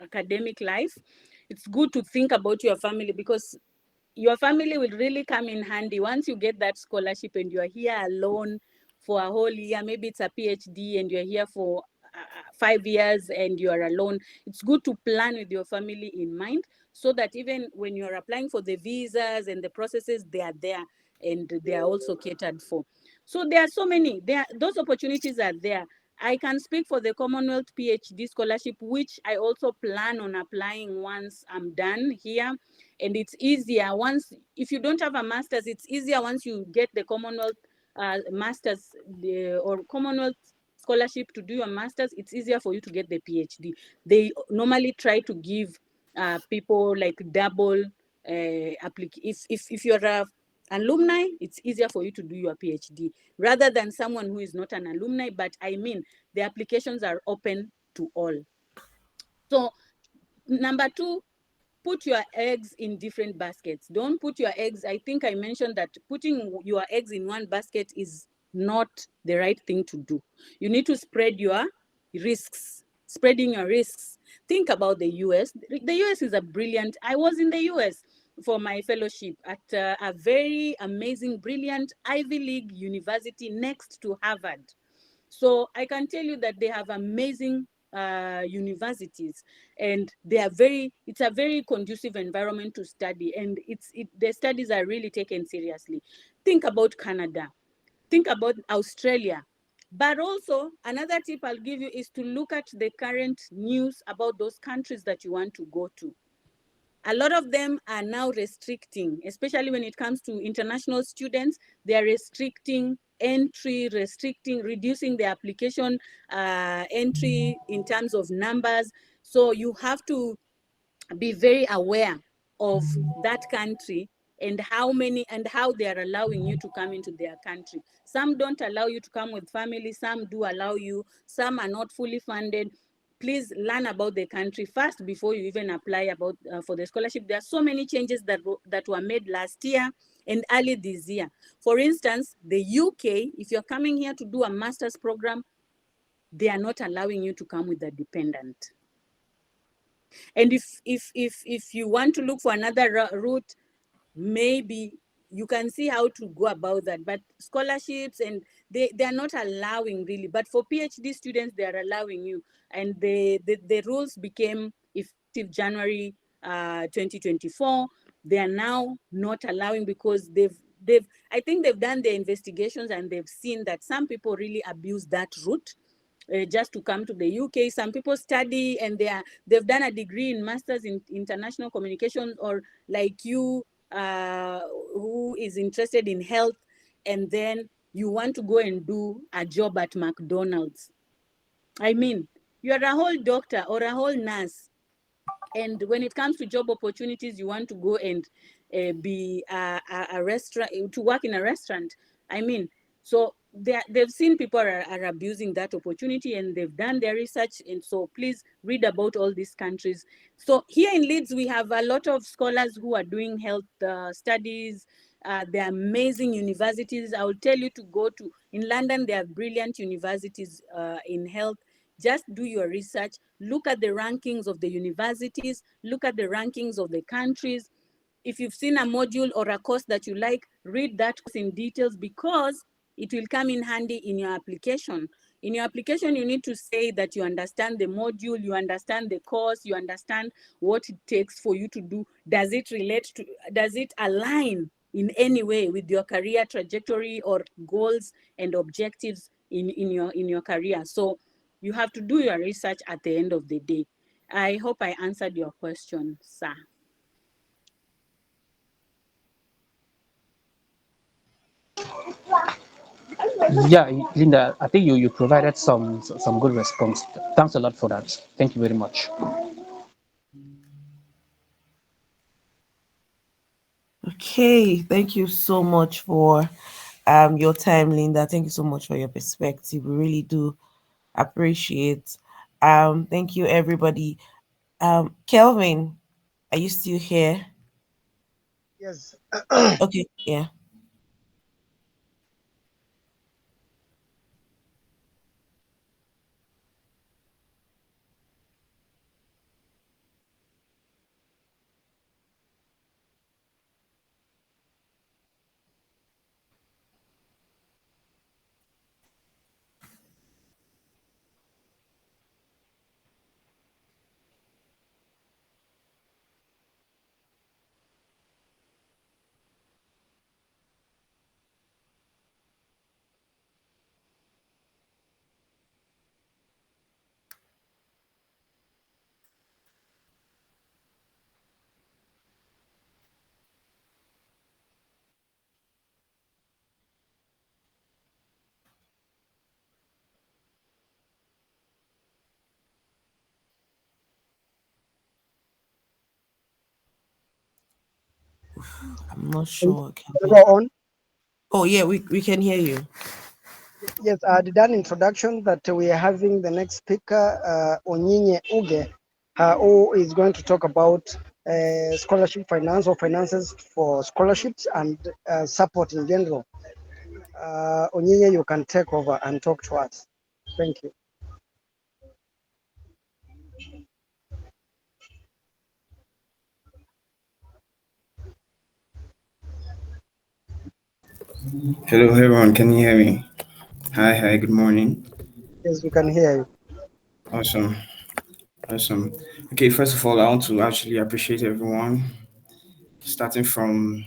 academic life. It's good to think about your family, because your family will really come in handy once you get that scholarship and you are here alone for a whole year. Maybe it's a PhD and you're here for 5 years and you are alone. It's good to plan with your family in mind, so that even when you're applying for the visas and the processes, they are there and they are also catered for. So there are so many, those opportunities are there. I can speak for the Commonwealth PhD scholarship, which I also plan on applying once I'm done here. And it's easier once, if you don't have a master's, it's easier once you get the Commonwealth master's or Commonwealth scholarship to do your master's. It's easier for you to get the PhD. They normally try to give people like double if you're a alumni, it's easier for you to do your PhD rather than someone who is not an alumni. But I mean, the applications are open to all. So number 2, put your eggs in different baskets. Don't put your eggs, I think I mentioned that putting your eggs in one basket is not the right thing to do. You need to spread your risks, spreading your risks. Think about the US. The US is a brilliant, I was in the US for my fellowship at a very amazing, brilliant Ivy League university next to Harvard. So I can tell you that they have amazing universities, and they are it's a very conducive environment to study, and the studies are really taken seriously. Think about Canada, think about Australia. But also another tip I'll give you is to look at the current news about those countries that you want to go to. A lot of them are now restricting, especially when it comes to international students. They are restricting entry, reducing the application entry in terms of numbers. So you have to be very aware of that country and how they are allowing you to come into their country. Some don't allow you to come with family, some do allow you, some are not fully funded. Please learn about the country first before you even apply for the scholarship. There are so many changes that were made last year and early this year. For instance, the UK, if you're coming here to do a master's program, they are not allowing you to come with a dependent. And if you want to look for another route, maybe you can see how to go about that. But scholarships, and they are not allowing really. But for PhD students, they are allowing you. And the rules became effective January 2024. They are now not allowing because I think they've done their investigations and they've seen that some people really abuse that route. Just to come to the UK. Some people study and they've done a degree in Masters in International Communication, or like you, who is interested in health, and then you want to go and do a job at McDonald's. I mean, you're a whole doctor or a whole nurse, and when it comes to job opportunities, you want to go and be a restaurant, to work in a restaurant. I mean, so they've seen people are abusing that opportunity, and they've done their research. And so please read about all these countries. So here in Leeds, we have a lot of scholars who are doing health studies. There are amazing universities. I will tell you to go to, in London, there are brilliant universities in health. Just do your research, look at the rankings of the universities, look at the rankings of the countries. If you've seen a module or a course that you like, read that course in details, because it will come in handy in your application. In your application, you need to say that you understand the module, you understand the course, you understand what it takes for you to do. Does it align in any way with your career trajectory or goals and objectives in your career? So you have to do your research at the end of the day. I hope I answered your question, sir. Yeah, Linda, I think you provided some good response. Thanks a lot for that. Thank you very much. Okay, thank you so much for your time, Linda. Thank you so much for your perspective. We really do appreciate. Thank you, everybody. Kelvin, are you still here? Yes. Okay, yeah. I'm not sure, Go Kelvin. on. Oh yeah, we can hear you. Yes, I did an introduction that we are having the next speaker, Onyinye Uge, who is going to talk about scholarship finance or finances for scholarships and support in general. Onyinye, you can take over and talk to us. Thank you. Hello, everyone. Can you hear me? Hi. Good morning. Yes, we can hear you. Awesome. Awesome. Okay, first of all, I want to actually appreciate everyone, starting from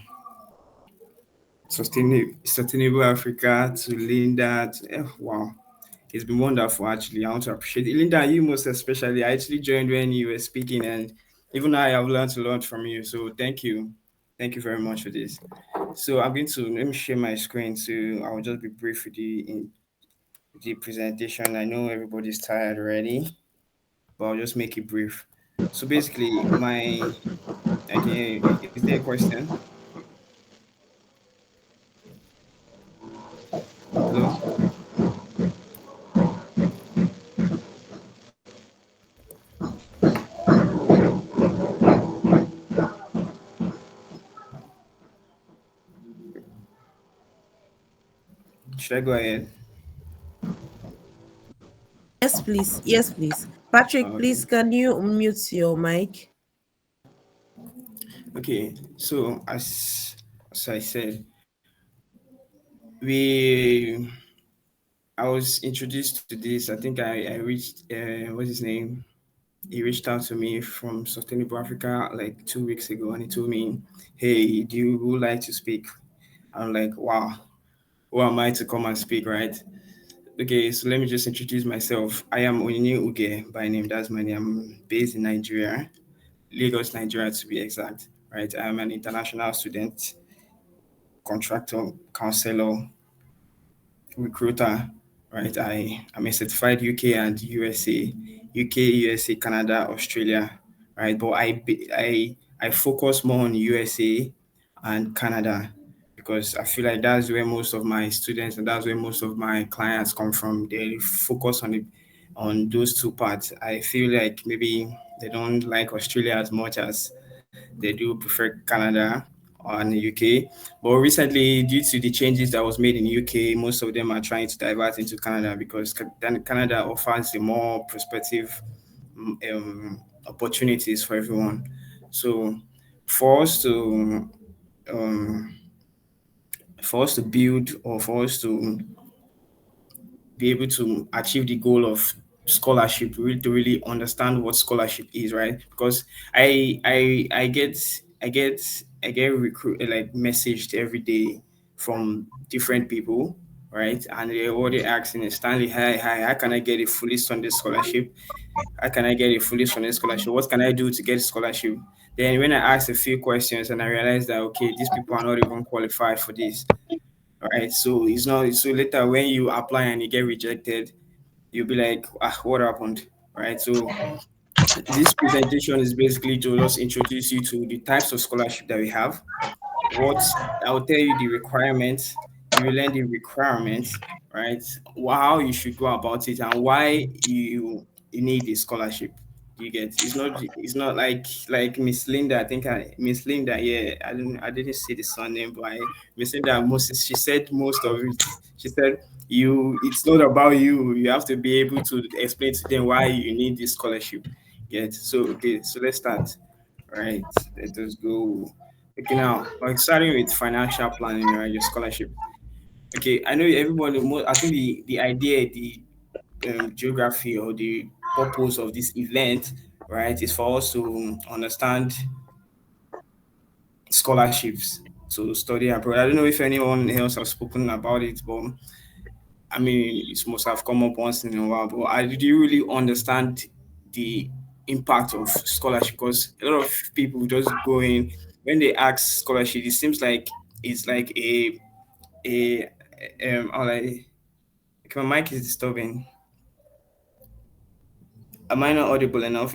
Sustainable Africa to Linda. Wow, it's been wonderful. Actually, I want to appreciate it. Linda, you most especially. I actually joined when you were speaking, and even I have learned a lot from you. So thank you very much for this. So I'm going to let me share my screen. So I will just be brief with the presentation. I know everybody's tired already, but I'll just make it brief. So basically, is there a question? Hello? Should I go ahead? Yes, please. Yes, please. Patrick, Okay. please, can you mute your mic? Okay. So as I said, we I was introduced to this. I think I reached what's his name? He reached out to me from Sustainable Africa like 2 weeks ago, and he told me, "Hey, do you would like to speak?" I'm like, "Wow, who am I to come and speak, right?" Okay, so let me just introduce myself. I am Onyinye Uge by name. That's my name. I'm based in Nigeria, Lagos, Nigeria to be exact. Right. I'm an international student, contractor, counselor, recruiter. Right. I'm a certified UK and USA, UK, USA, Canada, Australia. Right. But I focus more on USA and Canada because I feel like that's where most of my students and that's where most of my clients come from. They focus on those two parts. I feel like maybe they don't like Australia as much as they do prefer Canada and the UK. But recently, due to the changes that was made in UK, most of them are trying to divert into Canada because then Canada offers a more prospective opportunities for everyone. So for us to um, build or for us to be able to achieve the goal of scholarship, really to really understand what scholarship is, right? Because I get recruit like messaged every day from different people, right? And they're already asking Stanley, hi, how can I get a fully funded scholarship? How can I get a fully funded scholarship? What can I do to get a scholarship? Then when I asked a few questions and I realized that okay, these people are not even qualified for this. Right. So it's not so later when you apply and you get rejected, you'll be like, what happened? Right. So this presentation is basically to just introduce you to the types of scholarship that we have. What I'll tell you the requirements, you will learn the requirements, right? How you should go about it and why you need the scholarship. You get it's not like Miss Linda. I think Miss Linda, yeah, I didn't see the surname, but Miss Linda Moses, she said most of it. She said it's not about you. You have to be able to explain to them why you need this scholarship. Get so okay, so let's start. Right. Let us go. Okay, now, like starting with financial planning, right? Your scholarship. Okay, I know everybody. I think the idea, the geography or the purpose of this event, right, is for us to understand scholarships to study abroad. I don't know if anyone else has spoken about it, but I mean, it must have come up once in a while. But do you really understand the impact of scholarship? Because a lot of people just go in when they ask scholarship. It seems like it's like a or like okay, my mic is disturbing. Am I not audible enough?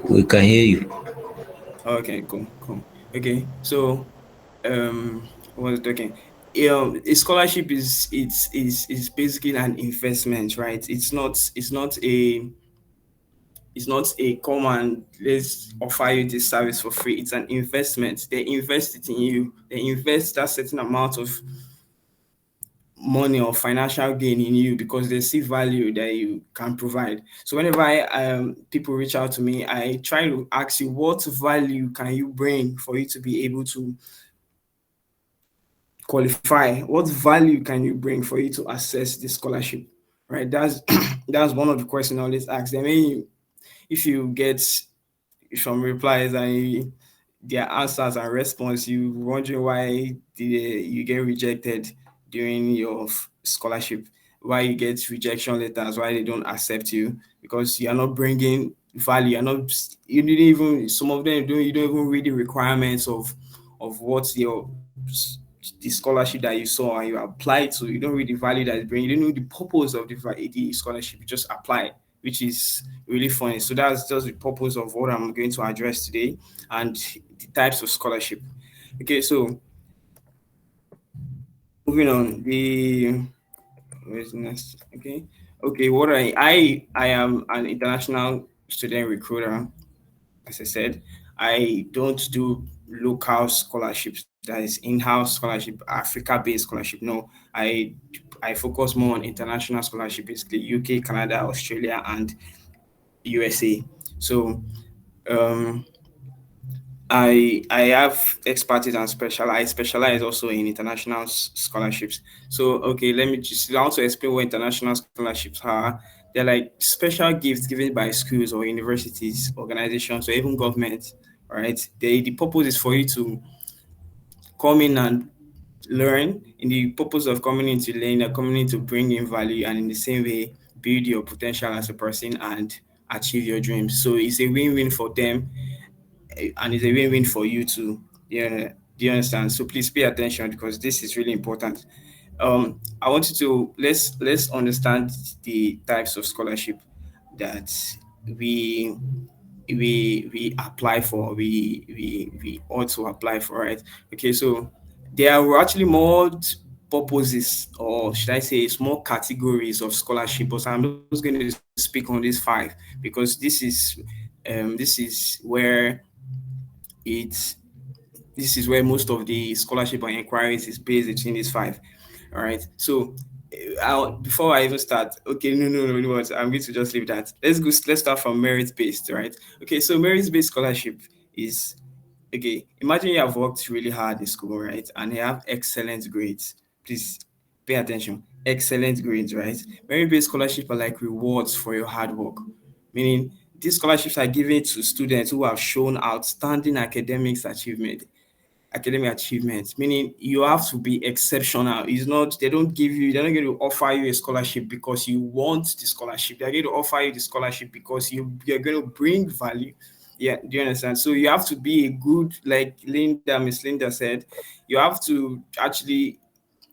We can hear you. Okay, cool. Okay, so what was I talking? A scholarship is basically an investment, right? It's not a It's not a come and let's offer you this service for free. It's an investment. They invest it in you. They invest that certain amount of money or financial gain in you because they see value that you can provide. So whenever people reach out to me, I try to ask you what value can you bring for you to be able to qualify? What value can you bring for you to access the scholarship? Right. That's that's one of the questions I always ask. I mean, if you get some replies and their answers and response, you wondering why you get rejected during your scholarship, why you get rejection letters, why they don't accept you, because you are not bringing value. You're not, you didn't even, some of them don't, you don't even read the requirements of what your the scholarship that you saw and you applied to. You don't read the value that it brings. You don't know the purpose of the scholarship. You just apply, which is really funny. So that's just the purpose of what I'm going to address today and the types of scholarship. Okay, so moving on. The where's next? Okay. What I am an international student recruiter. As I said, I don't do local scholarships. That is in-house scholarship, Africa-based scholarship. No, I focus more on international scholarship, basically UK, Canada, Australia, and USA. So um, I have expertise and I specialize also in international scholarships. So okay, let me just I want to explain what international scholarships are. They're like special gifts given by schools or universities, organizations, or even government. Right? The purpose is for you to come in and learn. In the purpose of coming in to learn, they're coming in to bring in value, and in the same way build your potential as a person and achieve your dreams. So it's a win-win for them and it's a win-win for you too. Yeah, do you understand? So please pay attention because this is really important. I want you to let's understand the types of scholarship that we we apply for. We ought to apply for, right? Okay, so there are actually more purposes, or should I say, small categories of scholarship. But I'm just going to speak on these five because this is where it's this is where most of the scholarship and inquiries is based between these five. All right. So before I even start, okay, no, no, what I'm going to just leave that. Let's start from merit based, right? Okay, so merit based scholarship is okay. Imagine you have worked really hard in school, right, and you have excellent grades. Please pay attention. Excellent grades, right? Merit based scholarship are like rewards for your hard work, meaning these scholarships are given to students who have shown outstanding academic achievements, meaning you have to be exceptional. It's not, they're not going to offer you a scholarship because you want the scholarship. They're going to offer you the scholarship because you're going to bring value. Yeah, do you understand? So you have to be a good, like Miss Linda said, you have to actually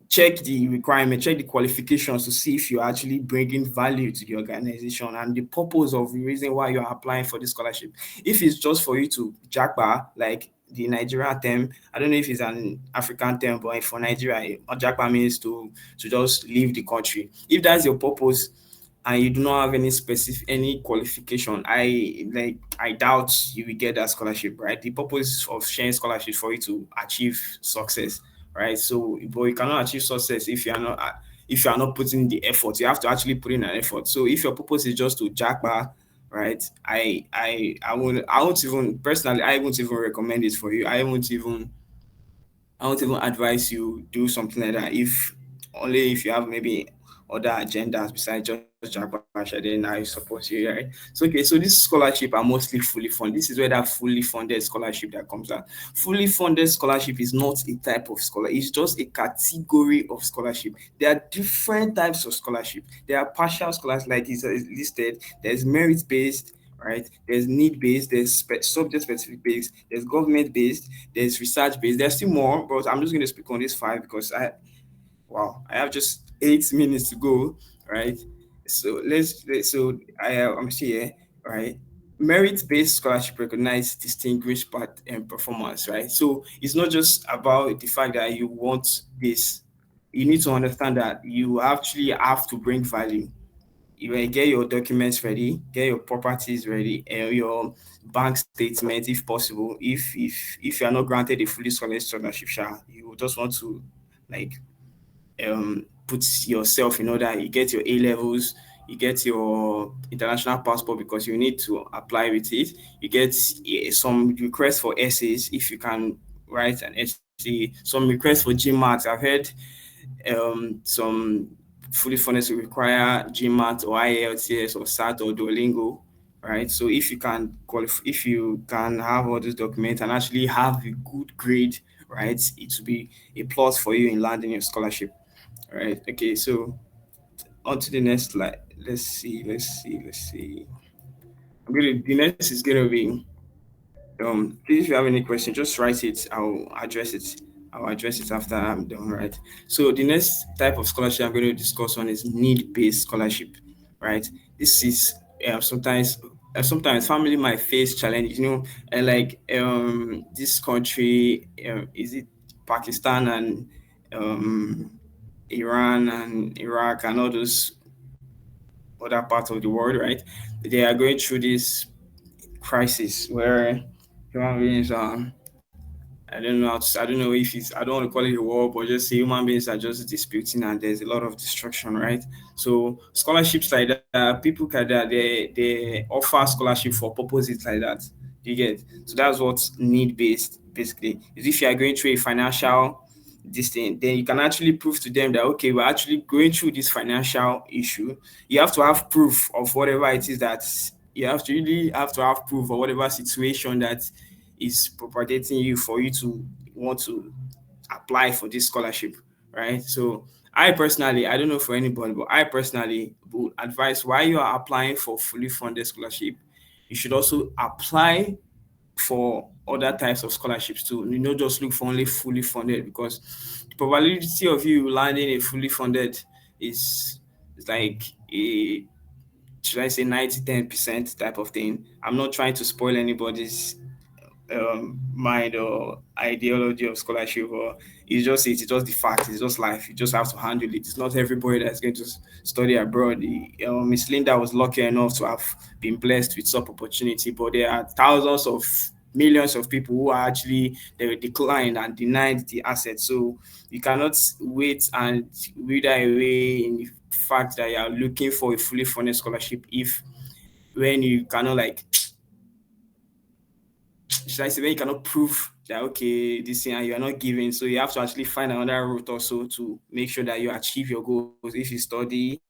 check the requirement, check the qualifications to see if you're actually bringing value to the organization and the purpose of the reason why you're applying for the scholarship. If it's just for you to jackpot, like the Nigerian term, I don't know if it's an African term, but for Nigeria, jackpot means to just leave the country. If that's your purpose and you do not have any qualification, I doubt you will get that scholarship, right? The purpose of sharing scholarship for you to achieve success, right? So, but you cannot achieve success if you are not putting the effort. You have to actually put in an effort. So, if your purpose is just to jackpot, right? I won't even personally. I won't even recommend it for you. I won't even advise you do something like that if only if you have maybe other agendas besides just Jackpot, then I support you, right? So okay, so this scholarship are mostly fully funded. This is where that fully funded scholarship that comes out. Fully funded scholarship is not a type of scholar, it's just a category of scholarship. There are different types of scholarship. There are partial scholars, like is listed, there's merit based, right? There's need based, there's subject specific based, there's government based, there's research based. There's still more, but I'm just going to speak on these five because I have just 8 minutes to go, right? So I'm still here, right? Merit-based scholarship recognize distinguished part and performance, right? So it's not just about the fact that you want this. You need to understand that you actually have to bring value. you get your documents ready, get your properties ready, and your bank statement if possible. If you are not granted a fully scholarship, you just want to like put yourself in order. You get your A levels, you get your international passport because you need to apply with it. You get some requests for essays if you can write an essay. Some requests for GMAT. I've heard some fully funded will require GMAT or IELTS or SAT or Duolingo, right? So if you can if you can have all those documents and actually have a good grade, right, it will be a plus for you in landing your scholarship. All right. Okay. So on to the next slide. Let's see. The next is gonna be please if you have any question, just write it. I'll address it after I'm done, right? So the next type of scholarship I'm going to discuss on is need-based scholarship, right? This is sometimes family might face challenges, and like this country, is it Pakistan and um Iran and Iraq and all those other parts of the world, right? They are going through this crisis where human beings are. I don't know if it's. I don't want to call it a war, but just say human beings are just disputing, and there's a lot of destruction, right? So scholarships like that, people like that, they offer scholarship for purposes like that. You get. So that's what's need based basically. Is if you are going through a financial this thing, then you can actually prove to them that okay, we're actually going through this financial issue. You have to have proof of whatever it is that you have to really have to have proof of whatever situation that is propagating you for you to want to apply for this scholarship, right? So I personally, I don't know for anybody, but I personally would advise while you are applying for fully funded scholarship, you should also apply for other types of scholarships too. You know, just look for only fully funded because the probability of you landing a fully funded is like a should I say 90-10% type of thing. I'm not trying to spoil anybody's mind or ideology of scholarship, or it's just the fact, it's just life. You just have to handle it. It's not everybody that's going to study abroad. Miss Linda was lucky enough to have been blessed with some opportunity, but there are thousands of millions of people who are actually they declined and denied the asset. So you cannot wait and wither away in the fact that you are looking for a fully funded scholarship if when you cannot like should I say when you cannot prove that okay this thing and you are not giving, so you have to actually find another route also to make sure that you achieve your goals. If you study,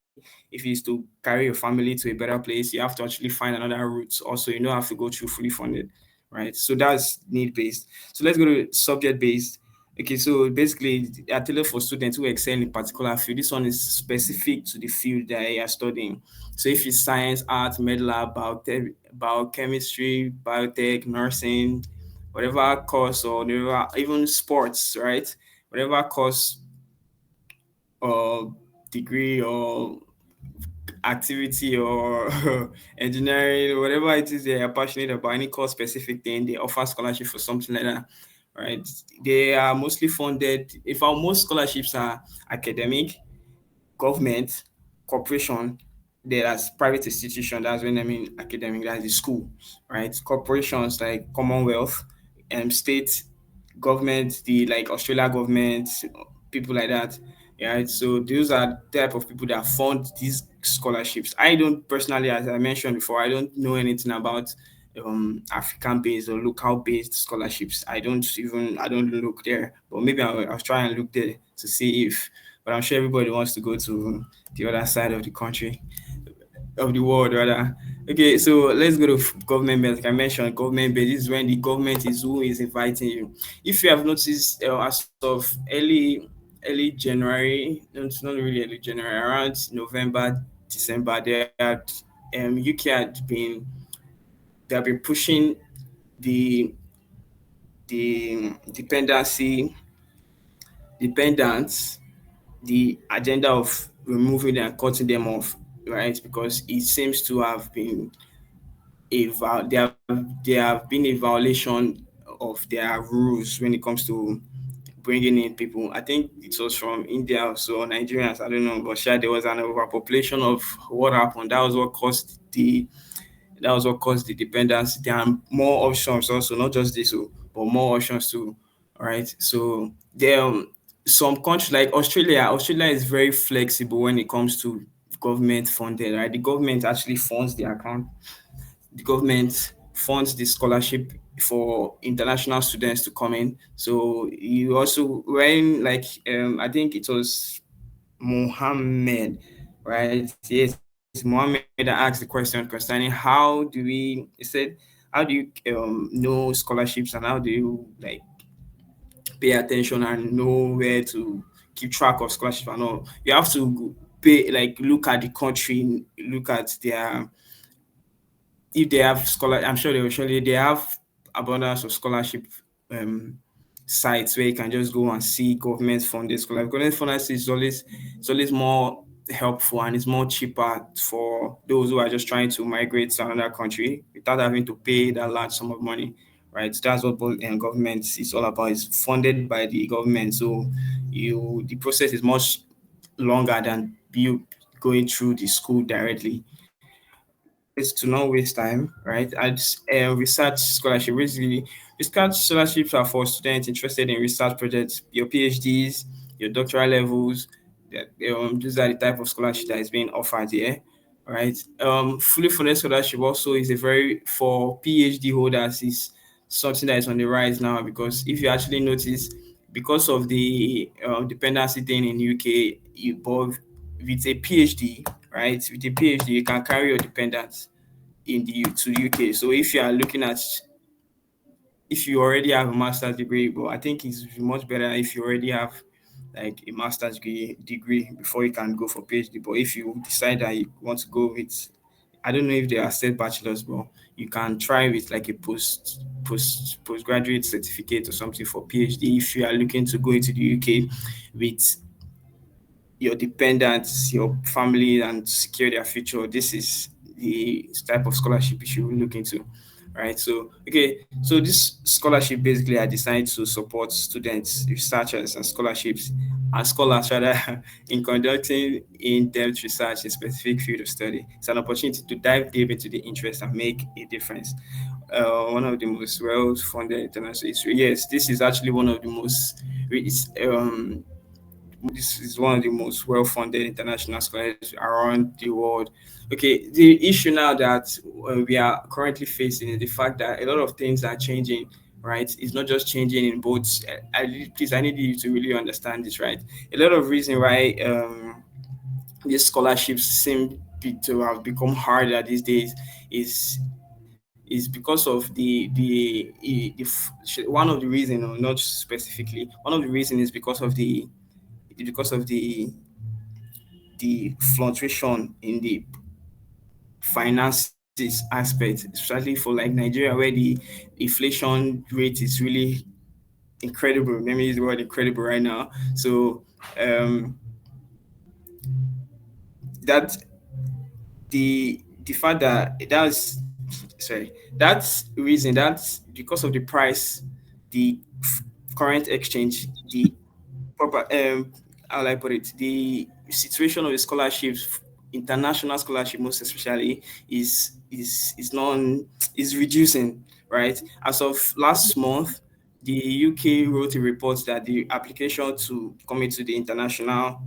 if it's to carry your family to a better place, you have to actually find another route also. You don't have to go through fully funded, right? So that's need based. So let's go to subject based. Okay, so basically are tailored for students who excel in particular field. This one is specific to the field that you are studying. So if it's science, art, med lab, biotech, biochemistry, biotech, nursing, whatever course or whatever, even sports, right? Whatever course or degree or activity or engineering, whatever it is they are passionate about, any course specific thing, they offer scholarship for something like that, right? They are mostly funded. If our most scholarships are academic, government, corporation, there's private institution. That's when I mean academic. That's the school, right? Corporations like Commonwealth, state government, the like Australia government, people like that. Yeah, so those are type of people that fund these scholarships. I don't personally, as I mentioned before, I don't know anything about African based or local based scholarships. I don't look there, but maybe I'll try and look there to see if. But I'm sure everybody wants to go to the other side of the country, of the world rather. Okay, so let's go to government based. Like I mentioned, government based is when the government is who is inviting you. If you have noticed, as of early January, no, it's not really early January, around November, December, UK had been they have been pushing the dependency dependents the agenda of removing and cutting them off, right? Because it seems to have been there have been a violation of their rules when it comes to bringing in people. I think it was from India or so, Nigerians, I don't know, but sure, there was an overpopulation of what happened. That was what caused the dependency. There are more options also, not just this, but more options too. All right. So there some countries like Australia. Australia is very flexible when it comes to government funded. Right, the government actually funds the account. The government funds the scholarship for international students to come in. So you also when like I think it was Mohammed, right? Yes, Mohammed asked the question concerning how do we, he said, how do you know scholarships and how do you like pay attention and know where to keep track of scholarship and all? You have to pay, like, look at the country, look at their, if they have scholar, I'm sure they will surely they have abundance of scholarship um, sites where you can just go and see government funded scholarship. Government funded is always, it's always more helpful and it's more cheaper for those who are just trying to migrate to another country without having to pay that large sum of money. Right, so that's what government is all about. It's funded by the government, so the process is much longer than you going through the school directly. Is to not waste time, right? And research scholarship. Basically, research scholarships are for students interested in research projects, your PhDs, your doctoral levels. These are the type of scholarship that is being offered here, right? Fully funded scholarship also is a very for PhD holders is something that is on the rise now because if you actually notice, because of the dependency thing in UK, you both with a PhD, right? With a PhD, you can carry your dependents in the to the UK. So if you are looking at if you already have a master's degree, but I think it's much better if you already have like a master's degree before you can go for PhD. But if you decide that you want to go with, I don't know if they are still bachelors, but you can try with like a postgraduate certificate or something for PhD if you are looking to go into the UK with your dependents, your family, and secure their future. This is the type of scholarship you should look into, right? So, okay, so this scholarship basically are designed to support students, researchers, and scholars rather in conducting in-depth research in specific field of study. It's an opportunity to dive deep into the interest and make a difference. One of the most well-funded international history. Yes, this is actually one of the most. This is one of the most well-funded international schools around the world. Okay, the issue now that we are currently facing is the fact that a lot of things are changing. Right, it's not just changing in both. Please, I need you to really understand this. Right, a lot of reason why these scholarships seem to have become harder these days is because of one of the reason, or not specifically, one of the reason is because of the fluctuation in the finances aspect, especially for like Nigeria, where the inflation rate is really incredible. Let me use the word incredible right now. So that the fact that that's sorry, that's reason that's because of the price, the current exchange, the proper how will I put it, the situation of the scholarships, international scholarship most especially, is non is reducing, right? As of last month, the UK wrote a report that the application to come into the international,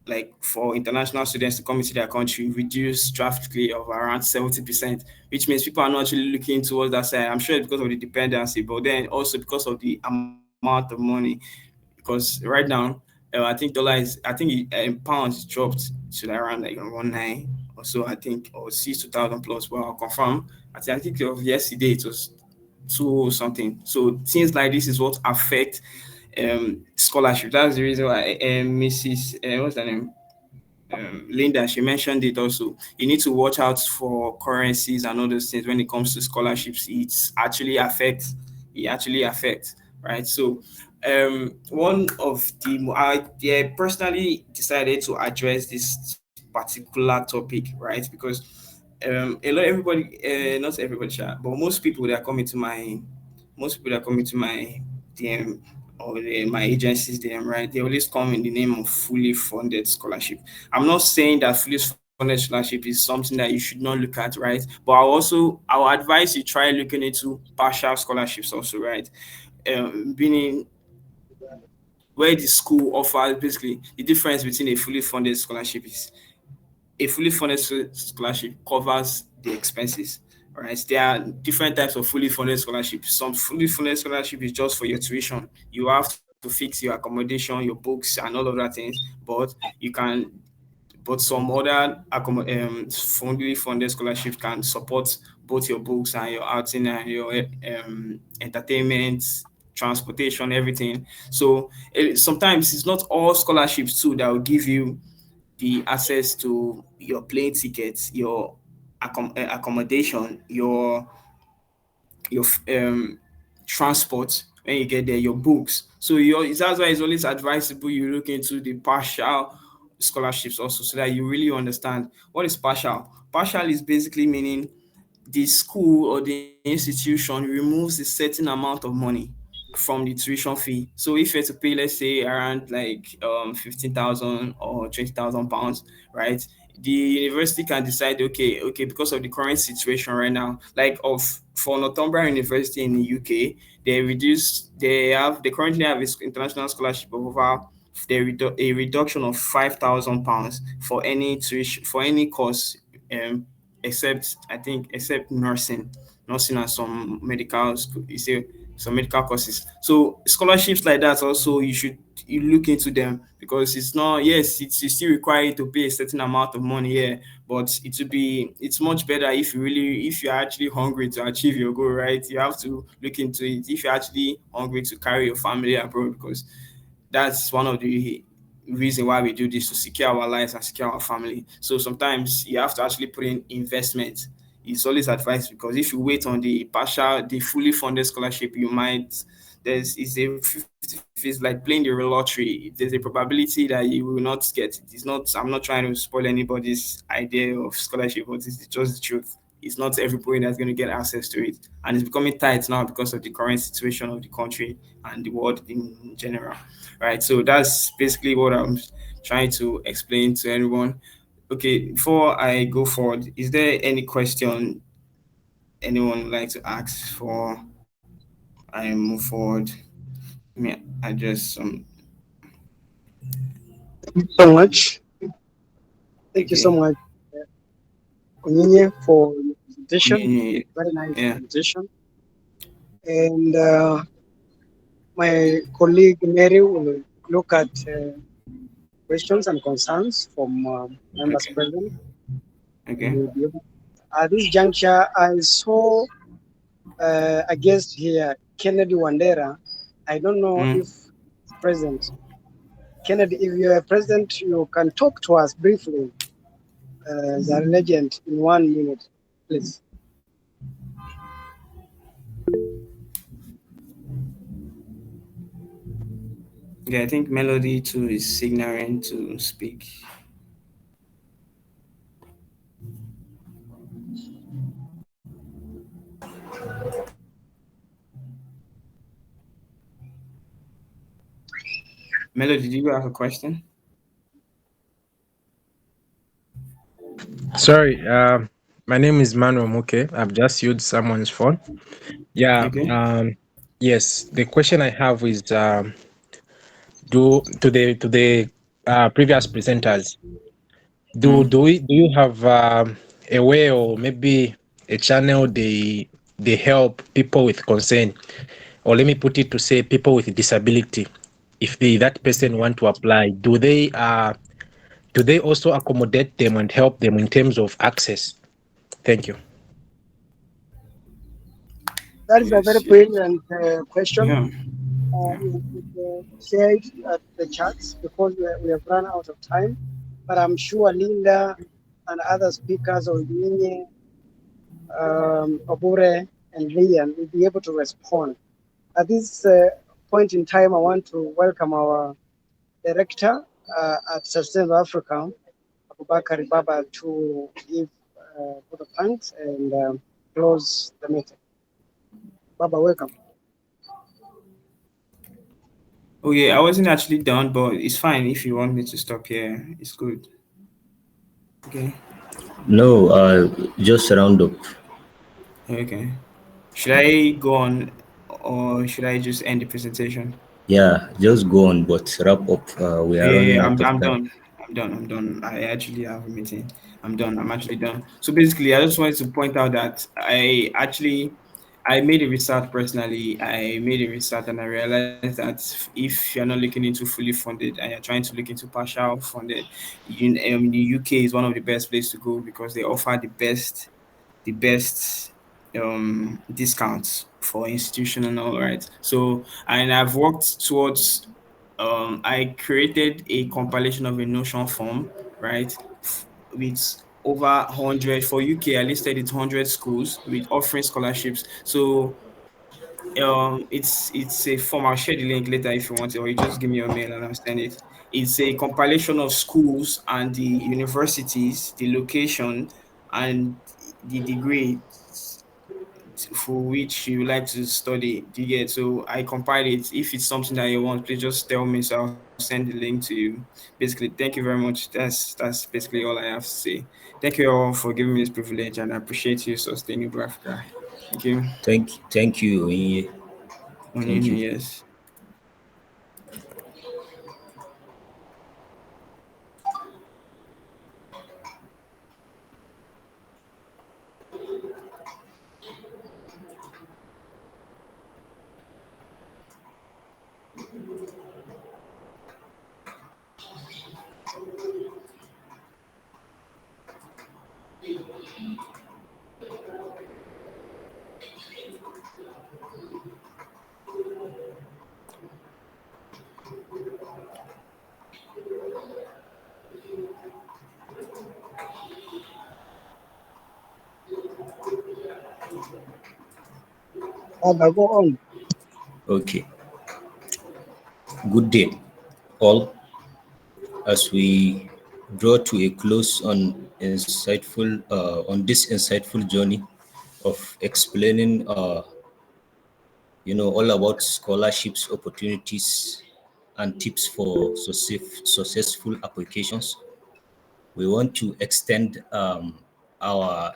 like for international students to come into their country, reduced drastically of around 70%, which means people are not actually looking towards that side. I'm sure it's because of the dependency, but then also because of the amount of money. Because right now, I think pounds dropped to like around like 1.9 or so, I think, or 6 to 2,000 plus. Well, I'll confirm. I think of yesterday it was two something. So things like this is what affect scholarship. That's the reason why Mrs. What's her name? Linda, she mentioned it also. You need to watch out for currencies and all those things when it comes to scholarships. It actually affects, right? So, one of the I personally decided to address this particular topic, right? Because a lot everybody, not everybody, but most people that come into my DM or my agencies them, right? They always come in the name of fully funded scholarship. I'm not saying that fully funded scholarship is something that you should not look at, right? But I'll advise you try looking into partial scholarships also, right? Meaning where the school offers basically the difference between a fully funded scholarship is a fully funded scholarship covers the expenses. Right, there are different types of fully funded scholarships. Some fully funded scholarship is just for your tuition. You have to fix your accommodation, your books, and all of that things. But you can, but some other fully funded scholarship can support both your books and your outing and your entertainment, transportation, everything. So sometimes it's not all scholarships too that will give you the access to your plane tickets, your accommodation, your transport when you get there, your books. So that's why it's always advisable you look into the partial scholarships also, so that you really understand what is partial. Partial is basically meaning the school or the institution removes a certain amount of money from the tuition fee. So if you're to pay, let's say around like 15,000 or 20,000 pounds, right? The university can decide, okay, because of the current situation right now, like of for Northumbria University in the UK, they currently have this international scholarship of over a reduction of £5,000 for any tuition for any course, except I think except nursing and some medical you say some medical courses. So scholarships like that also you look into them, because it's not, yes, it's still required to pay a certain amount of money here, but it's much better if you're actually hungry to achieve your goal, right? You have to look into it if you're actually hungry to carry your family abroad, because that's one of the reason why we do this, to secure our lives and secure our family. So sometimes you have to actually put in investment. It's always advised, because if you wait on the fully funded scholarship, you might it's a 50, it's like playing the lottery. There's a probability that you will not get it. It's not. I'm not trying to spoil anybody's idea of scholarship, but it's just the truth. It's not everybody that's going to get access to it, and it's becoming tight now because of the current situation of the country and the world in general, right? So that's basically what I'm trying to explain to everyone. Okay, before I go forward, is there any question anyone would like to ask before I move forward? Let me address some. So much. Thank you so Okay. much, Onyinye, for your presentation. Yeah, Very nice yeah. presentation. And my colleague Mary will look at questions and concerns from members Okay. present, and Okay. we'll be able. At this juncture, I saw a guest here, Kennedy Wandera. I don't know Mm. if he's present. Kennedy, if you are present, you can talk to us briefly, the legend, in 1 minute, please. Yeah, I think Melody too is signaling to speak. Melody, do you have a question? Sorry, my name is Manuel Muke. I've just used someone's phone. Yeah, Okay. yes. The question I have is do to the previous presenters. Mm. Do you have a way or maybe a channel they help people with concern, or let me put it to say people with disability. If that person want to apply, do they also accommodate them and help them in terms of access? Thank you. That is a very Yes. Yeah. brilliant question. Yeah. We could share it at the chats because we have run out of time. But I'm sure Linda and other speakers, or Yinye, Obure, and Lian will be able to respond. At this point in time, I want to welcome our director at Sustainable Africa, Abubakar Baba, to give the thanks and close the meeting. Baba, welcome. Oh yeah, I wasn't actually done, but it's fine if you want me to stop here. It's good. Okay. No, just round up. Okay. Should I go on or should I just end the presentation? Yeah, just go on, but wrap up. We are Yeah, running yeah, out of I'm time. done. I'm done. I actually have a meeting. I'm done. I'm actually done. So basically, I just wanted to point out that I made a research personally. I made a research and I realized that if you're not looking into fully funded and you're trying to look into partial funded, the UK is one of the best places to go because they offer the best discounts for institution and all, right? So, and I've worked towards I created a compilation of a Notion form, right, with over 100 for UK. I listed it 100 schools with offering scholarships. So it's a form. I'll share the link later if you want it, or you just give me your mail and I'll send it. It's a compilation of schools and the universities, the location, and the degree for which you like to study. Do you get? So I compiled it. If it's something that you want, please just tell me. So I'll send the link to you. Basically, thank you very much. That's basically all I have to say. Thank you all for giving me this privilege, and I appreciate you sustaining Africa. Thank you. Thank you, Onye. Thank you. Yes. Go on. Okay. Good day, all. As we draw to a close on this insightful journey of explaining, all about scholarships, opportunities, and tips for successful applications, we want to extend our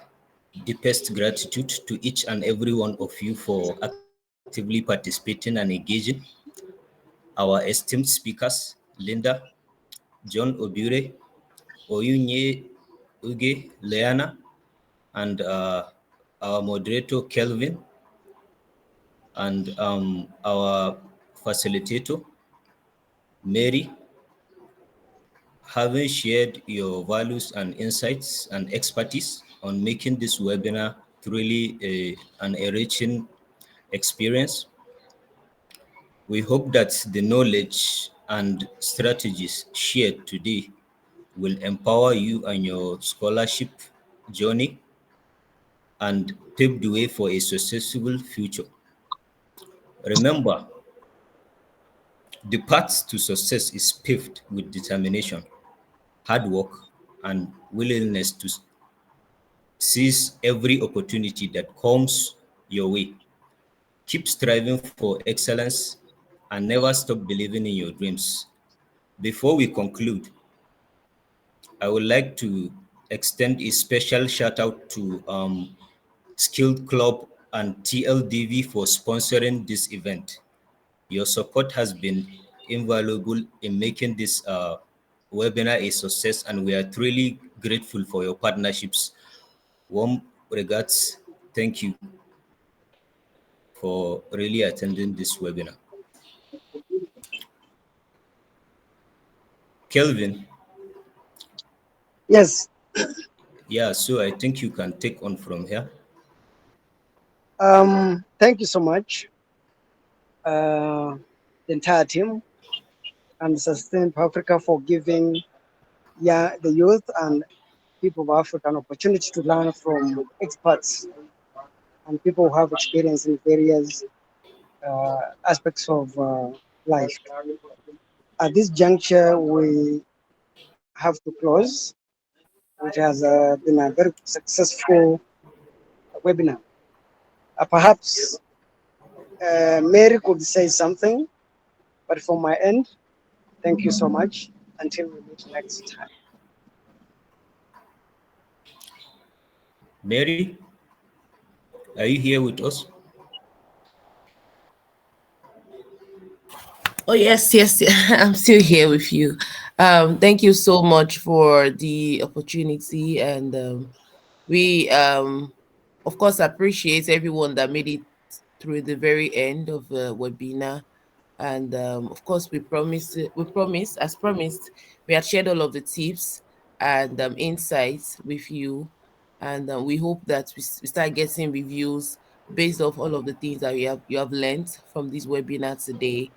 deepest gratitude to each and every one of you for actively participating and engaging. Our esteemed speakers, Linda, John Obure, Oyunye Uge Leana, and our moderator Kelvin, and our facilitator Mary, having shared your values and insights and expertise on making this webinar truly an enriching experience. We hope that the knowledge and strategies shared today will empower you on your scholarship journey and pave the way for a successful future. Remember, the path to success is paved with determination, hard work, and willingness to seize every opportunity that comes your way. Keep striving for excellence and never stop believing in your dreams. Before we conclude, I would like to extend a special shout out to Skilled Club and TLDV for sponsoring this event. Your support has been invaluable in making this webinar a success, and we are truly grateful for your partnerships. Warm regards. Thank you for really attending this webinar. Kelvin, Yes. yeah, so I think you can take on from here. Thank you so much, the entire team and Sustain Africa for giving the youth and people of Africa an opportunity to learn from experts and people who have experience in various aspects of life. At this juncture, we have to close, which has been a very successful webinar. Perhaps Mary could say something But from my end, thank you so much. Until we meet next time. Mary, are you here with us? Oh yes, yes, I'm still here with you. Thank you so much for the opportunity, and we of course appreciate everyone that made it through the very end of the webinar. And of course, as promised, we had shared all of the tips and insights with you, and we hope that we start getting reviews based off all of the things that you have learned from this webinar today.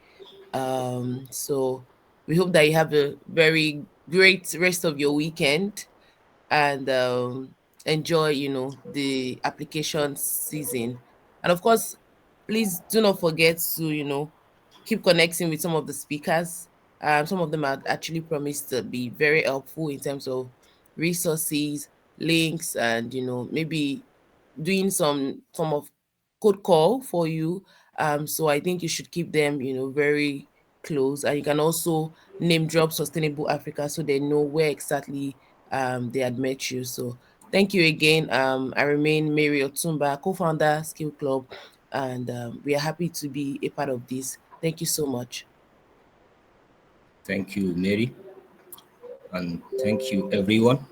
So we hope that you have a very great rest of your weekend, and enjoy, the application season. And of course, please do not forget to, keep connecting with some of the speakers. Some of them are actually promised to be very helpful in terms of resources, links, and maybe doing some form of code call for you. So I think you should keep them, very close. And you can also name drop Sustainable Africa so they know where exactly they had met you. So thank you again. I remain Mary Otumba, co-founder Skill Club, and we are happy to be a part of this. Thank you so much. Thank you, Mary, and thank you, everyone.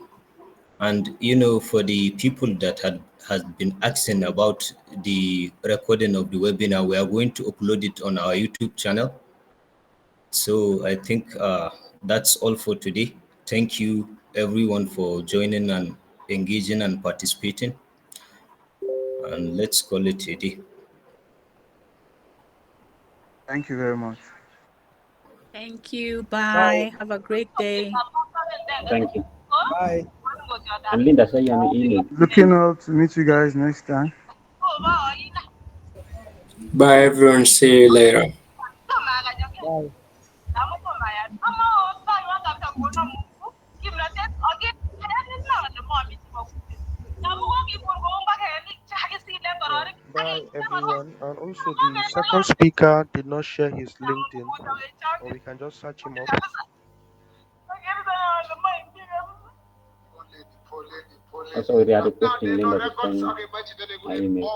And for the people that has been asking about the recording of the webinar, we are going to upload it on our YouTube channel. So I think that's all for today. Thank you, everyone, for joining and engaging and participating. And let's call it a day. Thank you very much. Thank you. Bye. Have a great day. Thank you. Bye. And Linda, say your email. Looking up to meet you guys next time. Bye, everyone. See you later. Bye. Bye everyone. And also the second speaker did not share his LinkedIn, or we can just search him up. Also, we are requesting Linda to send my email.